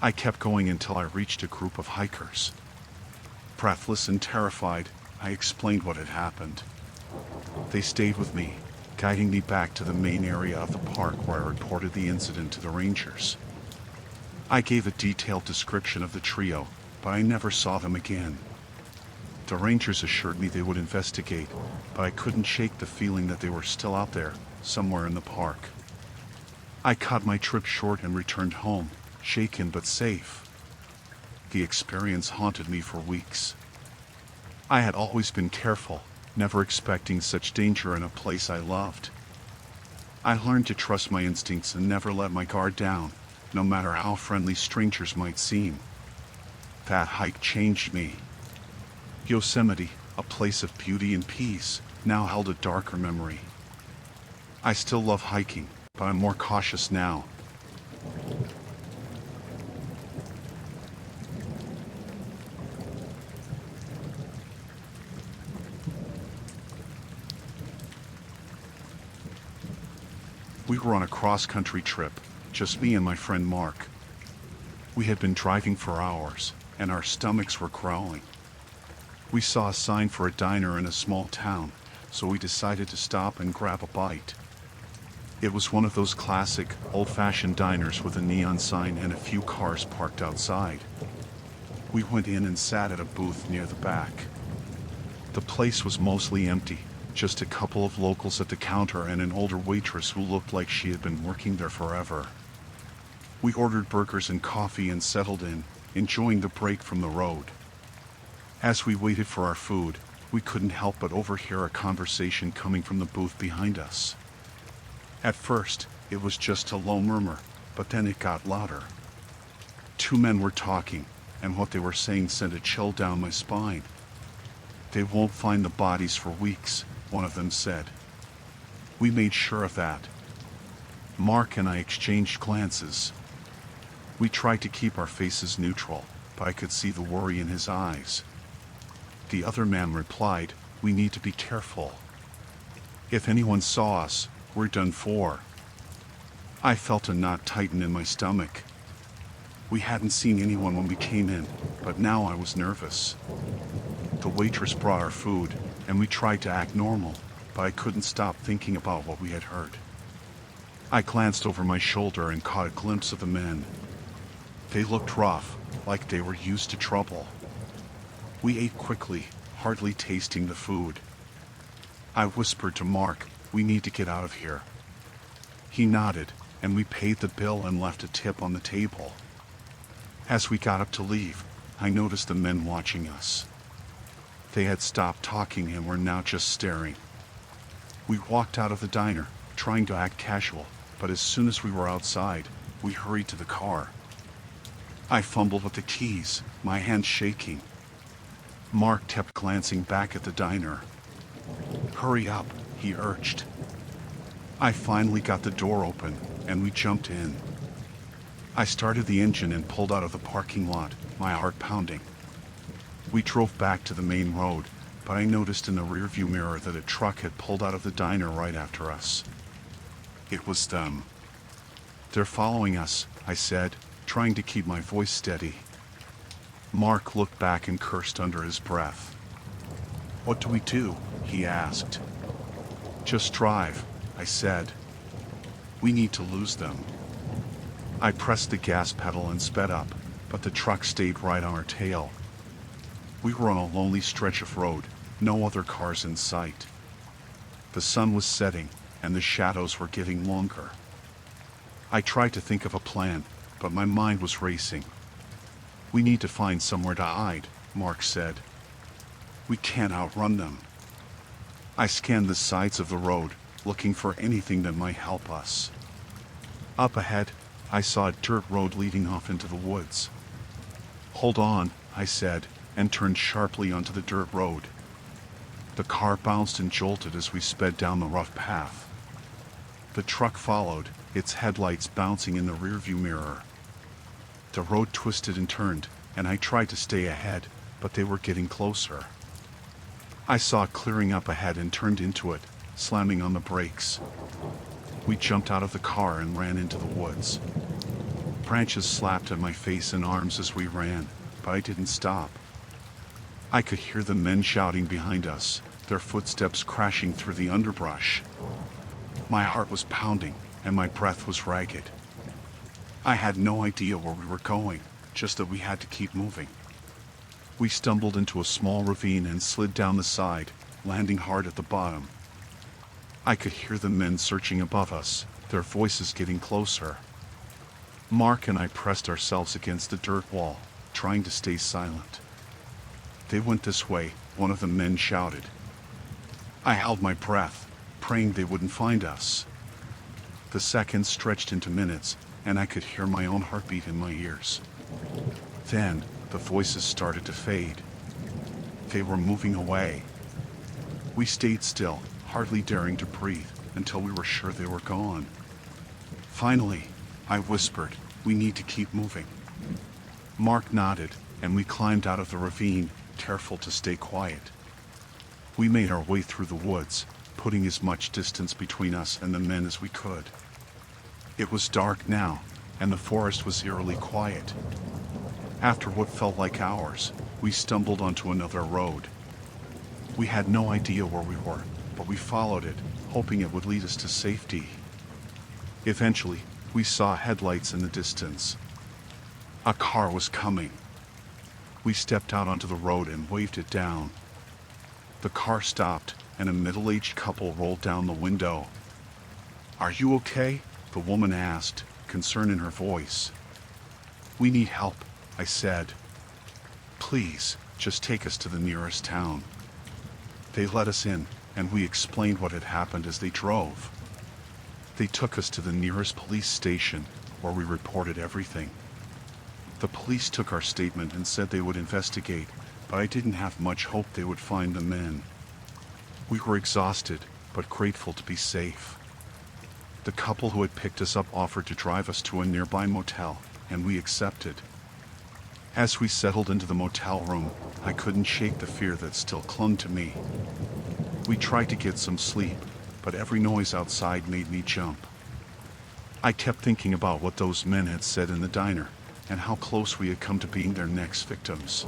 I kept going until I reached a group of hikers. Breathless and terrified, I explained what had happened. They stayed with me, guiding me back to the main area of the park where I reported the incident to the rangers. I gave a detailed description of the trio, but I never saw them again. The rangers assured me they would investigate, but I couldn't shake the feeling that they were still out there, somewhere in the park. I cut my trip short and returned home, shaken but safe. The experience haunted me for weeks. I had always been careful, never expecting such danger in a place I loved. I learned to trust my instincts and never let my guard down, no matter how friendly strangers might seem. That hike changed me. Yosemite, a place of beauty and peace, now held a darker memory. I still love hiking, but I'm more cautious now. We were on a cross-country trip, just me and my friend Mark. We had been driving for hours, and our stomachs were growling. We saw a sign for a diner in a small town, so we decided to stop and grab a bite. It was one of those classic, old-fashioned diners with a neon sign and a few cars parked outside. We went in and sat at a booth near the back. The place was mostly empty, just a couple of locals at the counter and an older waitress who looked like she had been working there forever. We ordered burgers and coffee and settled in, enjoying the break from the road. As we waited for our food, we couldn't help but overhear a conversation coming from the booth behind us. At first, it was just a low murmur, but then it got louder. Two men were talking, and what they were saying sent a chill down my spine. "They won't find the bodies for weeks," one of them said. We made sure of that. Mark and I exchanged glances. We tried to keep our faces neutral, but I could see the worry in his eyes. The other man replied, "We need to be careful. If anyone saw us, we're done for." I felt a knot tighten in my stomach. We hadn't seen anyone when we came in, but now I was nervous. The waitress brought our food, and we tried to act normal, but I couldn't stop thinking about what we had heard. I glanced over my shoulder and caught a glimpse of the men. They looked rough, like they were used to trouble. We ate quickly, hardly tasting the food. I whispered to Mark, "We need to get out of here." He nodded, and we paid the bill and left a tip on the table. As we got up to leave, I noticed the men watching us. They had stopped talking and were now just staring. We walked out of the diner, trying to act casual, but as soon as we were outside, we hurried to the car. I fumbled with the keys, my hands shaking. Mark kept glancing back at the diner. "Hurry up," he urged. I finally got the door open, and we jumped in. I started the engine and pulled out of the parking lot, my heart pounding. We drove back to the main road, but I noticed in the rearview mirror that a truck had pulled out of the diner right after us. It was them. "They're following us," I said, trying to keep my voice steady. Mark looked back and cursed under his breath. "What do we do?" he asked. "Just drive," I said. "We need to lose them." I pressed the gas pedal and sped up, but the truck stayed right on our tail. We were on a lonely stretch of road, No other cars in sight. The sun was setting, and the shadows were getting longer. I tried to think of a plan, but my mind was racing. "We need to find somewhere to hide," Mark said. "We can't outrun them." I scanned the sides of the road, looking for anything that might help us. Up ahead, I saw a dirt road leading off into the woods. "Hold on," I said, and turned sharply onto the dirt road. The car bounced and jolted as we sped down the rough path. The truck followed, its headlights bouncing in the rearview mirror. The road twisted and turned, and I tried to stay ahead, but they were getting closer. I saw a clearing up ahead and turned into it, slamming on the brakes. We jumped out of the car and ran into the woods. Branches slapped at my face and arms as we ran, but I didn't stop. I could hear the men shouting behind us, their footsteps crashing through the underbrush. My heart was pounding, and my breath was ragged. I had no idea where we were going, just that we had to keep moving. We stumbled into a small ravine and slid down the side, landing hard at the bottom. I could hear the men searching above us, their voices getting closer. Mark and I pressed ourselves against the dirt wall, trying to stay silent. "They went this way," one of the men shouted. I held my breath, praying they wouldn't find us. The seconds stretched into minutes, and I could hear my own heartbeat in my ears. Then, the voices started to fade. They were moving away. We stayed still, hardly daring to breathe, until we were sure they were gone. Finally, I whispered, "We need to keep moving." Mark nodded, and we climbed out of the ravine, careful to stay quiet. We made our way through the woods, putting as much distance between us and the men as we could. It was dark now, and the forest was eerily quiet. After what felt like hours, we stumbled onto another road. We had no idea where we were, but we followed it, hoping it would lead us to safety. Eventually, we saw headlights in the distance. A car was coming. We stepped out onto the road and waved it down. The car stopped, and a middle-aged couple rolled down the window. "Are you okay?" the woman asked, concern in her voice. "We need help," I said. "Please, just take us to the nearest town." They let us in, and we explained what had happened as they drove. They took us to the nearest police station, where we reported everything. The police took our statement and said they would investigate, but I didn't have much hope they would find the men. We were exhausted, but grateful to be safe. The couple who had picked us up offered to drive us to a nearby motel, and we accepted. As we settled into the motel room, I couldn't shake the fear that still clung to me. We tried to get some sleep, but every noise outside made me jump. I kept thinking about what those men had said in the diner, and how close we had come to being their next victims.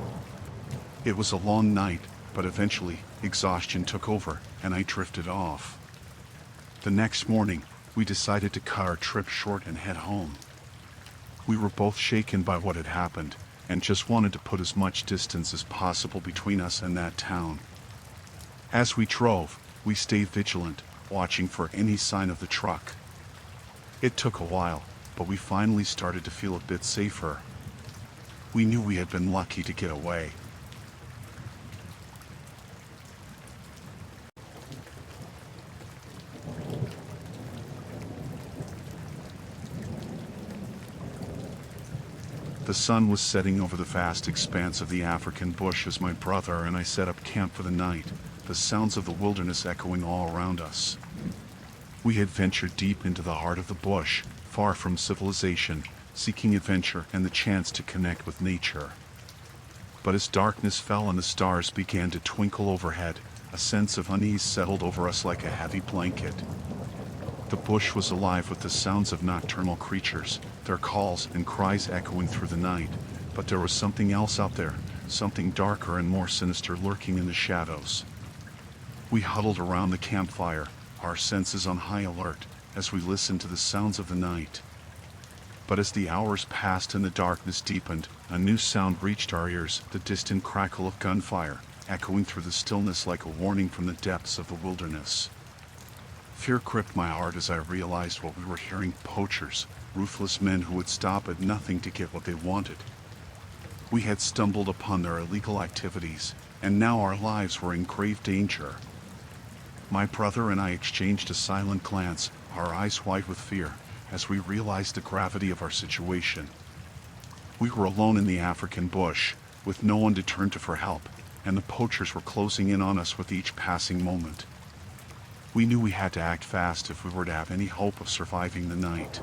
It was a long night, but eventually, exhaustion took over, and I drifted off. The next morning, we decided to cut our trip short and head home. We were both shaken by what had happened, and just wanted to put as much distance as possible between us and that town. As we drove, we stayed vigilant, watching for any sign of the truck. It took a while, but we finally started to feel a bit safer. We knew we had been lucky to get away. The sun was setting over the vast expanse of the African bush as my brother and I set up camp for the night, the sounds of the wilderness echoing all around us. We had ventured deep into the heart of the bush, far from civilization, seeking adventure and the chance to connect with nature. But as darkness fell and the stars began to twinkle overhead, a sense of unease settled over us like a heavy blanket. The bush was alive with the sounds of nocturnal creatures, their calls and cries echoing through the night, but there was something else out there, something darker and more sinister lurking in the shadows. We huddled around the campfire, our senses on high alert, as we listened to the sounds of the night. But as the hours passed and the darkness deepened, a new sound reached our ears, the distant crackle of gunfire, echoing through the stillness like a warning from the depths of the wilderness. Fear gripped my heart as I realized what we were hearing: poachers, ruthless men who would stop at nothing to get what they wanted. We had stumbled upon their illegal activities, and now our lives were in grave danger. My brother and I exchanged a silent glance, our eyes wide with fear, as we realized the gravity of our situation. We were alone in the African bush, with no one to turn to for help, and the poachers were closing in on us with each passing moment. We knew we had to act fast if we were to have any hope of surviving the night.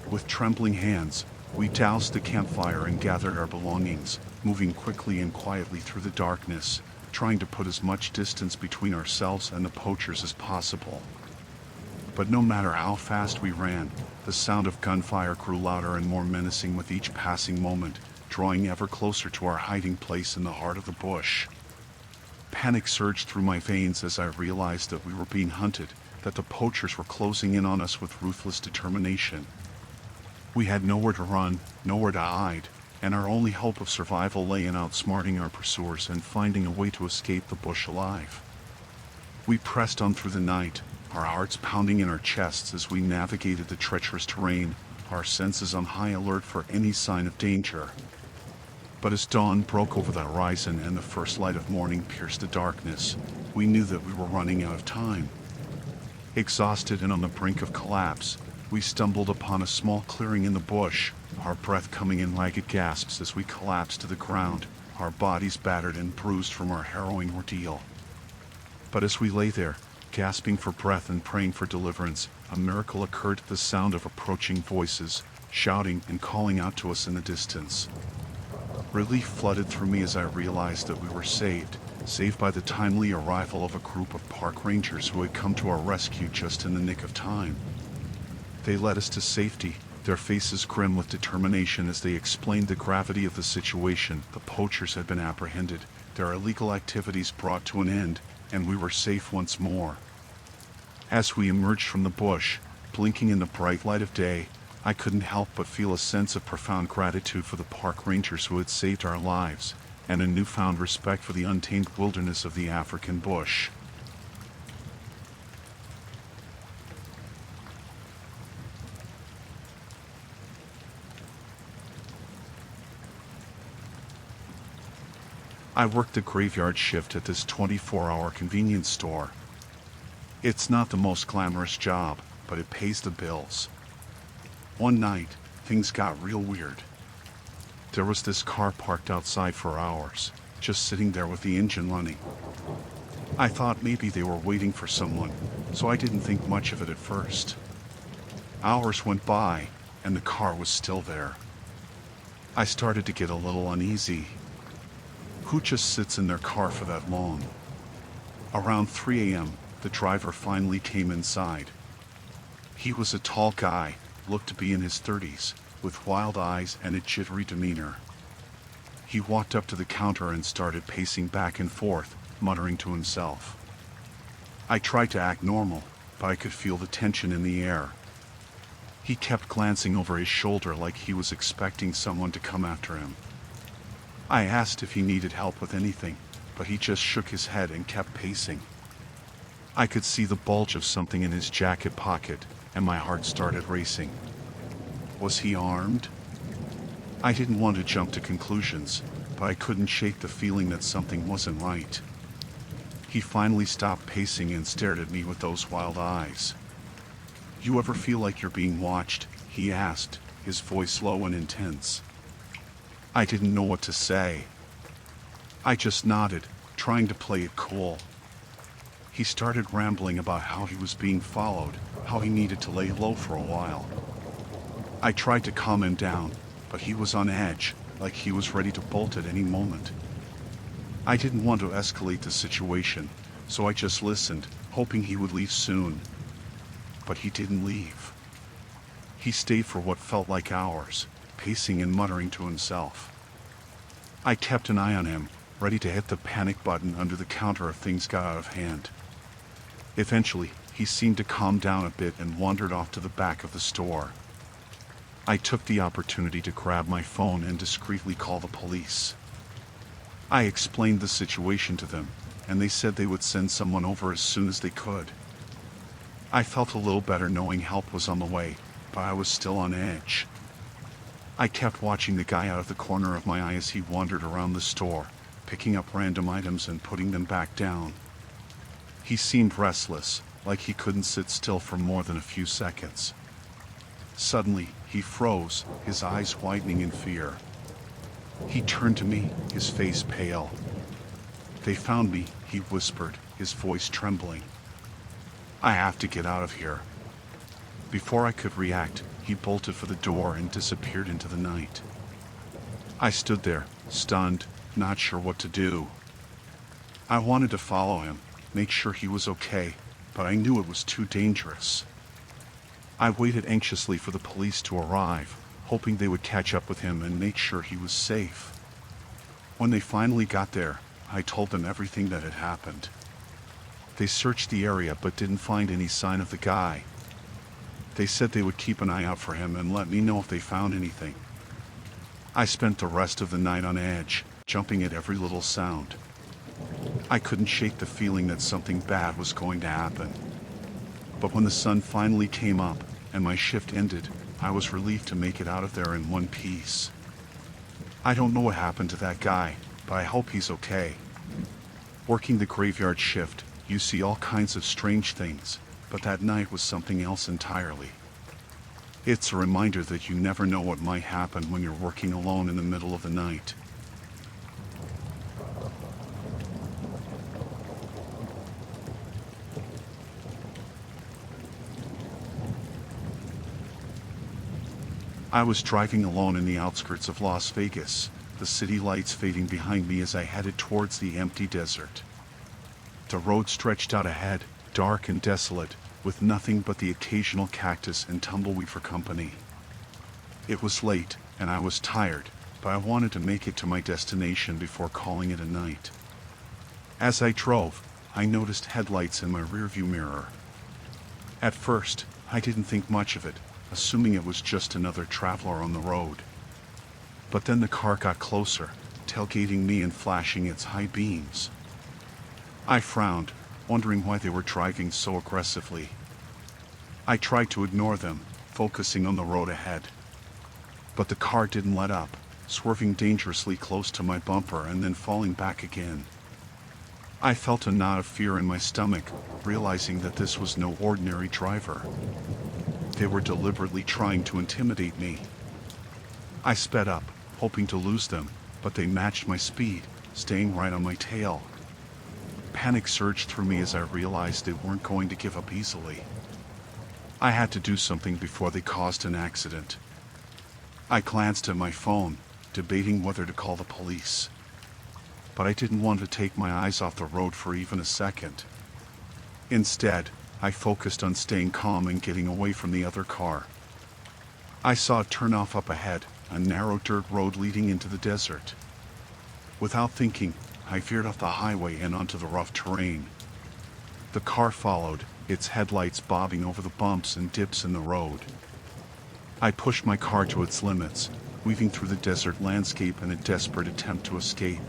With trembling hands, we doused the campfire and gathered our belongings, moving quickly and quietly through the darkness, trying to put as much distance between ourselves and the poachers as possible. But no matter how fast we ran, the sound of gunfire grew louder and more menacing with each passing moment, drawing ever closer to our hiding place in the heart of the bush. Panic surged through my veins as I realized that we were being hunted, that the poachers were closing in on us with ruthless determination. We had nowhere to run, nowhere to hide, and our only hope of survival lay in outsmarting our pursuers and finding a way to escape the bush alive. We pressed on through the night, our hearts pounding in our chests as we navigated the treacherous terrain, our senses on high alert for any sign of danger. But as dawn broke over the horizon and the first light of morning pierced the darkness, we knew that we were running out of time. Exhausted and on the brink of collapse, we stumbled upon a small clearing in the bush, our breath coming in ragged gasps as we collapsed to the ground, our bodies battered and bruised from our harrowing ordeal. But as we lay there, gasping for breath and praying for deliverance, a miracle occurred: the sound of approaching voices, shouting and calling out to us in the distance. Relief flooded through me as I realized that we were saved by the timely arrival of a group of park rangers who had come to our rescue just in the nick of time. They led us to safety, their faces grim with determination as they explained the gravity of the situation. The poachers had been apprehended, their illegal activities brought to an end, and we were safe once more. As we emerged from the bush, blinking in the bright light of day, I couldn't help but feel a sense of profound gratitude for the park rangers who had saved our lives, and a newfound respect for the untamed wilderness of the African bush. I worked the graveyard shift at this 24-hour convenience store. It's not the most glamorous job, but it pays the bills. One night, things got real weird. There was this car parked outside for hours, just sitting there with the engine running. I thought maybe they were waiting for someone, so I didn't think much of it at first. Hours went by, and the car was still there. I started to get a little uneasy. Who just sits in their car for that long? Around 3 a.m., the driver finally came inside. He was a tall guy, looked to be in his 30s, with wild eyes and a jittery demeanor. He walked up to the counter and started pacing back and forth, muttering to himself. I tried to act normal, but I could feel the tension in the air. He kept glancing over his shoulder like he was expecting someone to come after him. I asked if he needed help with anything, but he just shook his head and kept pacing. I could see the bulge of something in his jacket pocket, and my heart started racing. Was he armed? I didn't want to jump to conclusions, but I couldn't shake the feeling that something wasn't right. He finally stopped pacing and stared at me with those wild eyes. "You ever feel like you're being watched?" he asked, his voice low and intense. I didn't know what to say. I just nodded, trying to play it cool. He started rambling about how he was being followed, how he needed to lay low for a while. I tried to calm him down, but he was on edge, like he was ready to bolt at any moment. I didn't want to escalate the situation, so I just listened, hoping he would leave soon. But he didn't leave. He stayed for what felt like hours, pacing and muttering to himself. I kept an eye on him, ready to hit the panic button under the counter if things got out of hand. Eventually, he seemed to calm down a bit and wandered off to the back of the store. I took the opportunity to grab my phone and discreetly call the police. I explained the situation to them, and they said they would send someone over as soon as they could. I felt a little better knowing help was on the way, but I was still on edge. I kept watching the guy out of the corner of my eye as he wandered around the store, picking up random items and putting them back down. He seemed restless, like he couldn't sit still for more than a few seconds. Suddenly, he froze, his eyes widening in fear. He turned to me, his face pale. "They found me," he whispered, his voice trembling. "I have to get out of here." Before I could react, he bolted for the door and disappeared into the night. I stood there, stunned, not sure what to do. I wanted to follow him, make sure he was okay, but I knew it was too dangerous. I waited anxiously for the police to arrive, hoping they would catch up with him and make sure he was safe. When they finally got there, I told them everything that had happened. They searched the area but didn't find any sign of the guy. They said they would keep an eye out for him and let me know if they found anything. I spent the rest of the night on edge, jumping at every little sound. I couldn't shake the feeling that something bad was going to happen. But when the sun finally came up and my shift ended, I was relieved to make it out of there in one piece. I don't know what happened to that guy, but I hope he's okay. Working the graveyard shift, you see all kinds of strange things, but that night was something else entirely. It's a reminder that you never know what might happen when you're working alone in the middle of the night. I was driving alone in the outskirts of Las Vegas, the city lights fading behind me as I headed towards the empty desert. The road stretched out ahead, dark and desolate, with nothing but the occasional cactus and tumbleweed for company. It was late, and I was tired, but I wanted to make it to my destination before calling it a night. As I drove, I noticed headlights in my rearview mirror. At first, I didn't think much of it, assuming it was just another traveler on the road. But then the car got closer, tailgating me and flashing its high beams. I frowned, wondering why they were driving so aggressively. I tried to ignore them, focusing on the road ahead. But the car didn't let up, swerving dangerously close to my bumper and then falling back again. I felt a knot of fear in my stomach, realizing that this was no ordinary driver. They were deliberately trying to intimidate me. I sped up, hoping to lose them, but they matched my speed, staying right on my tail. Panic surged through me as I realized they weren't going to give up easily. I had to do something before they caused an accident. I glanced at my phone, debating whether to call the police. But I didn't want to take my eyes off the road for even a second. Instead, I focused on staying calm and getting away from the other car. I saw it turn off up ahead, a narrow dirt road leading into the desert. Without thinking, I veered off the highway and onto the rough terrain. The car followed, its headlights bobbing over the bumps and dips in the road. I pushed my car to its limits, weaving through the desert landscape in a desperate attempt to escape.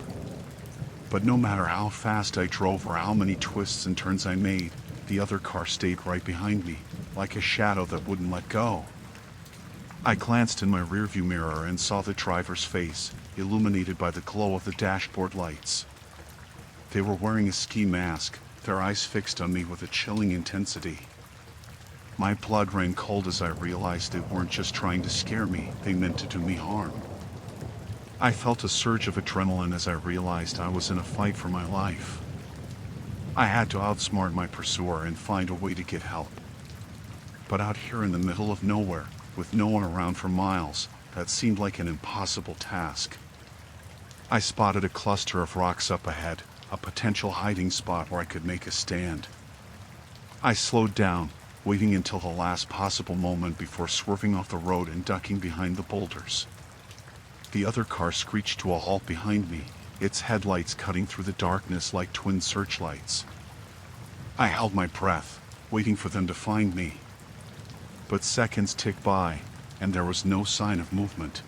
But no matter how fast I drove or how many twists and turns I made, the other car stayed right behind me, like a shadow that wouldn't let go. I glanced in my rearview mirror and saw the driver's face, illuminated by the glow of the dashboard lights. They were wearing a ski mask, their eyes fixed on me with a chilling intensity. My blood ran cold as I realized they weren't just trying to scare me, they meant to do me harm. I felt a surge of adrenaline as I realized I was in a fight for my life. I had to outsmart my pursuer and find a way to get help. But out here in the middle of nowhere, with no one around for miles, that seemed like an impossible task. I spotted a cluster of rocks up ahead, a potential hiding spot where I could make a stand. I slowed down, waiting until the last possible moment before swerving off the road and ducking behind the boulders. The other car screeched to a halt behind me, its headlights cutting through the darkness like twin searchlights. I held my breath, waiting for them to find me. But seconds ticked by, and there was no sign of movement.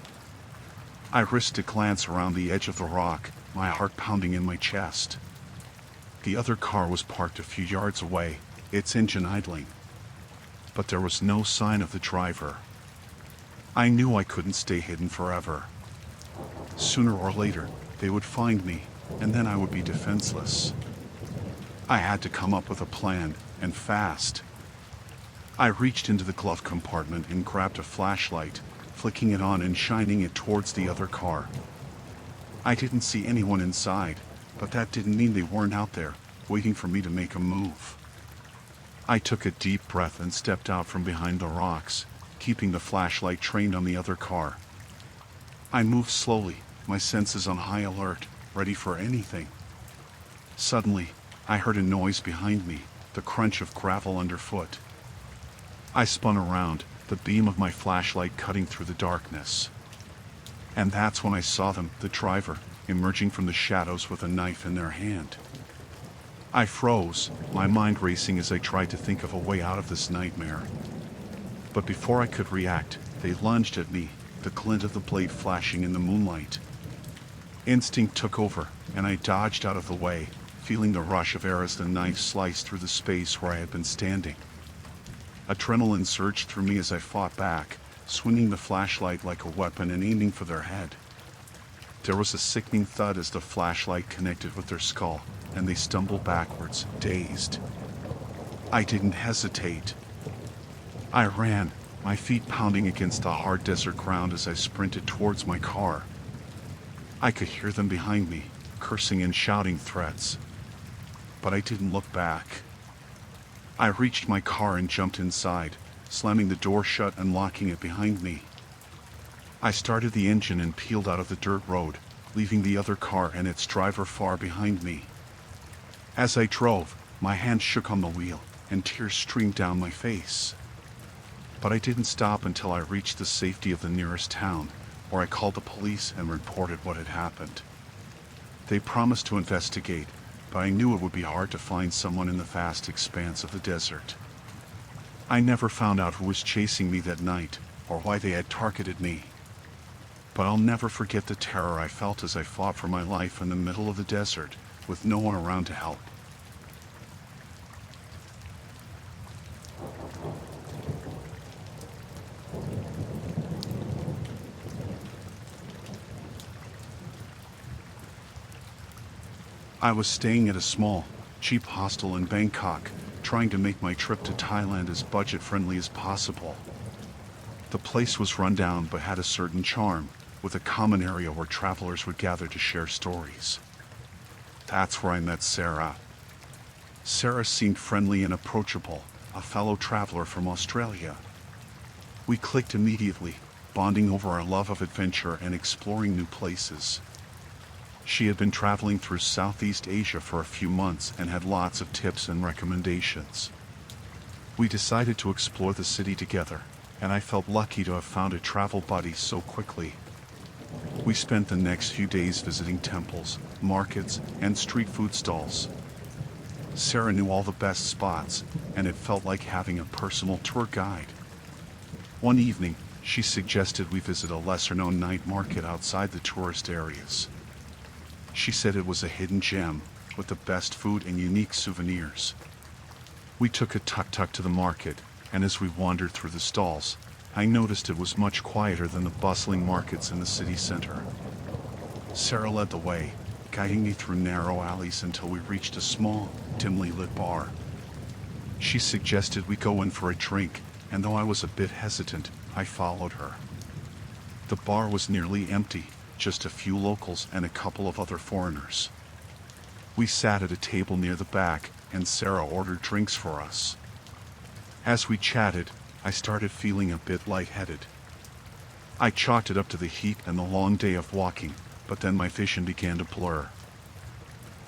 I risked a glance around the edge of the rock, my heart pounding in my chest. The other car was parked a few yards away, its engine idling. But there was no sign of the driver. I knew I couldn't stay hidden forever. Sooner or later, they would find me, and then I would be defenseless. I had to come up with a plan, and fast. I reached into the glove compartment and grabbed a flashlight, flicking it on and shining it towards the other car. I didn't see anyone inside, but that didn't mean they weren't out there, waiting for me to make a move. I took a deep breath and stepped out from behind the rocks, keeping the flashlight trained on the other car. I moved slowly, my senses on high alert, ready for anything. Suddenly, I heard a noise behind me, the crunch of gravel underfoot. I spun around, the beam of my flashlight cutting through the darkness. And that's when I saw them, the driver, emerging from the shadows with a knife in their hand. I froze, my mind racing as I tried to think of a way out of this nightmare. But before I could react, they lunged at me, the glint of the blade flashing in the moonlight. Instinct took over, and I dodged out of the way, feeling the rush of air as the knife sliced through the space where I had been standing. Adrenaline surged through me as I fought back, swinging the flashlight like a weapon and aiming for their head. There was a sickening thud as the flashlight connected with their skull, and they stumbled backwards, dazed. I didn't hesitate. I ran, my feet pounding against the hard desert ground as I sprinted towards my car. I could hear them behind me, cursing and shouting threats. But I didn't look back. I reached my car and jumped inside, slamming the door shut and locking it behind me. I started the engine and peeled out of the dirt road, leaving the other car and its driver far behind me. As I drove, my hand shook on the wheel, and tears streamed down my face. But I didn't stop until I reached the safety of the nearest town, where I called the police and reported what had happened. They promised to investigate, but I knew it would be hard to find someone in the vast expanse of the desert. I never found out who was chasing me that night, or why they had targeted me. But I'll never forget the terror I felt as I fought for my life in the middle of the desert, with no one around to help. I was staying at a small, cheap hostel in Bangkok, trying to make my trip to Thailand as budget-friendly as possible. The place was run down but had a certain charm, with a common area where travelers would gather to share stories. That's where I met Sarah. Sarah seemed friendly and approachable, a fellow traveler from Australia. We clicked immediately, bonding over our love of adventure and exploring new places. She had been traveling through Southeast Asia for a few months and had lots of tips and recommendations. We decided to explore the city together, and I felt lucky to have found a travel buddy so quickly. We spent the next few days visiting temples, markets, and street food stalls. Sarah knew all the best spots, and it felt like having a personal tour guide. One evening, she suggested we visit a lesser-known night market outside the tourist areas. She said it was a hidden gem, with the best food and unique souvenirs. We took a tuk-tuk to the market, and as we wandered through the stalls, I noticed it was much quieter than the bustling markets in the city center. Sarah led the way, guiding me through narrow alleys until we reached a small, dimly lit bar. She suggested we go in for a drink, and though I was a bit hesitant, I followed her. The bar was nearly empty, just a few locals and a couple of other foreigners. We sat at a table near the back, and Sarah ordered drinks for us. As we chatted, I started feeling a bit lightheaded. I chalked it up to the heat and the long day of walking, but then my vision began to blur.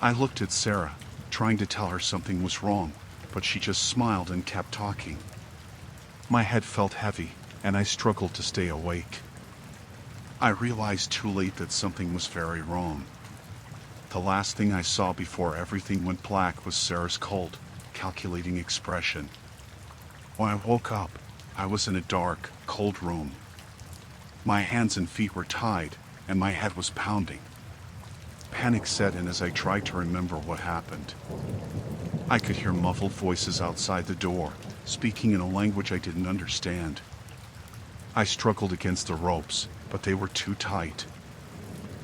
I looked at Sarah, trying to tell her something was wrong, but she just smiled and kept talking. My head felt heavy, and I struggled to stay awake. I realized too late that something was very wrong. The last thing I saw before everything went black was Sarah's cold, calculating expression. When I woke up, I was in a dark, cold room. My hands and feet were tied, and my head was pounding. Panic set in as I tried to remember what happened. I could hear muffled voices outside the door, speaking in a language I didn't understand. I struggled against the ropes, but they were too tight.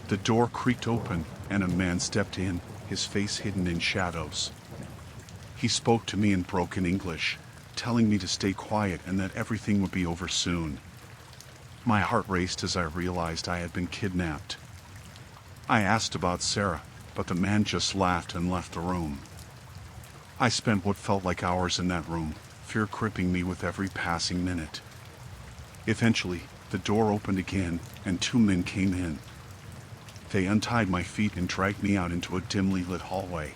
The door creaked open, and a man stepped in, his face hidden in shadows. He spoke to me in broken English, telling me to stay quiet and that everything would be over soon. My heart raced as I realized I had been kidnapped. I asked about Sarah, but the man just laughed and left the room. I spent what felt like hours in that room, fear gripping me with every passing minute. Eventually, the door opened again, and two men came in. They untied my feet and dragged me out into a dimly lit hallway.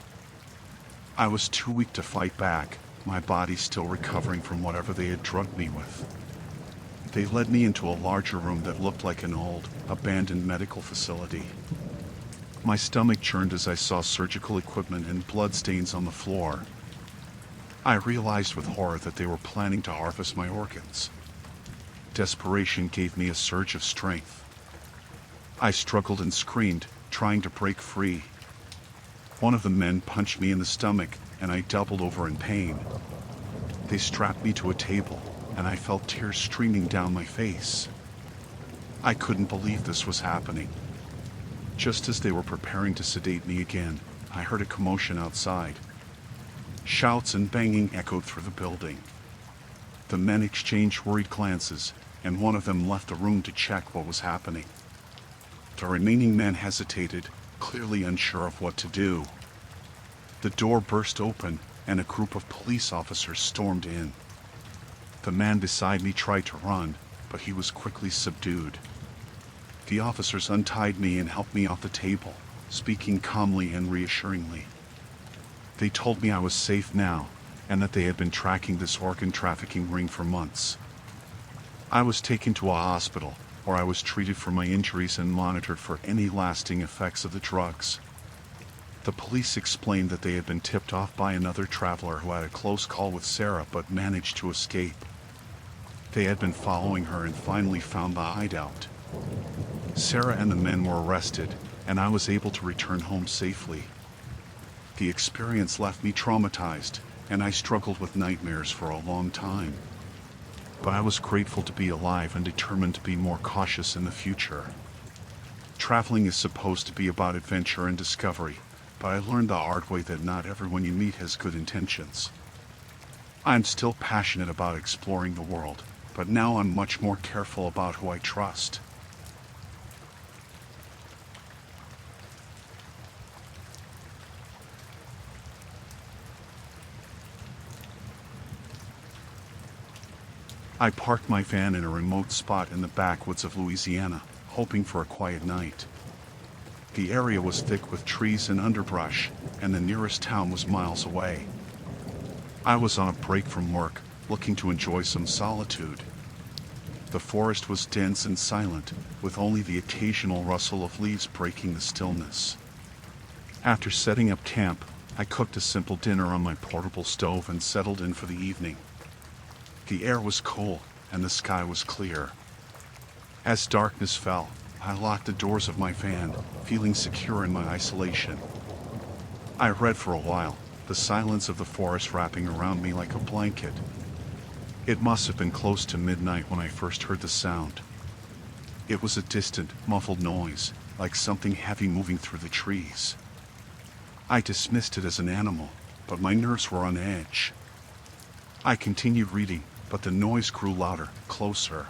I was too weak to fight back, my body still recovering from whatever they had drugged me with. They led me into a larger room that looked like an old, abandoned medical facility. My stomach churned as I saw surgical equipment and bloodstains on the floor. I realized with horror that they were planning to harvest my organs. Desperation gave me a surge of strength. I struggled and screamed, trying to break free. One of the men punched me in the stomach, and I doubled over in pain. They strapped me to a table, and I felt tears streaming down my face. I couldn't believe this was happening. Just as they were preparing to sedate me again, I heard a commotion outside. Shouts and banging echoed through the building. The men exchanged worried glances, and one of them left the room to check what was happening. The remaining men hesitated, clearly unsure of what to do. The door burst open, and a group of police officers stormed in. The man beside me tried to run, but he was quickly subdued. The officers untied me and helped me off the table, speaking calmly and reassuringly. They told me I was safe now, and that they had been tracking this organ trafficking ring for months. I was taken to a hospital, where I was treated for my injuries and monitored for any lasting effects of the drugs. The police explained that they had been tipped off by another traveler who had a close call with Sarah but managed to escape. They had been following her and finally found the hideout. Sarah and the men were arrested, and I was able to return home safely. The experience left me traumatized, and I struggled with nightmares for a long time. But I was grateful to be alive and determined to be more cautious in the future. Traveling is supposed to be about adventure and discovery, but I learned the hard way that not everyone you meet has good intentions. I'm still passionate about exploring the world, but now I'm much more careful about who I trust. I parked my van in a remote spot in the backwoods of Louisiana, hoping for a quiet night. The area was thick with trees and underbrush, and the nearest town was miles away. I was on a break from work, looking to enjoy some solitude. The forest was dense and silent, with only the occasional rustle of leaves breaking the stillness. After setting up camp, I cooked a simple dinner on my portable stove and settled in for the evening. The air was cool, and the sky was clear. As darkness fell, I locked the doors of my van, feeling secure in my isolation. I read for a while, the silence of the forest wrapping around me like a blanket. It must have been close to midnight when I first heard the sound. It was a distant, muffled noise, like something heavy moving through the trees. I dismissed it as an animal, but my nerves were on edge. I continued reading, but the noise grew louder, closer.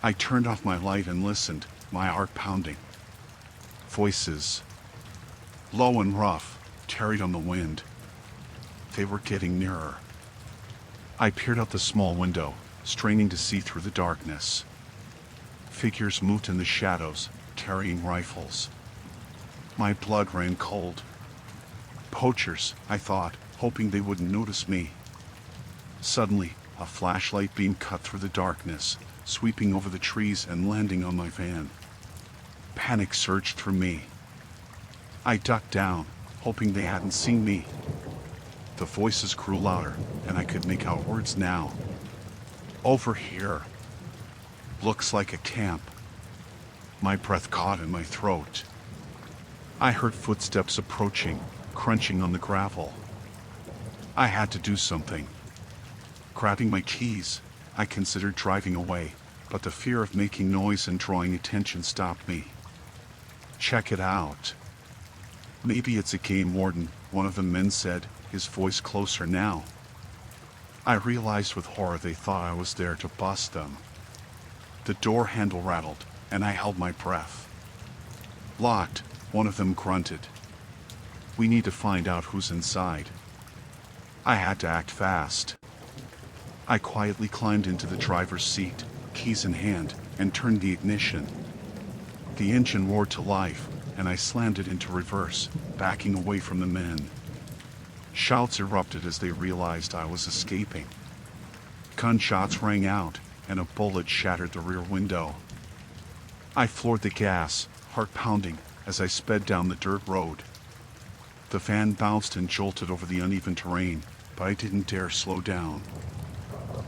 I turned off my light and listened, my heart pounding. Voices, low and rough, carried on the wind. They were getting nearer. I peered out the small window, straining to see through the darkness. Figures moved in the shadows, carrying rifles. My blood ran cold. Poachers, I thought, hoping they wouldn't notice me. Suddenly, a flashlight beam cut through the darkness, sweeping over the trees and landing on my van. Panic surged through me. I ducked down, hoping they hadn't seen me. The voices grew louder, and I could make out words now. Over here. Looks like a camp. My breath caught in my throat. I heard footsteps approaching, crunching on the gravel. I had to do something. Grabbing my keys, I considered driving away, but the fear of making noise and drawing attention stopped me. Check it out. Maybe it's a game warden, one of the men said, his voice closer now. I realized with horror they thought I was there to bust them. The door handle rattled, and I held my breath. Locked, one of them grunted. We need to find out who's inside. I had to act fast. I quietly climbed into the driver's seat, keys in hand, and turned the ignition. The engine roared to life, and I slammed it into reverse, backing away from the men. Shouts erupted as they realized I was escaping. Gunshots rang out, and a bullet shattered the rear window. I floored the gas, heart pounding, as I sped down the dirt road. The van bounced and jolted over the uneven terrain, but I didn't dare slow down.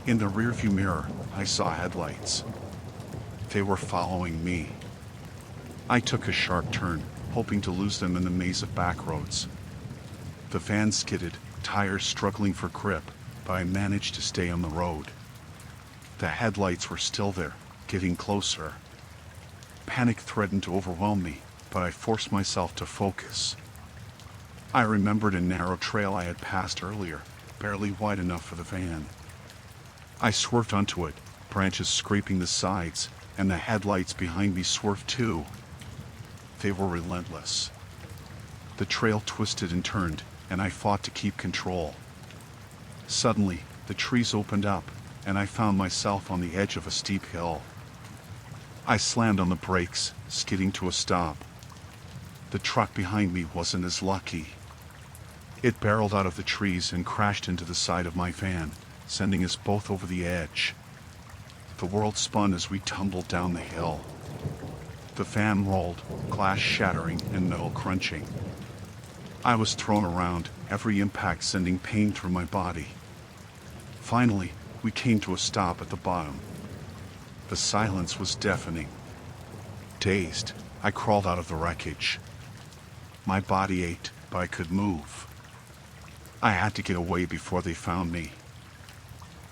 In the rearview mirror, I saw headlights. They were following me. I took a sharp turn, hoping to lose them in the maze of back roads. The van skidded, tires struggling for grip, but I managed to stay on the road. The headlights were still there, getting closer. Panic threatened to overwhelm me, but I forced myself to focus. I remembered a narrow trail I had passed earlier, barely wide enough for the van. I swerved onto it, branches scraping the sides, and the headlights behind me swerved too. They were relentless. The trail twisted and turned, and I fought to keep control. Suddenly, the trees opened up, and I found myself on the edge of a steep hill. I slammed on the brakes, skidding to a stop. The truck behind me wasn't as lucky. It barreled out of the trees and crashed into the side of my van, sending us both over the edge. The world spun as we tumbled down the hill. The van rolled, glass shattering and metal crunching. I was thrown around, every impact sending pain through my body. Finally, we came to a stop at the bottom. The silence was deafening. Dazed, I crawled out of the wreckage. My body ached, but I could move. I had to get away before they found me.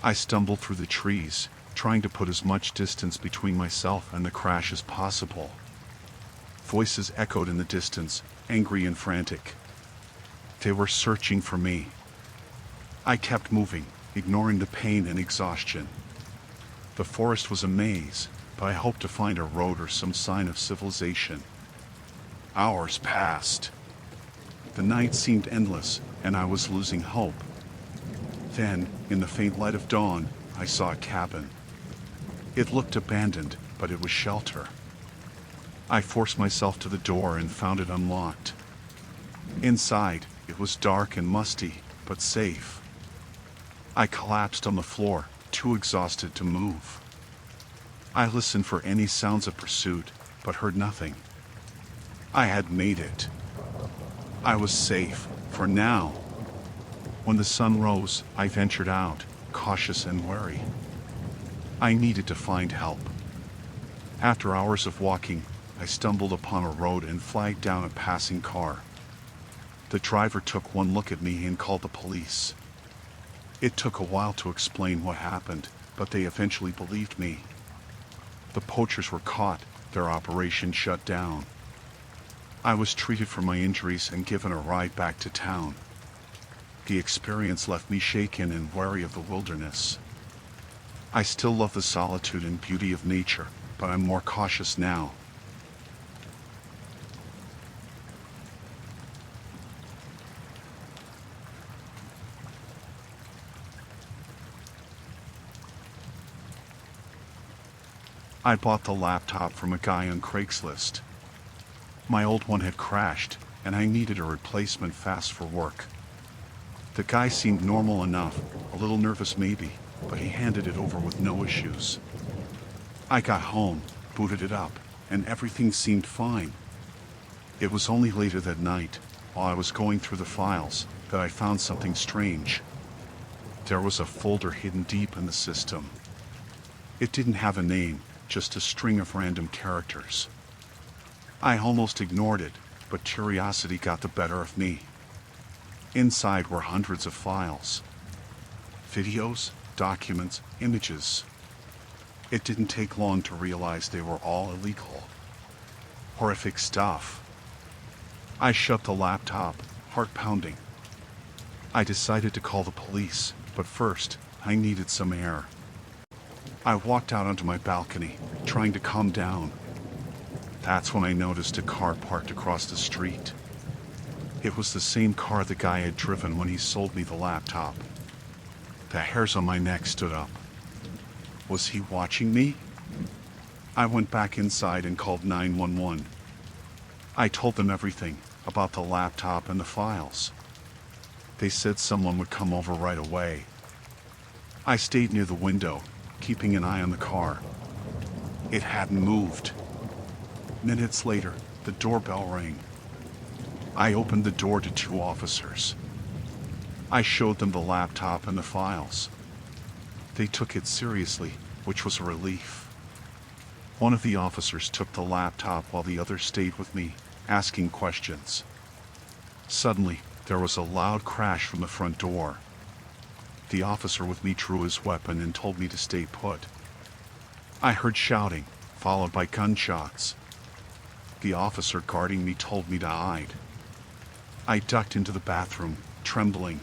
I stumbled through the trees, trying to put as much distance between myself and the crash as possible. Voices echoed in the distance, angry and frantic. They were searching for me. I kept moving, ignoring the pain and exhaustion. The forest was a maze, but I hoped to find a road or some sign of civilization. Hours passed. The night seemed endless, and I was losing hope. Then, in the faint light of dawn, I saw a cabin. It looked abandoned, but it was shelter. I forced myself to the door and found it unlocked. Inside, it was dark and musty, but safe. I collapsed on the floor, too exhausted to move. I listened for any sounds of pursuit, but heard nothing. I had made it. I was safe, for now. When the sun rose, I ventured out, cautious and wary. I needed to find help. After hours of walking, I stumbled upon a road and flagged down a passing car. The driver took one look at me and called the police. It took a while to explain what happened, but they eventually believed me. The poachers were caught, their operation shut down. I was treated for my injuries and given a ride back to town. The experience left me shaken and wary of the wilderness. I still love the solitude and beauty of nature, but I'm more cautious now. I bought the laptop from a guy on Craigslist. My old one had crashed, and I needed a replacement fast for work. The guy seemed normal enough, a little nervous maybe, but he handed it over with no issues. I got home, booted it up, and everything seemed fine. It was only later that night, while I was going through the files, that I found something strange. There was a folder hidden deep in the system. It didn't have a name, just a string of random characters. I almost ignored it, but curiosity got the better of me. Inside were hundreds of files. Videos, documents, images. It didn't take long to realize they were all illegal. Horrific stuff. I shut the laptop, heart pounding. I decided to call the police, but first, I needed some air. I walked out onto my balcony, trying to calm down. That's when I noticed a car parked across the street. It was the same car the guy had driven when he sold me the laptop. The hairs on my neck stood up. Was he watching me? I went back inside and called 911. I told them everything about the laptop and the files. They said someone would come over right away. I stayed near the window, keeping an eye on the car. It hadn't moved. Minutes later, the doorbell rang. I opened the door to two officers. I showed them the laptop and the files. They took it seriously, which was a relief. One of the officers took the laptop while the other stayed with me, asking questions. Suddenly, there was a loud crash from the front door. The officer with me drew his weapon and told me to stay put. I heard shouting, followed by gunshots. The officer guarding me told me to hide. I ducked into the bathroom, trembling.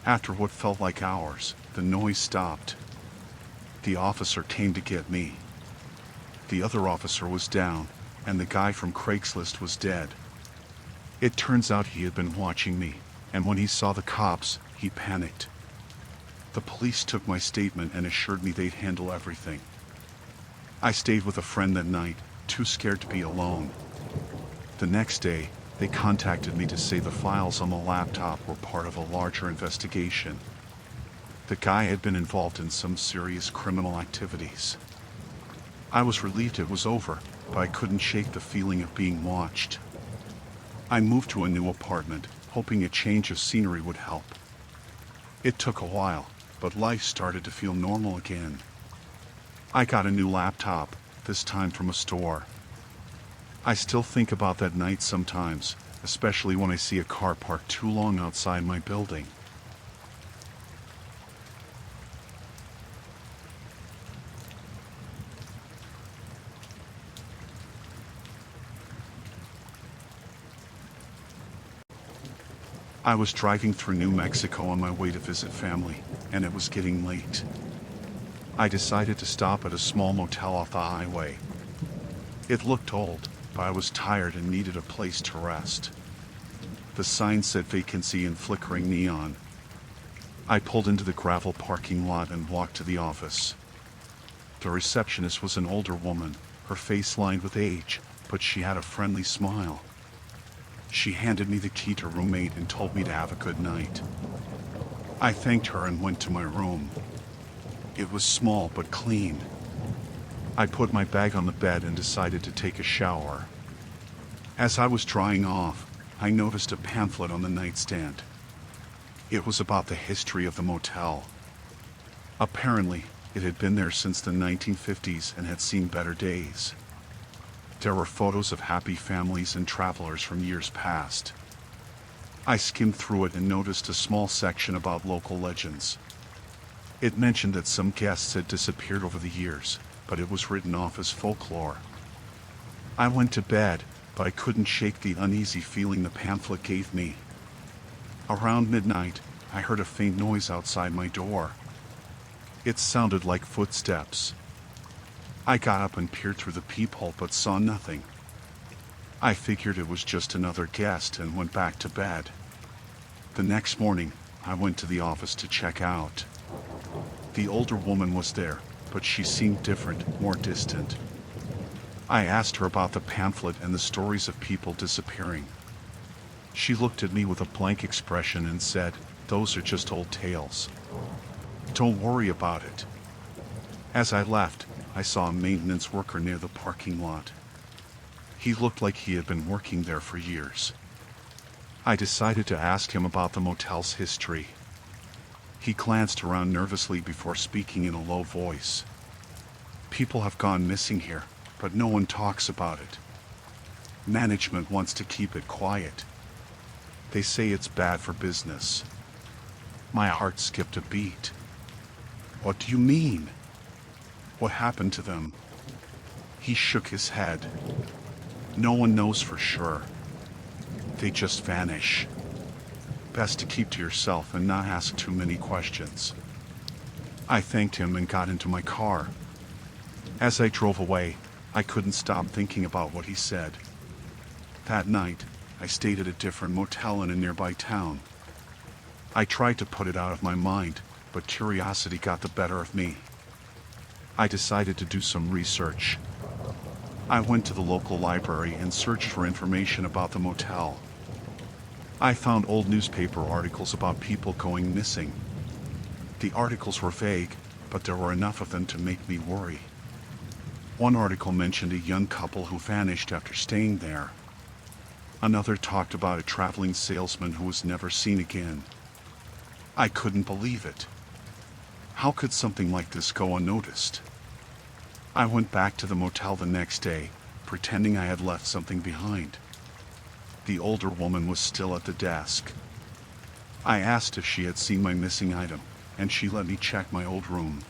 After what felt like hours, the noise stopped. The officer came to get me. The other officer was down, and the guy from Craigslist was dead. It turns out he had been watching me, and when he saw the cops, he panicked. The police took my statement and assured me they'd handle everything. I stayed with a friend that night, too scared to be alone. The next day, they contacted me to say the files on the laptop were part of a larger investigation. The guy had been involved in some serious criminal activities. I was relieved it was over, but I couldn't shake the feeling of being watched. I moved to a new apartment, hoping a change of scenery would help. It took a while, but life started to feel normal again. I got a new laptop, this time from a store. I still think about that night sometimes, especially when I see a car parked too long outside my building. I was driving through New Mexico on my way to visit family, and it was getting late. I decided to stop at a small motel off the highway. It looked old, but I was tired and needed a place to rest. The sign said vacancy in flickering neon. I pulled into the gravel parking lot and walked to the office. The receptionist was an older woman, her face lined with age, but she had a friendly smile. She handed me the key to room 8 and told me to have a good night. I thanked her and went to my room. It was small but clean. I put my bag on the bed and decided to take a shower. As I was drying off, I noticed a pamphlet on the nightstand. It was about the history of the motel. Apparently, it had been there since the 1950s and had seen better days. There were photos of happy families and travelers from years past. I skimmed through it and noticed a small section about local legends. It mentioned that some guests had disappeared over the years, but it was written off as folklore. I went to bed, but I couldn't shake the uneasy feeling the pamphlet gave me. Around midnight, I heard a faint noise outside my door. It sounded like footsteps. I got up and peered through the peephole but saw nothing. I figured it was just another guest and went back to bed. The next morning, I went to the office to check out. The older woman was there, but she seemed different, more distant. I asked her about the pamphlet and the stories of people disappearing. She looked at me with a blank expression and said, "Those are just old tales. Don't worry about it." As I left, I saw a maintenance worker near the parking lot. He looked like he had been working there for years. I decided to ask him about the motel's history. He glanced around nervously before speaking in a low voice. "People have gone missing here, but no one talks about it. Management wants to keep it quiet. They say it's bad for business. My heart skipped a beat. What do you mean? What happened to them? He shook his head. No one knows for sure. They just vanish. Best to keep to yourself and not ask too many questions. I thanked him and got into my car. As I drove away, I couldn't stop thinking about what he said. That night, I stayed at a different motel in a nearby town. I tried to put it out of my mind, but curiosity got the better of me. I decided to do some research. I went to the local library and searched for information about the motel. I found old newspaper articles about people going missing. The articles were vague, but there were enough of them to make me worry. One article mentioned a young couple who vanished after staying there. Another talked about a traveling salesman who was never seen again. I couldn't believe it. How could something like this go unnoticed? I went back to the motel the next day, pretending I had left something behind. The older woman was still at the desk. I asked if she had seen my missing item, and she let me check my old room.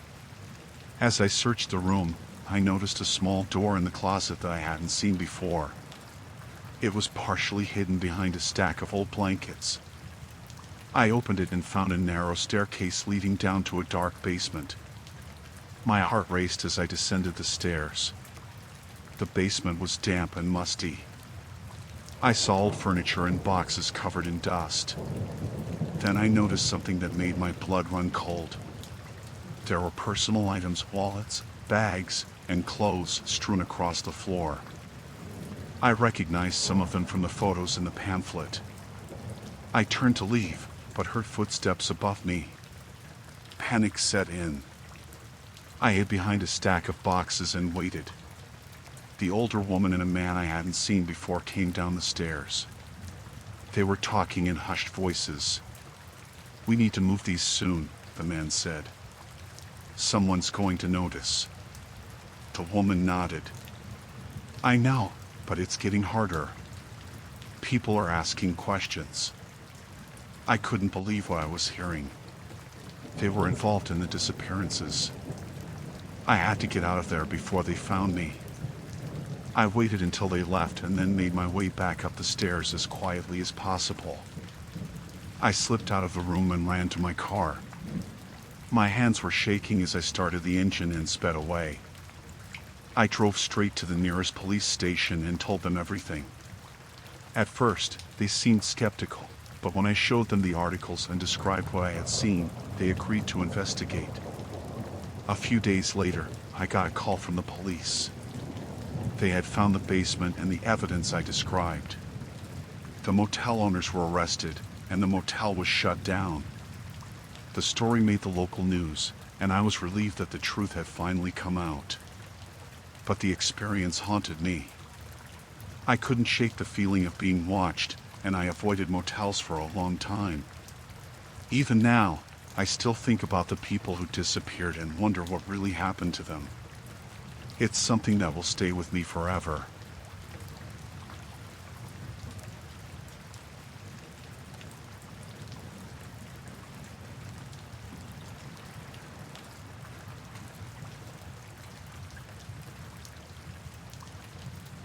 As I searched the room, I noticed a small door in the closet that I hadn't seen before. It was partially hidden behind a stack of old blankets. I opened it and found a narrow staircase leading down to a dark basement. My heart raced as I descended the stairs. The basement was damp and musty. I saw old furniture and boxes covered in dust. Then I noticed something that made my blood run cold. There were personal items, wallets, bags, and clothes strewn across the floor. I recognized some of them from the photos in the pamphlet. I turned to leave, but heard footsteps above me. Panic set in. I hid behind a stack of boxes and waited. The older woman and a man I hadn't seen before came down the stairs. They were talking in hushed voices. "We need to move these soon," the man said. "Someone's going to notice." The woman nodded. "I know, but it's getting harder. People are asking questions." I couldn't believe what I was hearing. They were involved in the disappearances. I had to get out of there before they found me. I waited until they left and then made my way back up the stairs as quietly as possible. I slipped out of the room and ran to my car. My hands were shaking as I started the engine and sped away. I drove straight to the nearest police station and told them everything. At first, they seemed skeptical, but when I showed them the articles and described what I had seen, they agreed to investigate. A few days later, I got a call from the police. They had found the basement and the evidence I described. The motel owners were arrested, and the motel was shut down. The story made the local news, and I was relieved that the truth had finally come out. But the experience haunted me. I couldn't shake the feeling of being watched, and I avoided motels for a long time. Even now, I still think about the people who disappeared and wonder what really happened to them. It's something that will stay with me forever.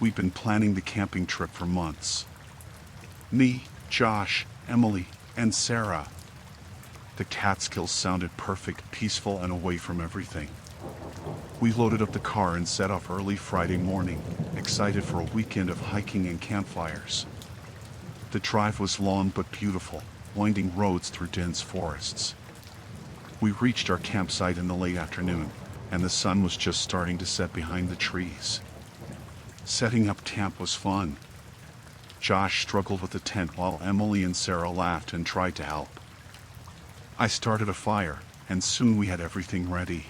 We've been planning the camping trip for months. Me, Josh, Emily, and Sarah. The Catskills sounded perfect, peaceful, and away from everything. We loaded up the car and set off early Friday morning, excited for a weekend of hiking and campfires. The drive was long but beautiful, winding roads through dense forests. We reached our campsite in the late afternoon, and the sun was just starting to set behind the trees. Setting up camp was fun. Josh struggled with the tent while Emily and Sarah laughed and tried to help. I started a fire, and soon we had everything ready.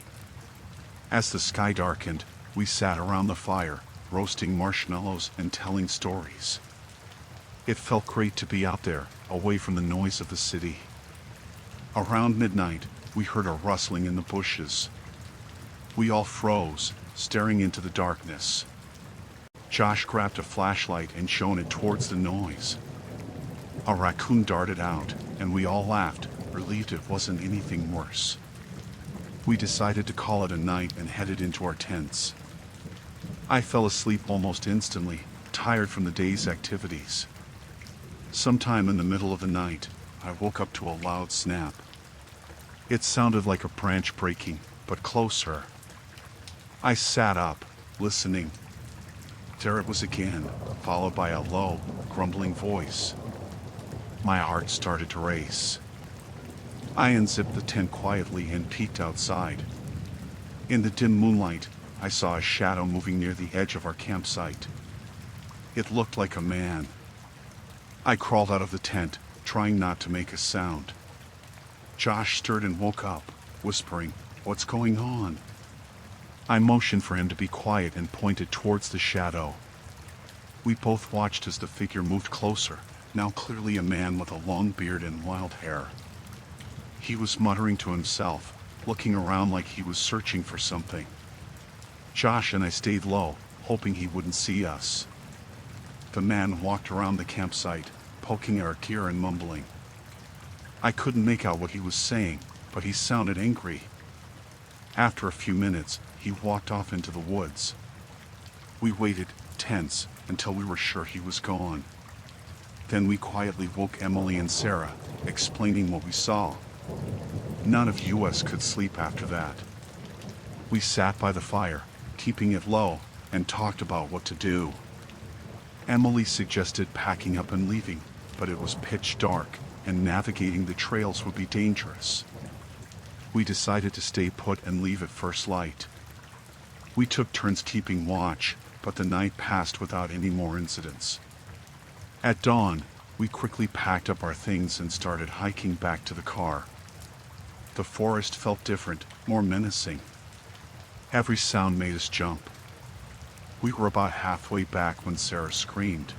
As the sky darkened, we sat around the fire, roasting marshmallows and telling stories. It felt great to be out there, away from the noise of the city. Around midnight, we heard a rustling in the bushes. We all froze, staring into the darkness. Josh grabbed a flashlight and shone it towards the noise. A raccoon darted out, and we all laughed, relieved it wasn't anything worse. We decided to call it a night and headed into our tents. I fell asleep almost instantly, tired from the day's activities. Sometime in the middle of the night, I woke up to a loud snap. It sounded like a branch breaking, but closer. I sat up, listening. There it was again, followed by a low, grumbling voice. My heart started to race. I unzipped the tent quietly and peeked outside. In the dim moonlight, I saw a shadow moving near the edge of our campsite. It looked like a man. I crawled out of the tent, trying not to make a sound. Josh stirred and woke up, whispering, "What's going on?" I motioned for him to be quiet and pointed towards the shadow. We both watched as the figure moved closer, now clearly a man with a long beard and wild hair. He was muttering to himself, looking around like he was searching for something. Josh and I stayed low, hoping he wouldn't see us. The man walked around the campsite, poking our gear and mumbling. I couldn't make out what he was saying, but he sounded angry. After a few minutes, he walked off into the woods. We waited, tense, until we were sure he was gone. Then we quietly woke Emily and Sarah, explaining what we saw. None of us could sleep after that. We sat by the fire, keeping it low, and talked about what to do. Emily suggested packing up and leaving, but it was pitch dark, and navigating the trails would be dangerous. We decided to stay put and leave at first light. We took turns keeping watch, but the night passed without any more incidents. At dawn, we quickly packed up our things and started hiking back to the car. The forest felt different, more menacing. Every sound made us jump. We were about halfway back when Sarah screamed.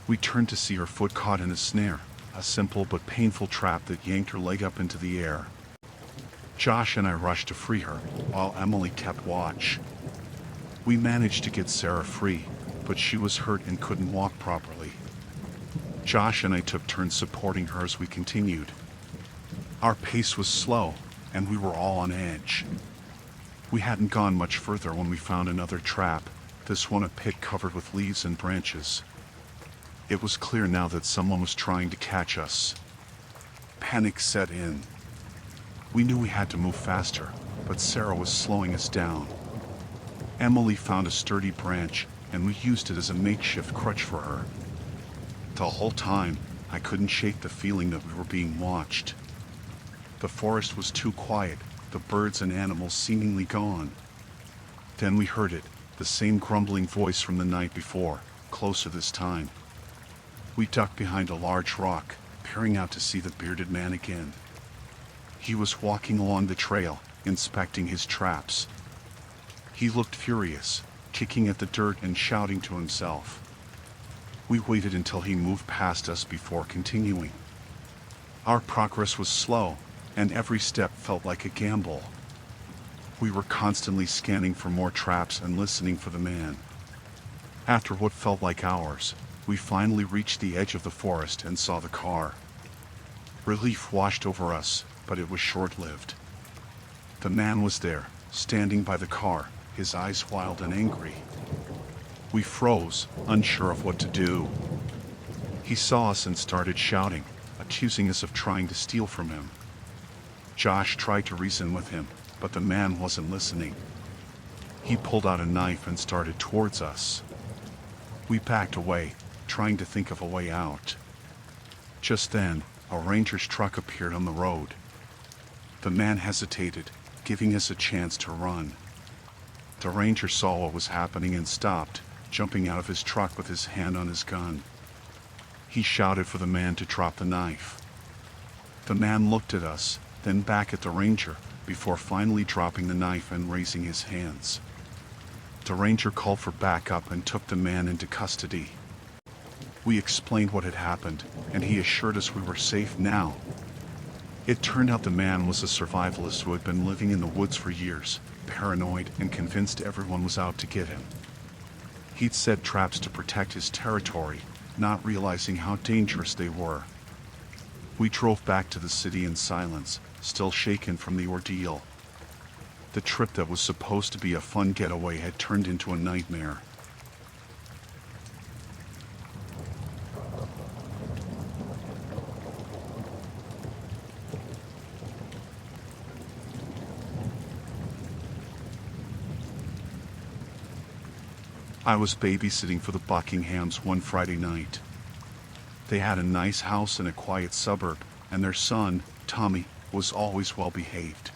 We turned to see her foot caught in a snare, a simple but painful trap that yanked her leg up into the air. Josh and I rushed to free her, while Emily kept watch. We managed to get Sarah free, but she was hurt and couldn't walk properly. Josh and I took turns supporting her as we continued. Our pace was slow, and we were all on edge. We hadn't gone much further when we found another trap, this one a pit covered with leaves and branches. It was clear now that someone was trying to catch us. Panic set in. We knew we had to move faster, but Sarah was slowing us down. Emily found a sturdy branch, and we used it as a makeshift crutch for her. The whole time, I couldn't shake the feeling that we were being watched. The forest was too quiet, the birds and animals seemingly gone. Then we heard it, the same grumbling voice from the night before, closer this time. We ducked behind a large rock, peering out to see the bearded man again. He was walking along the trail, inspecting his traps. He looked furious, kicking at the dirt and shouting to himself. We waited until he moved past us before continuing. Our progress was slow, and every step felt like a gamble. We were constantly scanning for more traps and listening for the man. After what felt like hours, we finally reached the edge of the forest and saw the car. Relief washed over us, but it was short-lived. The man was there, standing by the car, his eyes wild and angry. We froze, unsure of what to do. He saw us and started shouting, accusing us of trying to steal from him. Josh tried to reason with him, but the man wasn't listening. He pulled out a knife and started towards us. We backed away, trying to think of a way out. Just then, a ranger's truck appeared on the road. The man hesitated, giving us a chance to run. The ranger saw what was happening and stopped, jumping out of his truck with his hand on his gun. He shouted for the man to drop the knife. The man looked at us, then back at the ranger, before finally dropping the knife and raising his hands. The ranger called for backup and took the man into custody. We explained what had happened, and he assured us we were safe now. It turned out the man was a survivalist who had been living in the woods for years, paranoid and convinced everyone was out to get him. He'd set traps to protect his territory, not realizing how dangerous they were. We drove back to the city in silence, still shaken from the ordeal. The trip that was supposed to be a fun getaway had turned into a nightmare. I was babysitting for the Buckinghams one Friday night. They had a nice house in a quiet suburb, and their son, Tommy, was always well behaved.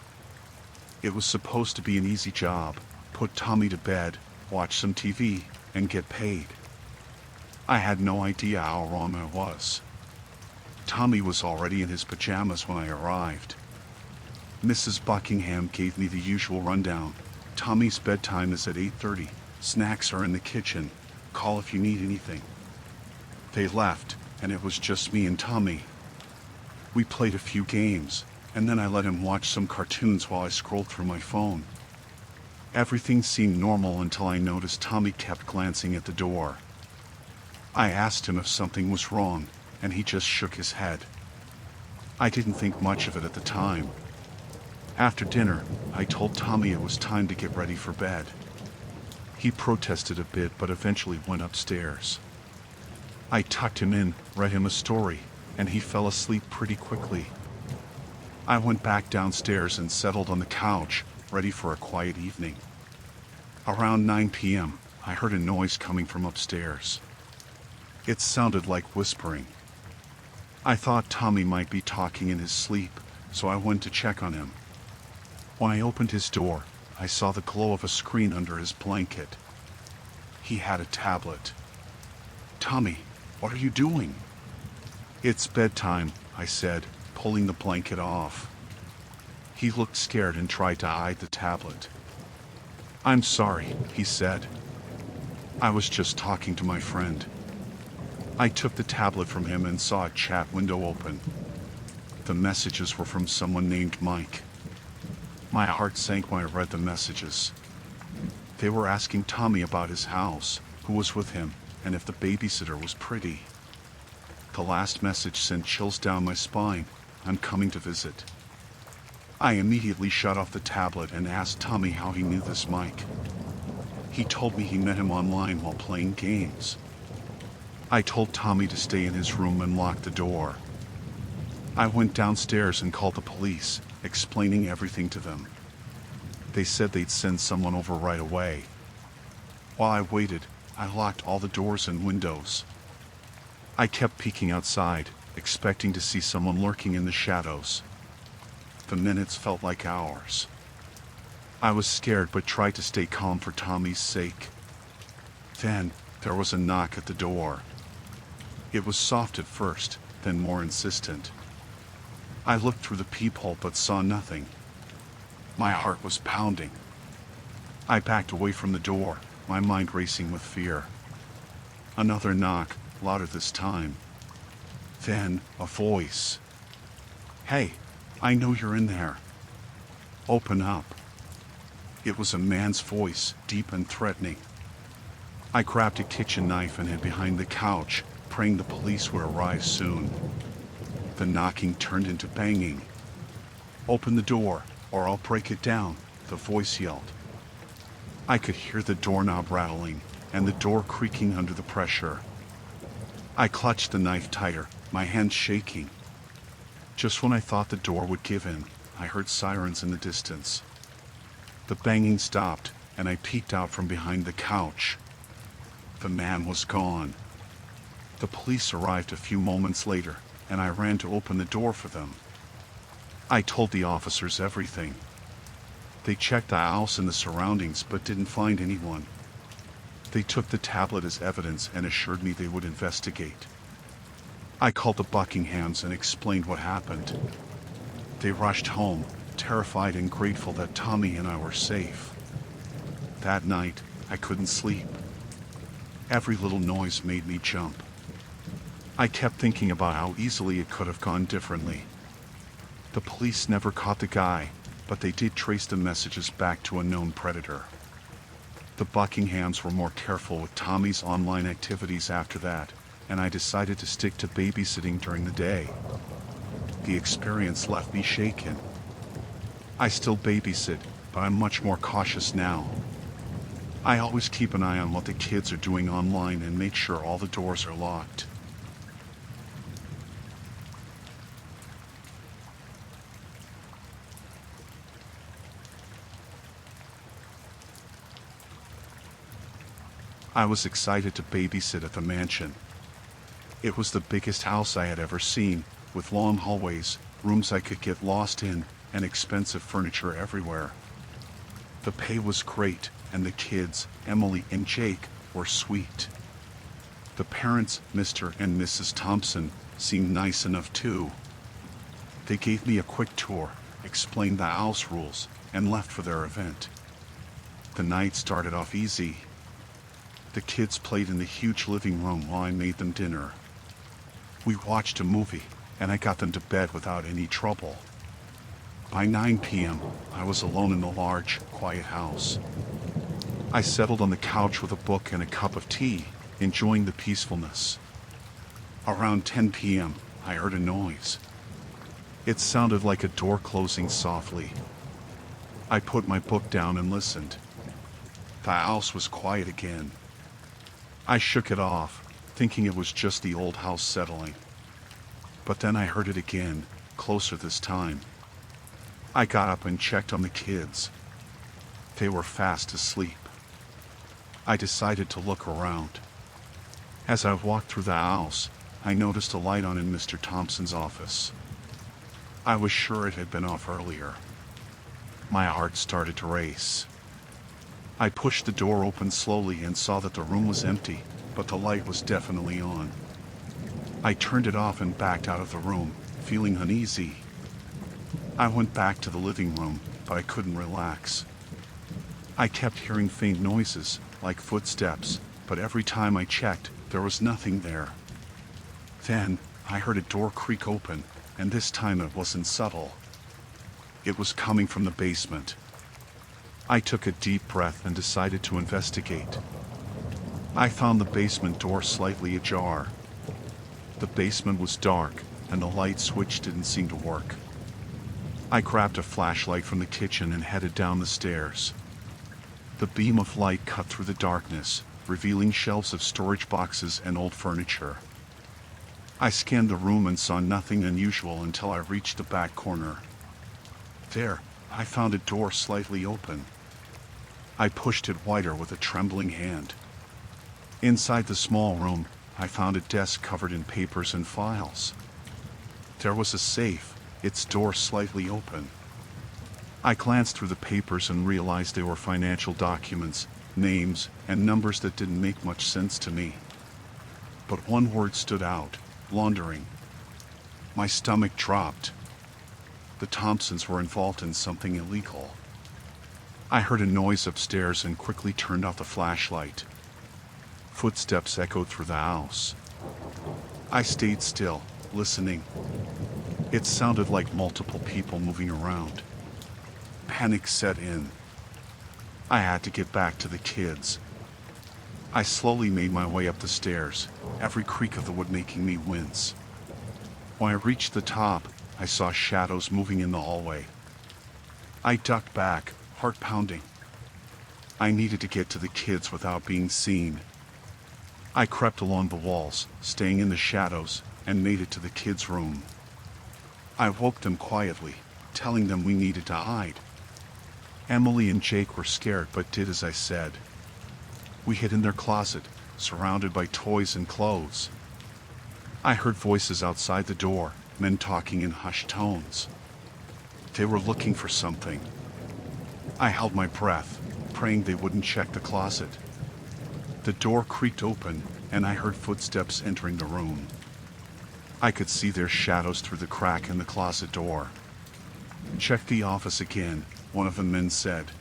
It was supposed to be an easy job: put Tommy to bed, watch some TV, and get paid. I had no idea how wrong I was. Tommy was already in his pajamas when I arrived. Mrs. Buckingham gave me the usual rundown. Tommy's bedtime is at 8:30. Snacks are in the kitchen. Call if you need anything. They left, and it was just me and Tommy. We played a few games, and then I let him watch some cartoons while I scrolled through my phone. Everything seemed normal until I noticed Tommy kept glancing at the door. I asked him if something was wrong, and he just shook his head. I didn't think much of it at the time. After dinner, I told Tommy it was time to get ready for bed. He protested a bit but eventually went upstairs. I tucked him in, read him a story, and he fell asleep pretty quickly. I went back downstairs and settled on the couch, ready for a quiet evening. Around 9 p.m., I heard a noise coming from upstairs. It sounded like whispering. I thought Tommy might be talking in his sleep, so I went to check on him. When I opened his door, I saw the glow of a screen under his blanket. He had a tablet. "Tommy, what are you doing?" "It's bedtime," I said, pulling the blanket off. He looked scared and tried to hide the tablet. "I'm sorry," he said. "I was just talking to my friend." I took the tablet from him and saw a chat window open. The messages were from someone named Mike. My heart sank when I read the messages. They were asking Tommy about his house, who was with him, and if the babysitter was pretty. The last message sent chills down my spine. "I'm coming to visit." I immediately shut off the tablet and asked Tommy how he knew this Mike. He told me he met him online while playing games. I told Tommy to stay in his room and lock the door. I went downstairs and called the police, explaining everything to them. They said they'd send someone over right away. While I waited, I locked all the doors and windows. I kept peeking outside, expecting to see someone lurking in the shadows. The minutes felt like hours. I was scared but tried to stay calm for Tommy's sake. Then, there was a knock at the door. It was soft at first, then more insistent. I looked through the peephole but saw nothing. My heart was pounding. I backed away from the door, my mind racing with fear. Another knock, louder this time. Then, a voice. "Hey, I know you're in there. Open up." It was a man's voice, deep and threatening. I grabbed a kitchen knife and hid behind the couch, praying the police would arrive soon. The knocking turned into banging. "Open the door, or I'll break it down," the voice yelled. I could hear the doorknob rattling, and the door creaking under the pressure. I clutched the knife tighter, my hands shaking. Just when I thought the door would give in, I heard sirens in the distance. The banging stopped, and I peeked out from behind the couch. The man was gone. The police arrived a few moments later, and I ran to open the door for them. I told the officers everything. They checked the house and the surroundings but didn't find anyone. They took the tablet as evidence and assured me they would investigate. I called the Buckinghams and explained what happened. They rushed home, terrified and grateful that Tommy and I were safe. That night, I couldn't sleep. Every little noise made me jump. I kept thinking about how easily it could have gone differently. The police never caught the guy, but they did trace the messages back to a known predator. The Buckinghams were more careful with Tommy's online activities after that, and I decided to stick to babysitting during the day. The experience left me shaken. I still babysit, but I'm much more cautious now. I always keep an eye on what the kids are doing online and make sure all the doors are locked. I was excited to babysit at the mansion. It was the biggest house I had ever seen, with long hallways, rooms I could get lost in, and expensive furniture everywhere. The pay was great, and the kids, Emily and Jake, were sweet. The parents, Mr. and Mrs. Thompson, seemed nice enough too. They gave me a quick tour, explained the house rules, and left for their event. The night started off easy. The kids played in the huge living room while I made them dinner. We watched a movie, and I got them to bed without any trouble. By 9 p.m., I was alone in the large, quiet house. I settled on the couch with a book and a cup of tea, enjoying the peacefulness. Around 10 p.m., I heard a noise. It sounded like a door closing softly. I put my book down and listened. The house was quiet again. I shook it off, thinking it was just the old house settling. But then I heard it again, closer this time. I got up and checked on the kids. They were fast asleep. I decided to look around. As I walked through the house, I noticed a light on in Mr. Thompson's office. I was sure it had been off earlier. My heart started to race. I pushed the door open slowly and saw that the room was empty, but the light was definitely on. I turned it off and backed out of the room, feeling uneasy. I went back to the living room, but I couldn't relax. I kept hearing faint noises, like footsteps, but every time I checked, there was nothing there. Then, I heard a door creak open, and this time it wasn't subtle. It was coming from the basement. I took a deep breath and decided to investigate. I found the basement door slightly ajar. The basement was dark, and the light switch didn't seem to work. I grabbed a flashlight from the kitchen and headed down the stairs. The beam of light cut through the darkness, revealing shelves of storage boxes and old furniture. I scanned the room and saw nothing unusual until I reached the back corner. There, I found a door slightly open. I pushed it wider with a trembling hand. Inside the small room, I found a desk covered in papers and files. There was a safe, its door slightly open. I glanced through the papers and realized they were financial documents, names, and numbers that didn't make much sense to me. But one word stood out: laundering. My stomach dropped. The Thompsons were involved in something illegal. I heard a noise upstairs and quickly turned off the flashlight. Footsteps echoed through the house. I stayed still, listening. It sounded like multiple people moving around. Panic set in. I had to get back to the kids. I slowly made my way up the stairs, every creak of the wood making me wince. When I reached the top, I saw shadows moving in the hallway. I ducked back, heart pounding. I needed to get to the kids without being seen. I crept along the walls, staying in the shadows, and made it to the kids' room. I woke them quietly, telling them we needed to hide. Emily and Jake were scared but did as I said. We hid in their closet, surrounded by toys and clothes. I heard voices outside the door, men talking in hushed tones. They were looking for something. I held my breath, praying they wouldn't check the closet. The door creaked open, and I heard footsteps entering the room. I could see their shadows through the crack in the closet door. "Check the office again," one of the men said.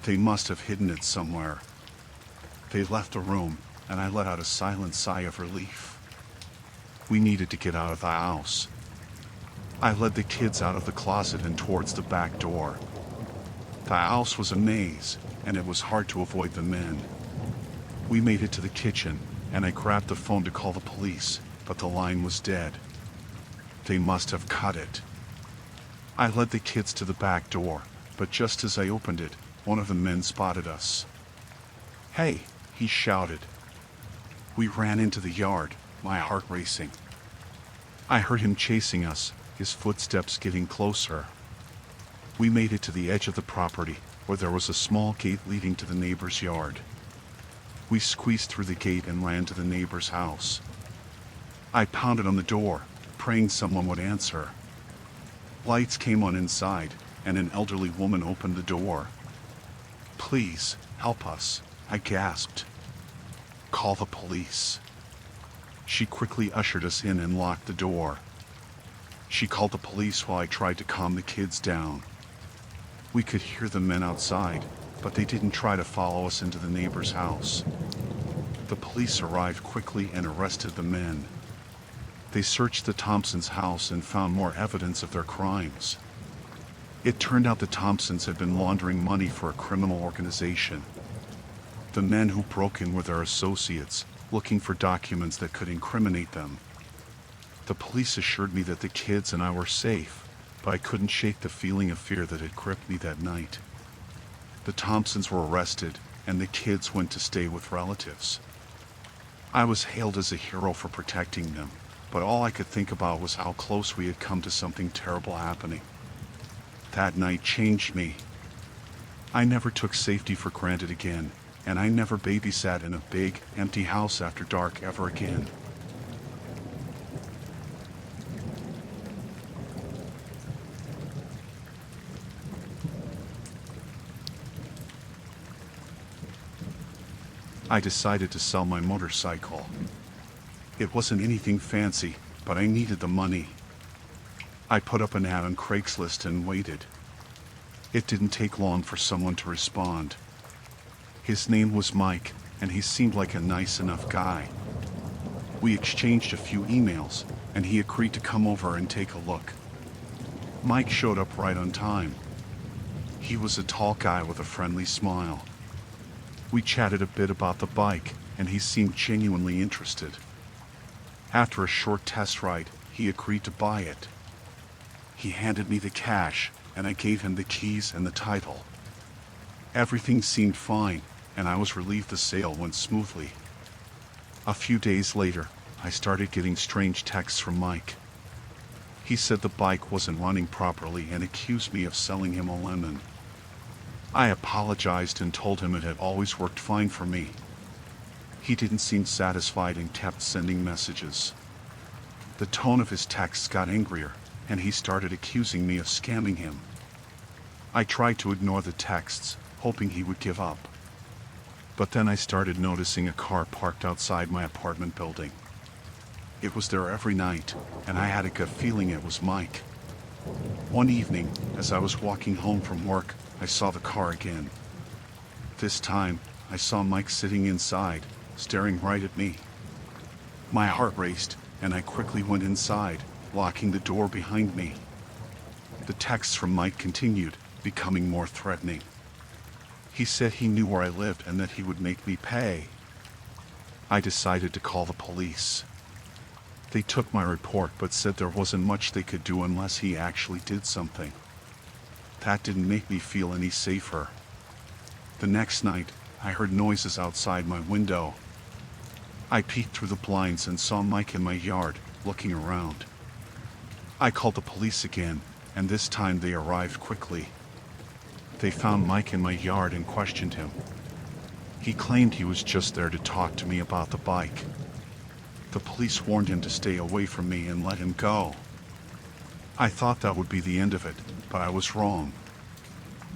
They must have hidden it somewhere. They left the room, and I let out a silent sigh of relief. We needed to get out of the house. I led the kids out of the closet and towards the back door. The house was a maze, and it was hard to avoid the men. We made it to the kitchen, and I grabbed the phone to call the police, but the line was dead. They must have cut it. I led the kids to the back door, but just as I opened it, one of the men spotted us. "Hey!" he shouted. We ran into the yard, my heart racing. I heard him chasing us, his footsteps getting closer. We made it to the edge of the property, where there was a small gate leading to the neighbor's yard. We squeezed through the gate and ran to the neighbor's house. I pounded on the door, praying someone would answer. Lights came on inside, and an elderly woman opened the door. "Please, help us," I gasped. "Call the police." She quickly ushered us in and locked the door. She called the police while I tried to calm the kids down. We could hear the men outside, but they didn't try to follow us into the neighbor's house. The police arrived quickly and arrested the men. They searched the Thompsons' house and found more evidence of their crimes. It turned out the Thompsons had been laundering money for a criminal organization. The men who broke in were their associates, looking for documents that could incriminate them. The police assured me that the kids and I were safe, but I couldn't shake the feeling of fear that had gripped me that night. The Thompsons were arrested, and the kids went to stay with relatives. I was hailed as a hero for protecting them, but all I could think about was how close we had come to something terrible happening. That night changed me. I never took safety for granted again, and I never babysat in a big, empty house after dark ever again. I decided to sell my motorcycle. It wasn't anything fancy, but I needed the money. I put up an ad on Craigslist and waited. It didn't take long for someone to respond. His name was Mike, and he seemed like a nice enough guy. We exchanged a few emails, and he agreed to come over and take a look. Mike showed up right on time. He was a tall guy with a friendly smile. We chatted a bit about the bike, and he seemed genuinely interested. After a short test ride, he agreed to buy it. He handed me the cash, and I gave him the keys and the title. Everything seemed fine, and I was relieved the sale went smoothly. A few days later, I started getting strange texts from Mike. He said the bike wasn't running properly and accused me of selling him a lemon. I apologized and told him it had always worked fine for me. He didn't seem satisfied and kept sending messages. The tone of his texts got angrier, and he started accusing me of scamming him. I tried to ignore the texts, hoping he would give up. But then I started noticing a car parked outside my apartment building. It was there every night, and I had a gut feeling it was Mike. One evening, as I was walking home from work, I saw the car again. This time, I saw Mike sitting inside, staring right at me. My heart raced, and I quickly went inside, locking the door behind me. The texts from Mike continued, becoming more threatening. He said he knew where I lived and that he would make me pay. I decided to call the police. They took my report but said there wasn't much they could do unless he actually did something. That didn't make me feel any safer. The next night, I heard noises outside my window. I peeked through the blinds and saw Mike in my yard, looking around. I called the police again, and this time they arrived quickly. They found Mike in my yard and questioned him. He claimed he was just there to talk to me about the bike. The police warned him to stay away from me and let him go. I thought that would be the end of it, but I was wrong.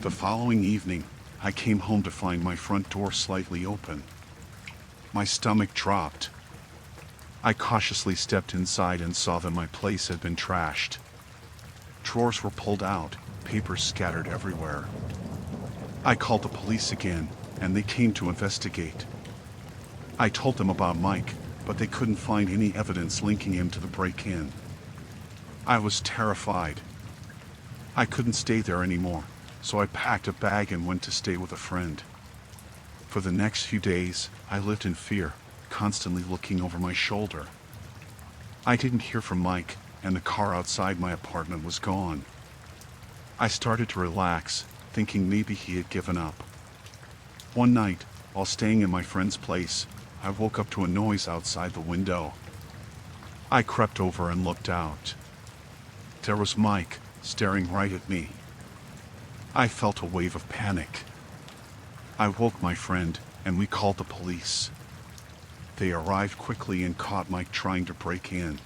The following evening, I came home to find my front door slightly open. My stomach dropped. I cautiously stepped inside and saw that my place had been trashed. Drawers were pulled out, papers scattered everywhere. I called the police again, and they came to investigate. I told them about Mike, but they couldn't find any evidence linking him to the break-in. I was terrified. I couldn't stay there anymore, so I packed a bag and went to stay with a friend. For the next few days, I lived in fear, constantly looking over my shoulder. I didn't hear from Mike, and the car outside my apartment was gone. I started to relax, thinking maybe he had given up. One night, while staying in my friend's place, I woke up to a noise outside the window. I crept over and looked out. There was Mike, staring right at me. I felt a wave of panic. I woke my friend, and we called the police. They arrived quickly and caught Mike trying to break in.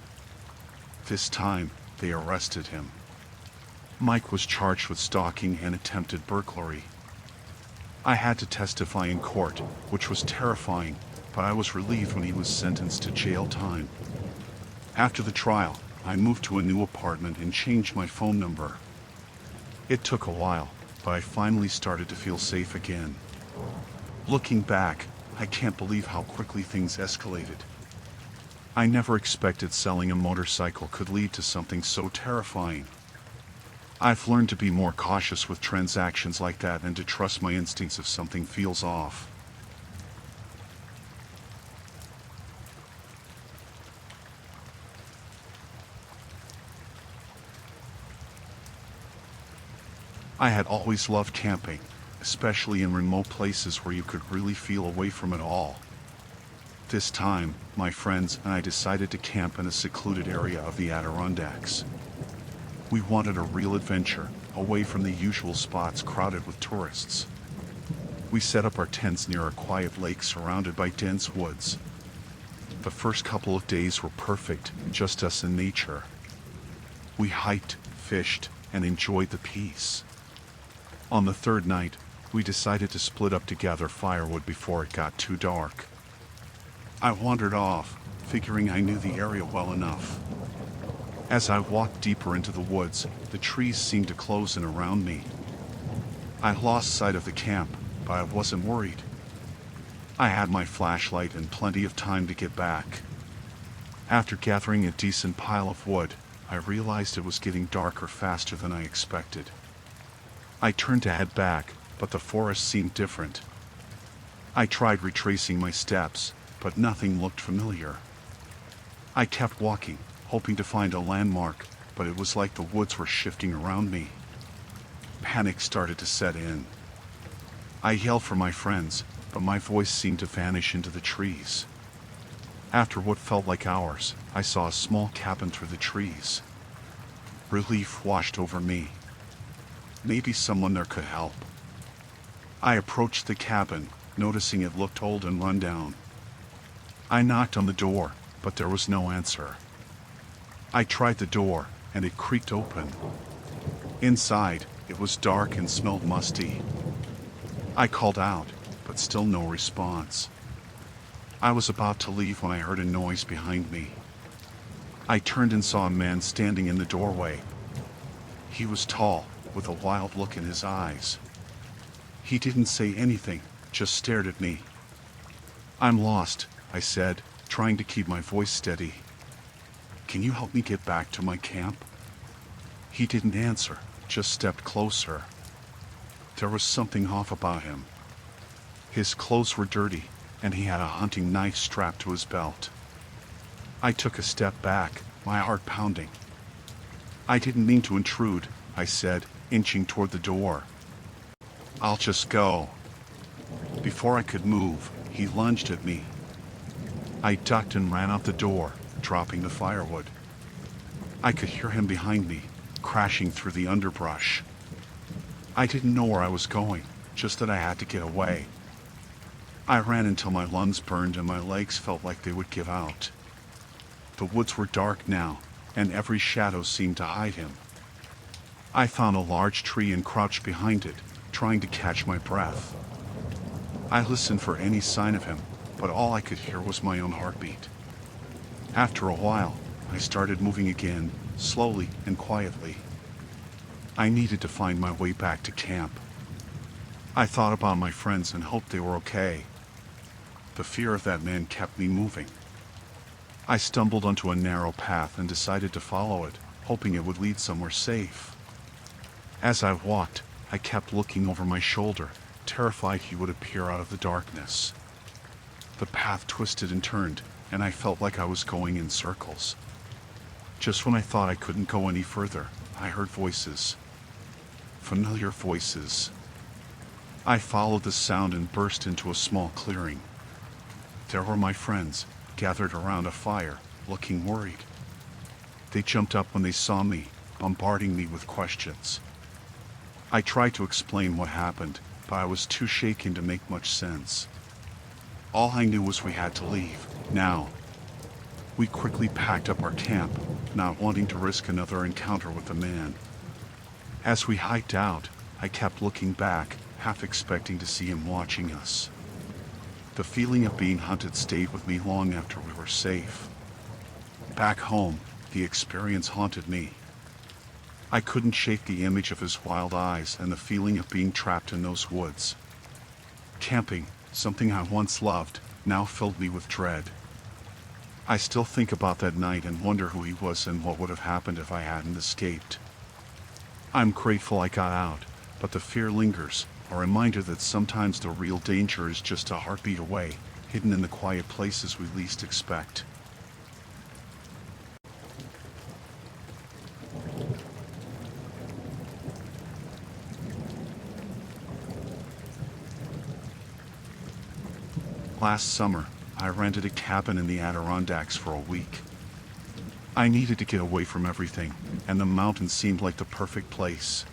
This time, they arrested him. Mike was charged with stalking and attempted burglary. I had to testify in court, which was terrifying, but I was relieved when he was sentenced to jail time. After the trial, I moved to a new apartment and changed my phone number. It took a while, but I finally started to feel safe again. Looking back, I can't believe how quickly things escalated. I never expected selling a motorcycle could lead to something so terrifying. I've learned to be more cautious with transactions like that and to trust my instincts if something feels off. I had always loved camping, especially in remote places where you could really feel away from it all. This time, my friends and I decided to camp in a secluded area of the Adirondacks. We wanted a real adventure, away from the usual spots crowded with tourists. We set up our tents near a quiet lake surrounded by dense woods. The first couple of days were perfect, just us and nature. We hiked, fished, and enjoyed the peace. On the third night, we decided to split up to gather firewood before it got too dark. I wandered off, figuring I knew the area well enough. As I walked deeper into the woods, the trees seemed to close in around me. I lost sight of the camp, but I wasn't worried. I had my flashlight and plenty of time to get back. After gathering a decent pile of wood, I realized it was getting darker faster than I expected. I turned to head back, but the forest seemed different. I tried retracing my steps, but nothing looked familiar. I kept walking, hoping to find a landmark, but it was like the woods were shifting around me. Panic started to set in. I yelled for my friends, but my voice seemed to vanish into the trees. After what felt like hours, I saw a small cabin through the trees. Relief washed over me. Maybe someone there could help. I approached the cabin, noticing it looked old and run down. I knocked on the door, but there was no answer. I tried the door, and it creaked open. Inside, it was dark and smelled musty. I called out, but still no response. I was about to leave when I heard a noise behind me. I turned and saw a man standing in the doorway. He was tall, with a wild look in his eyes. He didn't say anything, just stared at me. "I'm lost," I said, trying to keep my voice steady. "Can you help me get back to my camp?" He didn't answer, just stepped closer. There was something off about him. His clothes were dirty, and he had a hunting knife strapped to his belt. I took a step back, my heart pounding. "I didn't mean to intrude," I said, inching toward the door. "I'll just go." Before I could move, he lunged at me. I ducked and ran out the door, dropping the firewood. I could hear him behind me, crashing through the underbrush. I didn't know where I was going, just that I had to get away. I ran until my lungs burned and my legs felt like they would give out. The woods were dark now, and every shadow seemed to hide him. I found a large tree and crouched behind it, trying to catch my breath. I listened for any sign of him, but all I could hear was my own heartbeat. After a while, I started moving again, slowly and quietly. I needed to find my way back to camp. I thought about my friends and hoped they were okay. The fear of that man kept me moving. I stumbled onto a narrow path and decided to follow it, hoping it would lead somewhere safe. As I walked, I kept looking over my shoulder, terrified he would appear out of the darkness. The path twisted and turned, and I felt like I was going in circles. Just when I thought I couldn't go any further, I heard voices. Familiar voices. I followed the sound and burst into a small clearing. There were my friends, gathered around a fire, looking worried. They jumped up when they saw me, bombarding me with questions. I tried to explain what happened, but I was too shaken to make much sense. All I knew was we had to leave, now. We quickly packed up our camp, not wanting to risk another encounter with the man. As we hiked out, I kept looking back, half expecting to see him watching us. The feeling of being hunted stayed with me long after we were safe. Back home, the experience haunted me. I couldn't shake the image of his wild eyes and the feeling of being trapped in those woods. Camping, something I once loved, now filled me with dread. I still think about that night and wonder who he was and what would have happened if I hadn't escaped. I'm grateful I got out, but the fear lingers, a reminder that sometimes the real danger is just a heartbeat away, hidden in the quiet places we least expect. Last summer, I rented a cabin in the Adirondacks for a week. I needed to get away from everything, and the mountains seemed like the perfect place.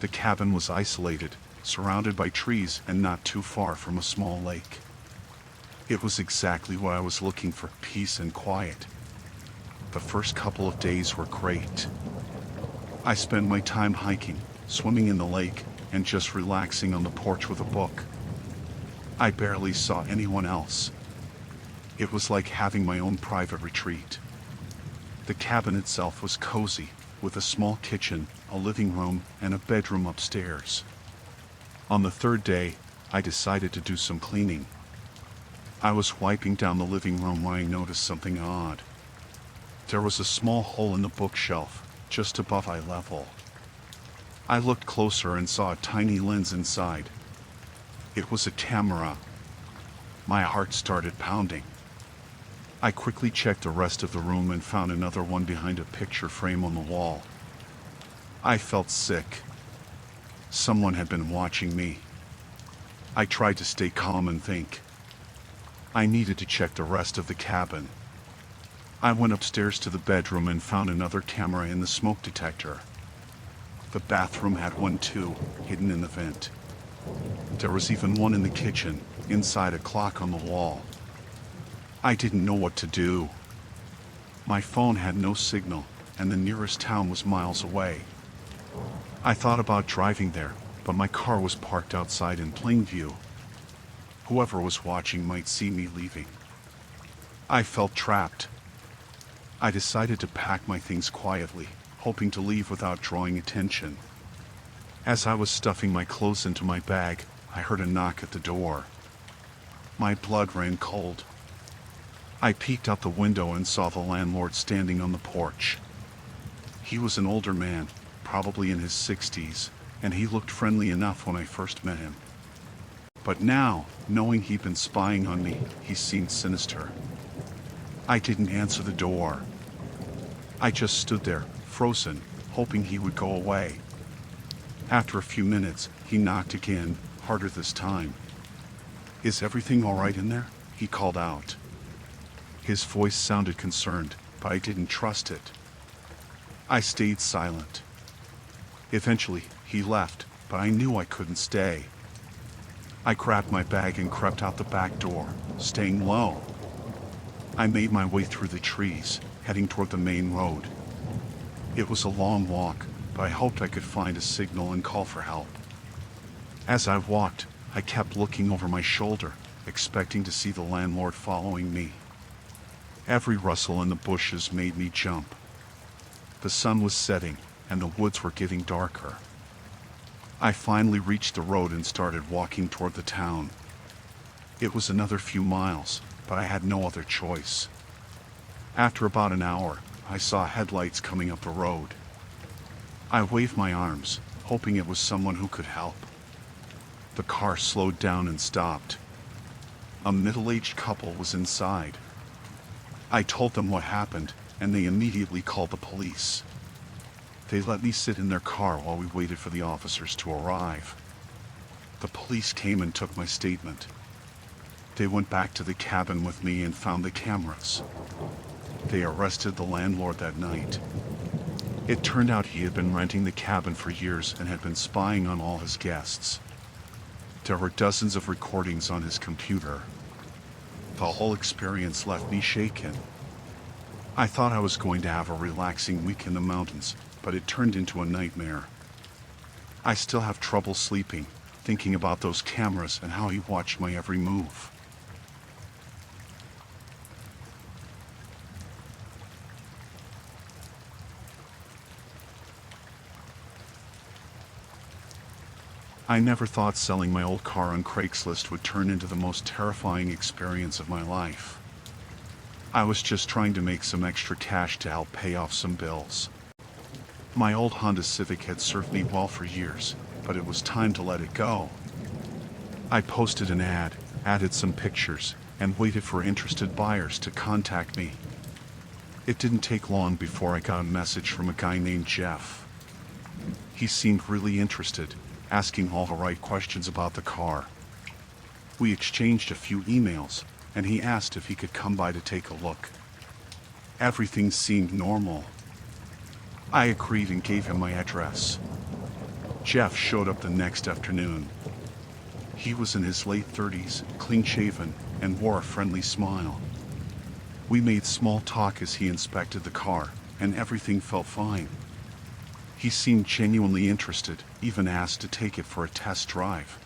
The cabin was isolated, surrounded by trees and not too far from a small lake. It was exactly what I was looking for, peace and quiet. The first couple of days were great. I spent my time hiking, swimming in the lake, and just relaxing on the porch with a book. I barely saw anyone else. It was like having my own private retreat. The cabin itself was cozy, with a small kitchen, a living room, and a bedroom upstairs. On the third day, I decided to do some cleaning. I was wiping down the living room when I noticed something odd. There was a small hole in the bookshelf, just above eye level. I looked closer and saw a tiny lens inside. It was a camera. My heart started pounding. I quickly checked the rest of the room and found another one behind a picture frame on the wall. I felt sick. Someone had been watching me. I tried to stay calm and think. I needed to check the rest of the cabin. I went upstairs to the bedroom and found another camera in the smoke detector. The bathroom had one too, hidden in the vent. There was even one in the kitchen, inside a clock on the wall. I didn't know what to do. My phone had no signal, and the nearest town was miles away. I thought about driving there, but my car was parked outside in plain view. Whoever was watching might see me leaving. I felt trapped. I decided to pack my things quietly, hoping to leave without drawing attention. As I was stuffing my clothes into my bag, I heard a knock at the door. My blood ran cold. I peeked out the window and saw the landlord standing on the porch. He was an older man, probably in his 60s, and he looked friendly enough when I first met him. But now, knowing he'd been spying on me, he seemed sinister. I didn't answer the door. I just stood there, frozen, hoping he would go away. After a few minutes, he knocked again, harder this time. "Is everything all right in there?" he called out. His voice sounded concerned, but I didn't trust it. I stayed silent. Eventually, he left, but I knew I couldn't stay. I grabbed my bag and crept out the back door, staying low. I made my way through the trees, heading toward the main road. It was a long walk, but I hoped I could find a signal and call for help. As I walked, I kept looking over my shoulder, expecting to see the landlord following me. Every rustle in the bushes made me jump. The sun was setting, and the woods were getting darker. I finally reached the road and started walking toward the town. It was another few miles, but I had no other choice. After about an hour, I saw headlights coming up the road. I waved my arms, hoping it was someone who could help. The car slowed down and stopped. A middle-aged couple was inside. I told them what happened, and they immediately called the police. They let me sit in their car while we waited for the officers to arrive. The police came and took my statement. They went back to the cabin with me and found the cameras. They arrested the landlord that night. It turned out he had been renting the cabin for years and had been spying on all his guests. There were dozens of recordings on his computer. The whole experience left me shaken. I thought I was going to have a relaxing week in the mountains, but it turned into a nightmare. I still have trouble sleeping, thinking about those cameras and how he watched my every move. I never thought selling my old car on Craigslist would turn into the most terrifying experience of my life. I was just trying to make some extra cash to help pay off some bills. My old Honda Civic had served me well for years, but it was time to let it go. I posted an ad, added some pictures, and waited for interested buyers to contact me. It didn't take long before I got a message from a guy named Jeff. He seemed really interested, asking all the right questions about the car. We exchanged a few emails, and he asked if he could come by to take a look. Everything seemed normal. I agreed and gave him my address. Jeff showed up the next afternoon. He was in his late 30s, clean-shaven, and wore a friendly smile. We made small talk as he inspected the car, and everything felt fine. He seemed genuinely interested, even asked to take it for a test drive.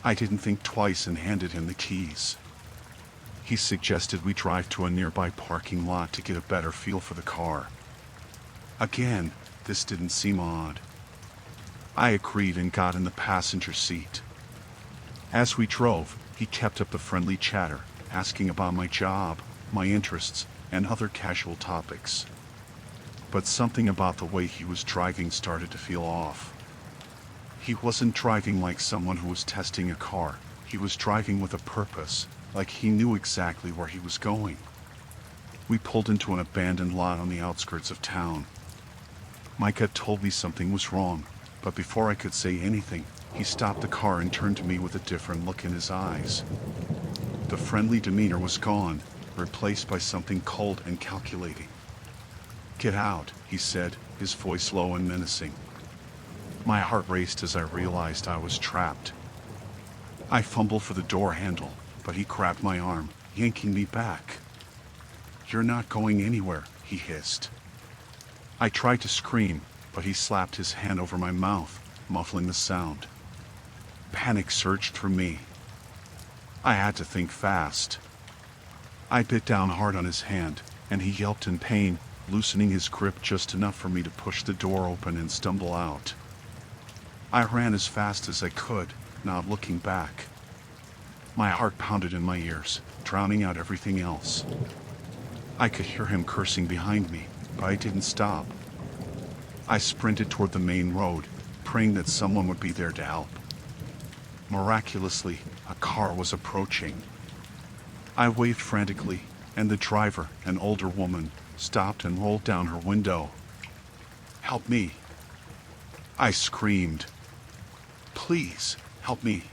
I didn't think twice and handed him the keys. He suggested we drive to a nearby parking lot to get a better feel for the car. Again, this didn't seem odd. I agreed and got in the passenger seat. As we drove, he kept up the friendly chatter, asking about my job, my interests, and other casual topics. But something about the way he was driving started to feel off. He wasn't driving like someone who was testing a car. He was driving with a purpose, like he knew exactly where he was going. We pulled into an abandoned lot on the outskirts of town. My gut told me something was wrong, but before I could say anything, he stopped the car and turned to me with a different look in his eyes. The friendly demeanor was gone, replaced by something cold and calculating. "Get out," he said, his voice low and menacing. My heart raced as I realized I was trapped. I fumbled for the door handle, but he grabbed my arm, yanking me back. "You're not going anywhere," he hissed. I tried to scream, but he slapped his hand over my mouth, muffling the sound. Panic surged through me. I had to think fast. I bit down hard on his hand, and he yelped in pain, loosening his grip just enough for me to push the door open and stumble out. I ran as fast as I could, not looking back. My heart pounded in my ears, drowning out everything else. I could hear him cursing behind me, but I didn't stop. I sprinted toward the main road, praying that someone would be there to help. Miraculously, a car was approaching. I waved frantically, and the driver, an older woman, stopped and rolled down her window. "Help me!" I screamed. "Please, help me!"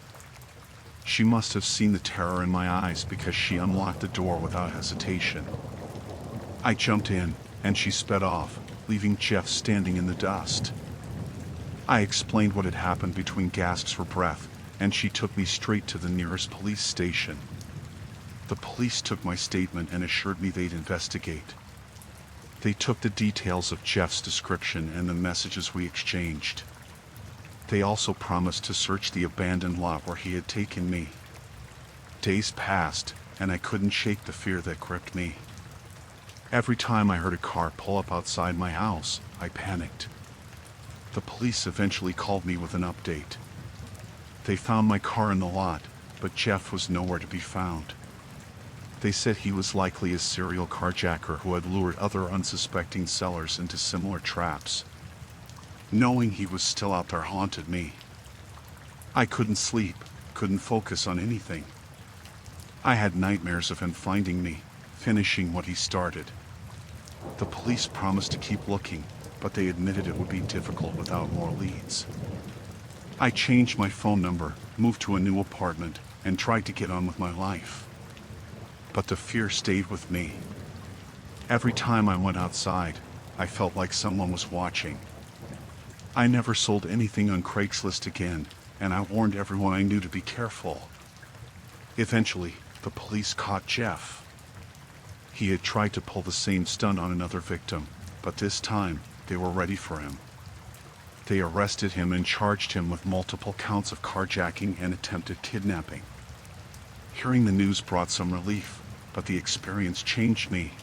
She must have seen the terror in my eyes because she unlocked the door without hesitation. I jumped in, and she sped off, leaving Jeff standing in the dust. I explained what had happened between gasps for breath, and she took me straight to the nearest police station. The police took my statement and assured me they'd investigate. They took the details of Jeff's description and the messages we exchanged. They also promised to search the abandoned lot where he had taken me. Days passed, and I couldn't shake the fear that gripped me. Every time I heard a car pull up outside my house, I panicked. The police eventually called me with an update. They found my car in the lot, but Jeff was nowhere to be found. They said he was likely a serial carjacker who had lured other unsuspecting sellers into similar traps. Knowing he was still out there haunted me. I couldn't sleep, couldn't focus on anything. I had nightmares of him finding me, finishing what he started. The police promised to keep looking, but they admitted it would be difficult without more leads. I changed my phone number, moved to a new apartment, and tried to get on with my life. But the fear stayed with me. Every time I went outside, I felt like someone was watching. I never sold anything on Craigslist again, and I warned everyone I knew to be careful. Eventually, the police caught Jeff. He had tried to pull the same stunt on another victim, but this time, they were ready for him. They arrested him and charged him with multiple counts of carjacking and attempted kidnapping. Hearing the news brought some relief, but the experience changed me.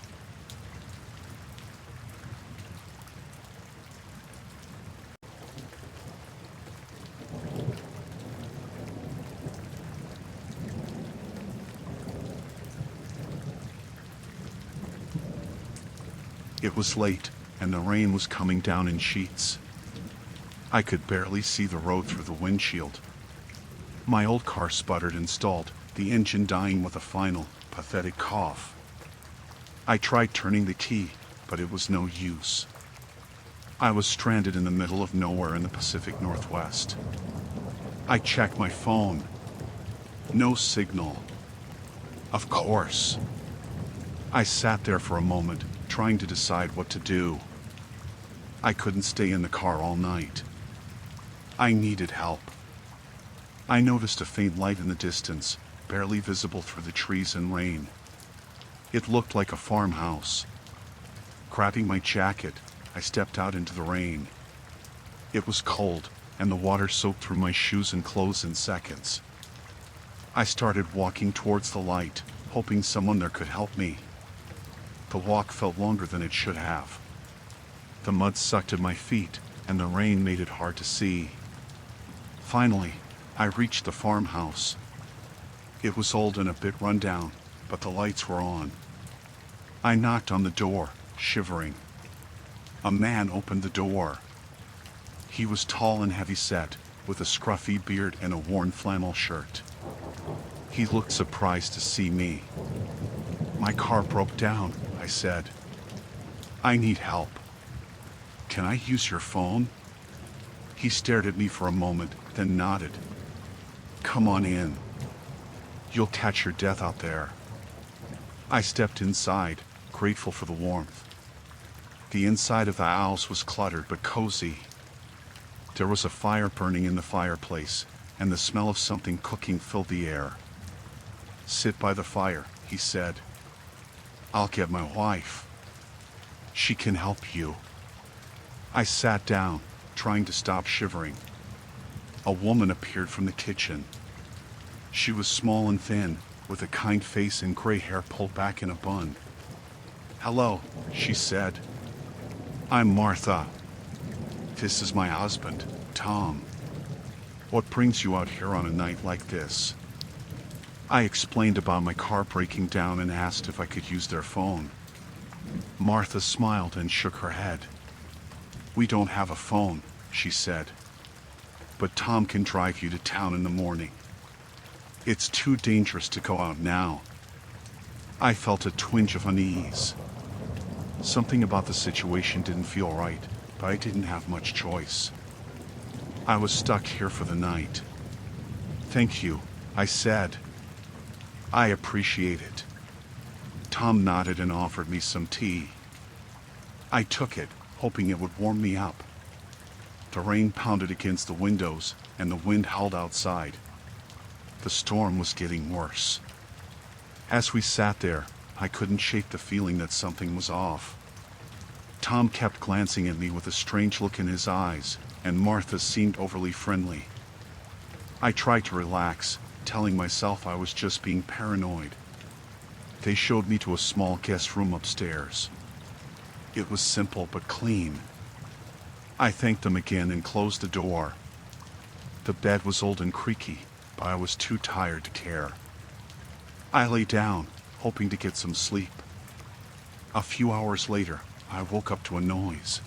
It was late, and the rain was coming down in sheets. I could barely see the road through the windshield. My old car sputtered and stalled, the engine dying with a final, pathetic cough. I tried turning the key, but it was no use. I was stranded in the middle of nowhere in the Pacific Northwest. I checked my phone. No signal. Of course. I sat there for a moment, trying to decide what to do. I couldn't stay in the car all night. I needed help. I noticed a faint light in the distance, barely visible through the trees and rain. It looked like a farmhouse. Grabbing my jacket, I stepped out into the rain. It was cold, and the water soaked through my shoes and clothes in seconds. I started walking towards the light, hoping someone there could help me. The walk felt longer than it should have. The mud sucked at my feet, and the rain made it hard to see. Finally, I reached the farmhouse. It was old and a bit run down, but the lights were on. I knocked on the door, shivering. A man opened the door. He was tall and heavy-set, with a scruffy beard and a worn flannel shirt. He looked surprised to see me. "My car broke down," I said. "I need help. Can I use your phone?" He stared at me for a moment, then nodded. "Come on in. You'll catch your death out there." I stepped inside, grateful for the warmth. The inside of the house was cluttered but cozy. There was a fire burning in the fireplace, and the smell of something cooking filled the air. "Sit by the fire," he said. "I'll get my wife. She can help you." I sat down, trying to stop shivering. A woman appeared from the kitchen. She was small and thin, with a kind face and gray hair pulled back in a bun. "Hello," she said. "I'm Martha. This is my husband, Tom. What brings you out here on a night like this?" I explained about my car breaking down and asked if I could use their phone. Martha smiled and shook her head. "We don't have a phone," she said. "But Tom can drive you to town in the morning. It's too dangerous to go out now." I felt a twinge of unease. Something about the situation didn't feel right, but I didn't have much choice. I was stuck here for the night. "Thank you," I said. "I appreciate it." Tom nodded and offered me some tea. I took it, hoping it would warm me up. The rain pounded against the windows, and the wind howled outside. The storm was getting worse. As we sat there, I couldn't shake the feeling that something was off. Tom kept glancing at me with a strange look in his eyes, and Martha seemed overly friendly. I tried to relax, telling myself I was just being paranoid. They showed me to a small guest room upstairs. It was simple but clean. I thanked them again and closed the door. The bed was old and creaky, but I was too tired to care. I lay down, hoping to get some sleep. A few hours later, I woke up to a noise.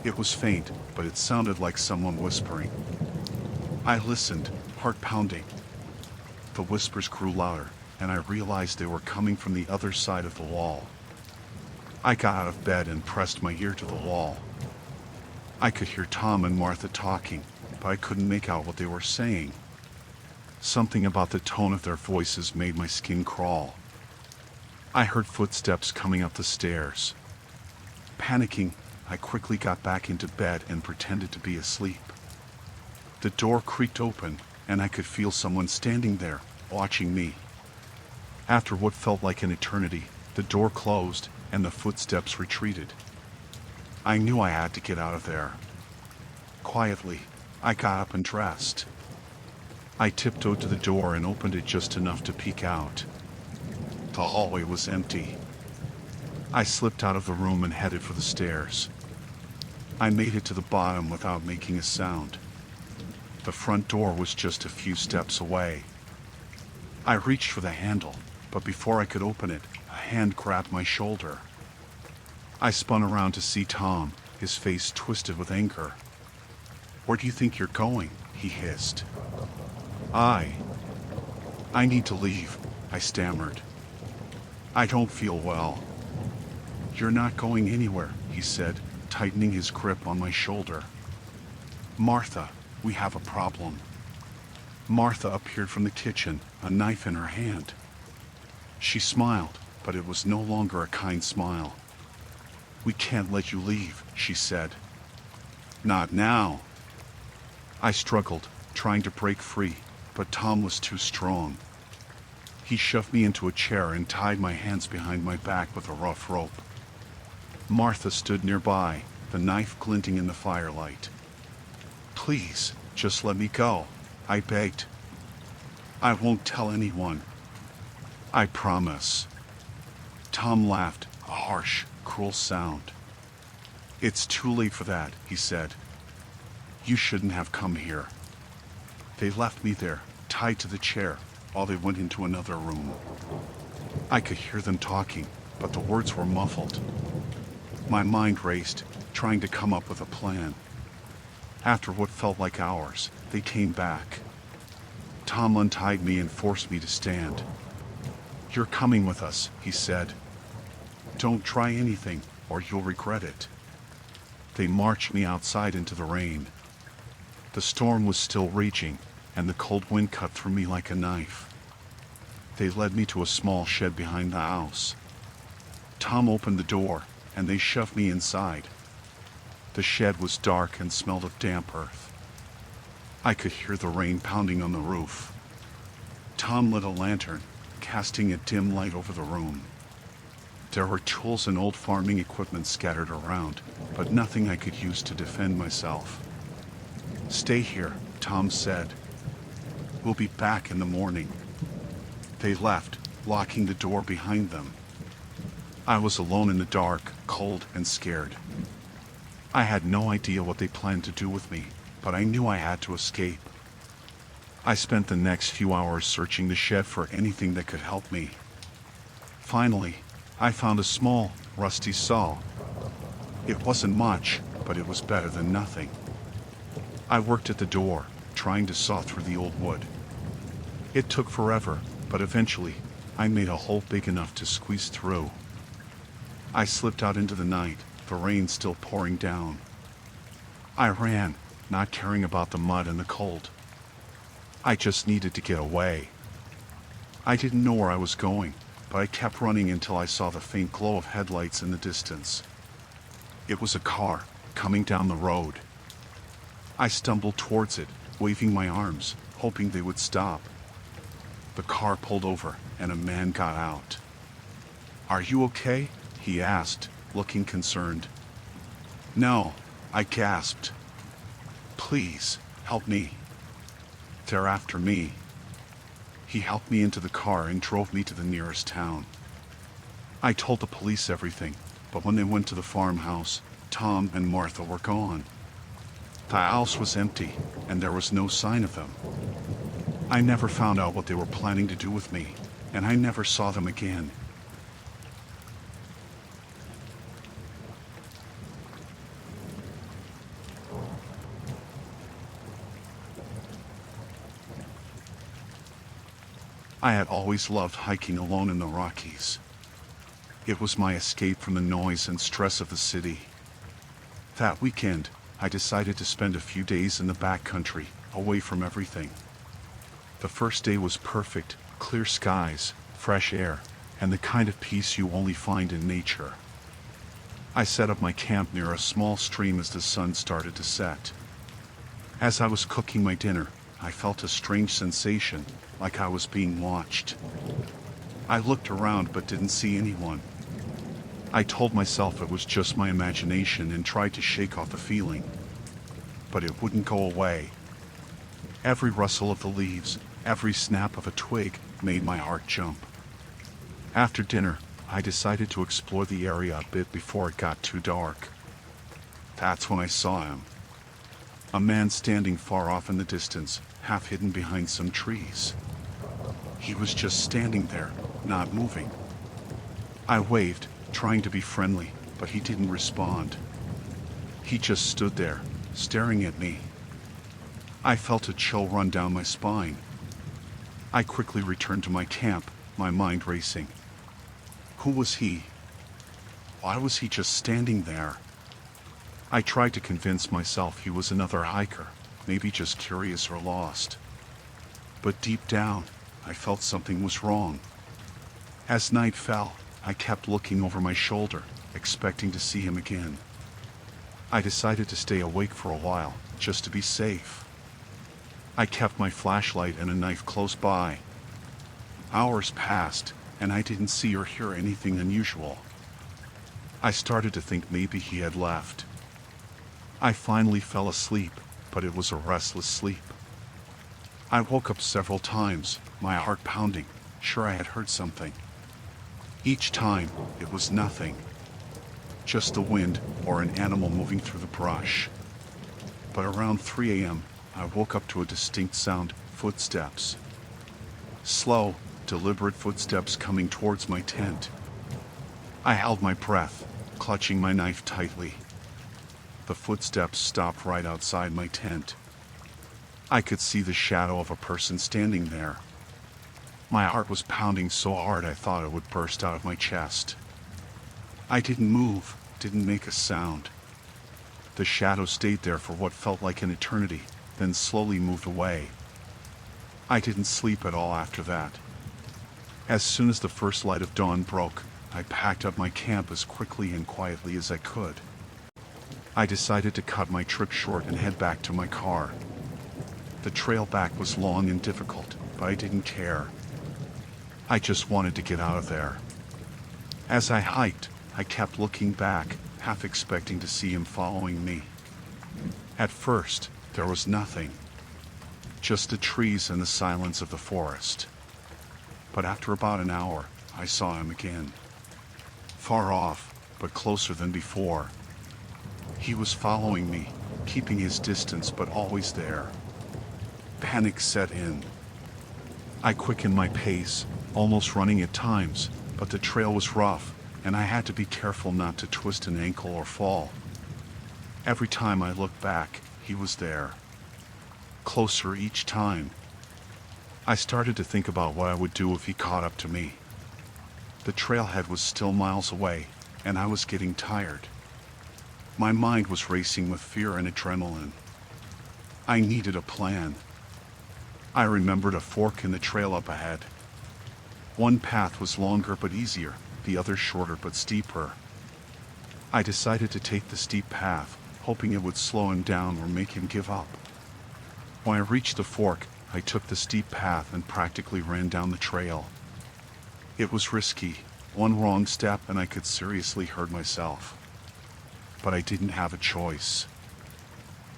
It was faint, but it sounded like someone whispering. I listened, heart pounding. The whispers grew louder, and I realized they were coming from the other side of the wall. I got out of bed and pressed my ear to the wall. I could hear Tom and Martha talking, but I couldn't make out what they were saying. Something about the tone of their voices made my skin crawl. I heard footsteps coming up the stairs. Panicking, I quickly got back into bed and pretended to be asleep. The door creaked open, and I could feel someone standing there, watching me. After what felt like an eternity, the door closed and the footsteps retreated. I knew I had to get out of there. Quietly, I got up and dressed. I tiptoed to the door and opened it just enough to peek out. The hallway was empty. I slipped out of the room and headed for the stairs. I made it to the bottom without making a sound. The front door was just a few steps away. I reached for the handle, but before I could open it, a hand grabbed my shoulder. I spun around to see Tom, his face twisted with anger. "Where do you think you're going?" he hissed. I need to leave," I stammered. "I don't feel well." "You're not going anywhere," he said, tightening his grip on my shoulder. "Martha, we have a problem." Martha appeared from the kitchen, a knife in her hand. She smiled, but it was no longer a kind smile. "We can't let you leave," she said. "Not now." I struggled, trying to break free, but Tom was too strong. He shoved me into a chair and tied my hands behind my back with a rough rope. Martha stood nearby, the knife glinting in the firelight. "Please, just let me go," I begged. "I won't tell anyone. I promise." Tom laughed, a harsh, cruel sound. "It's too late for that," he said. "You shouldn't have come here." They left me there, tied to the chair, while they went into another room. I could hear them talking, but the words were muffled. My mind raced, trying to come up with a plan. After what felt like hours, they came back. Tom untied me and forced me to stand. "You're coming with us," he said. "Don't try anything, or you'll regret it." They marched me outside into the rain. The storm was still raging, and the cold wind cut through me like a knife. They led me to a small shed behind the house. Tom opened the door, and they shoved me inside. The shed was dark and smelled of damp earth. I could hear the rain pounding on the roof. Tom lit a lantern, casting a dim light over the room. There were tools and old farming equipment scattered around, but nothing I could use to defend myself. "Stay here," Tom said. "We'll be back in the morning." They left, locking the door behind them. I was alone in the dark, cold and scared. I had no idea what they planned to do with me, but I knew I had to escape. I spent the next few hours searching the shed for anything that could help me. Finally, I found a small, rusty saw. It wasn't much, but it was better than nothing. I worked at the door, trying to saw through the old wood. It took forever, but eventually, I made a hole big enough to squeeze through. I slipped out into the night, the rain still pouring down. I ran, not caring about the mud and the cold. I just needed to get away. I didn't know where I was going, but I kept running until I saw the faint glow of headlights in the distance. It was a car, coming down the road. I stumbled towards it, waving my arms, hoping they would stop. The car pulled over, and a man got out. "Are you okay?" he asked, looking concerned. "No," I gasped. "Please, help me. They're after me." He helped me into the car and drove me to the nearest town. I told the police everything, but when they went to the farmhouse, Tom and Martha were gone. The house was empty, and there was no sign of them. I never found out what they were planning to do with me, and I never saw them again. I had always loved hiking alone in the Rockies. It was my escape from the noise and stress of the city. That weekend, I decided to spend a few days in the backcountry, away from everything. The first day was perfect, clear skies, fresh air, and the kind of peace you only find in nature. I set up my camp near a small stream as the sun started to set. As I was cooking my dinner, I felt a strange sensation, like I was being watched. I looked around but didn't see anyone. I told myself it was just my imagination and tried to shake off the feeling. But it wouldn't go away. Every rustle of the leaves, every snap of a twig made my heart jump. After dinner, I decided to explore the area a bit before it got too dark. That's when I saw him. A man standing far off in the distance, half hidden behind some trees. He was just standing there, not moving. I waved, trying to be friendly, but he didn't respond. He just stood there, staring at me. I felt a chill run down my spine. I quickly returned to my camp, my mind racing. Who was he? Why was he just standing there? I tried to convince myself he was another hiker, maybe just curious or lost. But deep down, I felt something was wrong. As night fell, I kept looking over my shoulder, expecting to see him again. I decided to stay awake for a while, just to be safe. I kept my flashlight and a knife close by. Hours passed, and I didn't see or hear anything unusual. I started to think maybe he had left. I finally fell asleep, but it was a restless sleep. I woke up several times, my heart pounding, sure I had heard something. Each time, it was nothing. Just the wind or an animal moving through the brush. But around 3 a.m., I woke up to a distinct sound, footsteps. Slow, deliberate footsteps coming towards my tent. I held my breath, clutching my knife tightly. The footsteps stopped right outside my tent. I could see the shadow of a person standing there. My heart was pounding so hard I thought it would burst out of my chest. I didn't move, didn't make a sound. The shadow stayed there for what felt like an eternity, then slowly moved away. I didn't sleep at all after that. As soon as the first light of dawn broke, I packed up my camp as quickly and quietly as I could. I decided to cut my trip short and head back to my car. The trail back was long and difficult, but I didn't care. I just wanted to get out of there. As I hiked, I kept looking back, half expecting to see him following me. At first, there was nothing. Just the trees and the silence of the forest. But after about an hour, I saw him again. Far off, but closer than before. He was following me, keeping his distance but always there. Panic set in. I quickened my pace, almost running at times, but the trail was rough, and I had to be careful not to twist an ankle or fall. Every time I looked back, he was there. Closer each time. I started to think about what I would do if he caught up to me. The trailhead was still miles away, and I was getting tired. My mind was racing with fear and adrenaline. I needed a plan. I remembered a fork in the trail up ahead. One path was longer but easier, the other shorter but steeper. I decided to take the steep path, hoping it would slow him down or make him give up. When I reached the fork, I took the steep path and practically ran down the trail. It was risky. One wrong step and I could seriously hurt myself. But I didn't have a choice.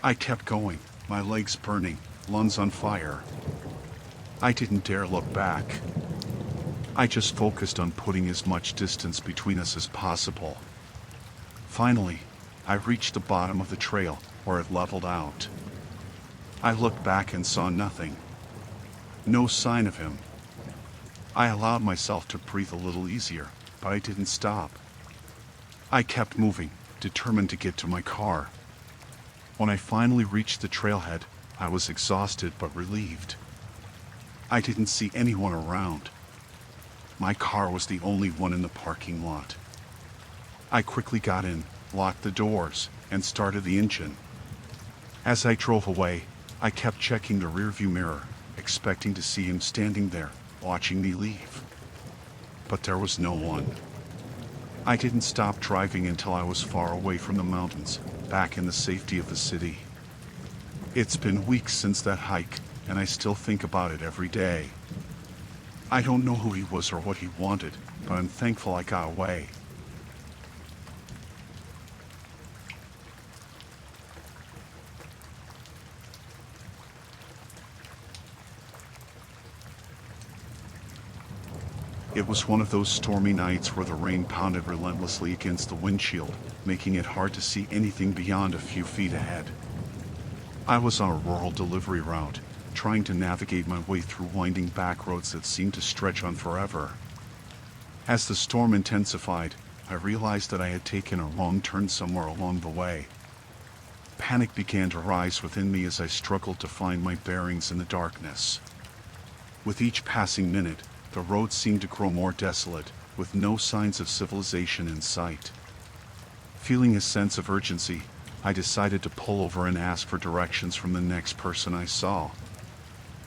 I kept going, my legs burning, lungs on fire. I didn't dare look back. I just focused on putting as much distance between us as possible. Finally, I reached the bottom of the trail, where it leveled out. I looked back and saw nothing. No sign of him. I allowed myself to breathe a little easier, but I didn't stop. I kept moving, determined to get to my car. When I finally reached the trailhead, I was exhausted but relieved. I didn't see anyone around. My car was the only one in the parking lot. I quickly got in, locked the doors, and started the engine. As I drove away, I kept checking the rearview mirror, expecting to see him standing there, watching me leave. But there was no one. I didn't stop driving until I was far away from the mountains, back in the safety of the city. It's been weeks since that hike, and I still think about it every day. I don't know who he was or what he wanted, but I'm thankful I got away. It was one of those stormy nights where the rain pounded relentlessly against the windshield, making it hard to see anything beyond a few feet ahead. I was on a rural delivery route, trying to navigate my way through winding back roads that seemed to stretch on forever. As the storm intensified, I realized that I had taken a wrong turn somewhere along the way. Panic began to rise within me as I struggled to find my bearings in the darkness. With each passing minute, the road seemed to grow more desolate, with no signs of civilization in sight. Feeling a sense of urgency, I decided to pull over and ask for directions from the next person I saw.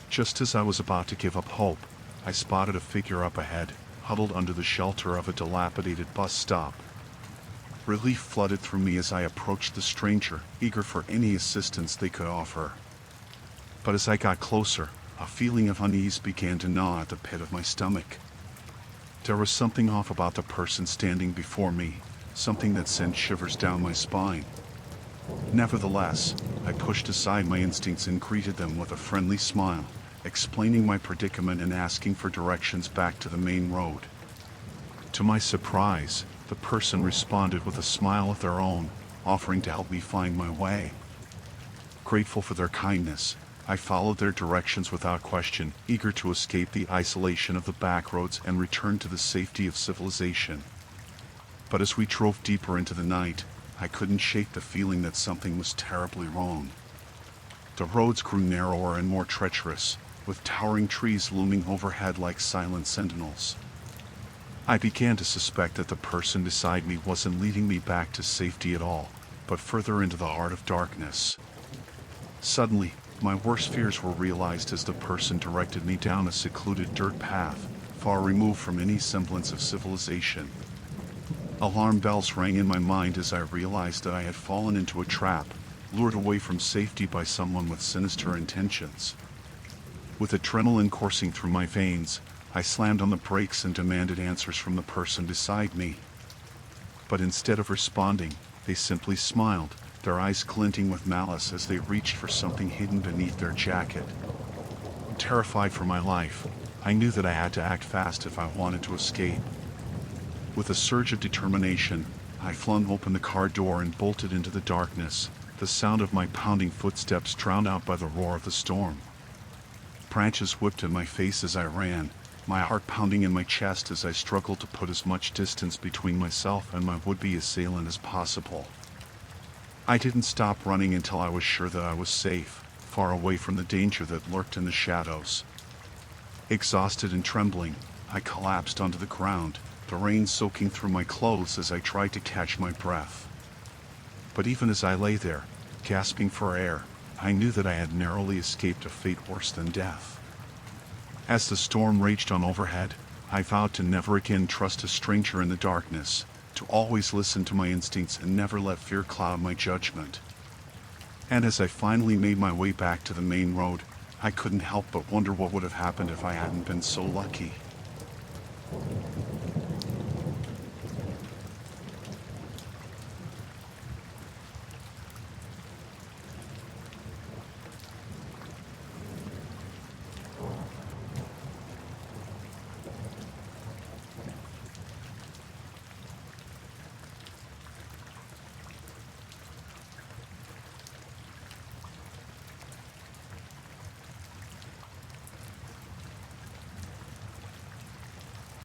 Just as I was about to give up hope, I spotted a figure up ahead, huddled under the shelter of a dilapidated bus stop. Relief flooded through me as I approached the stranger, eager for any assistance they could offer. But as I got closer, a feeling of unease began to gnaw at the pit of my stomach. There was something off about the person standing before me, something that sent shivers down my spine. Nevertheless, I pushed aside my instincts and greeted them with a friendly smile, explaining my predicament and asking for directions back to the main road. To my surprise, the person responded with a smile of their own, offering to help me find my way. Grateful for their kindness, I followed their directions without question, eager to escape the isolation of the back roads and return to the safety of civilization. But as we drove deeper into the night, I couldn't shake the feeling that something was terribly wrong. The roads grew narrower and more treacherous, with towering trees looming overhead like silent sentinels. I began to suspect that the person beside me wasn't leading me back to safety at all, but further into the heart of darkness. Suddenly, my worst fears were realized as the person directed me down a secluded dirt path, far removed from any semblance of civilization. Alarm bells rang in my mind as I realized that I had fallen into a trap, lured away from safety by someone with sinister intentions. With adrenaline coursing through my veins, I slammed on the brakes and demanded answers from the person beside me. But instead of responding, they simply smiled, their eyes glinting with malice as they reached for something hidden beneath their jacket. Terrified for my life, I knew that I had to act fast if I wanted to escape. With a surge of determination, I flung open the car door and bolted into the darkness, the sound of my pounding footsteps drowned out by the roar of the storm. Branches whipped in my face as I ran, my heart pounding in my chest as I struggled to put as much distance between myself and my would-be assailant as possible. I didn't stop running until I was sure that I was safe, far away from the danger that lurked in the shadows. Exhausted and trembling, I collapsed onto the ground, the rain soaking through my clothes as I tried to catch my breath. But even as I lay there, gasping for air, I knew that I had narrowly escaped a fate worse than death. As the storm raged on overhead, I vowed to never again trust a stranger in the darkness, to always listen to my instincts and never let fear cloud my judgment. And as I finally made my way back to the main road, I couldn't help but wonder what would have happened if I hadn't been so lucky.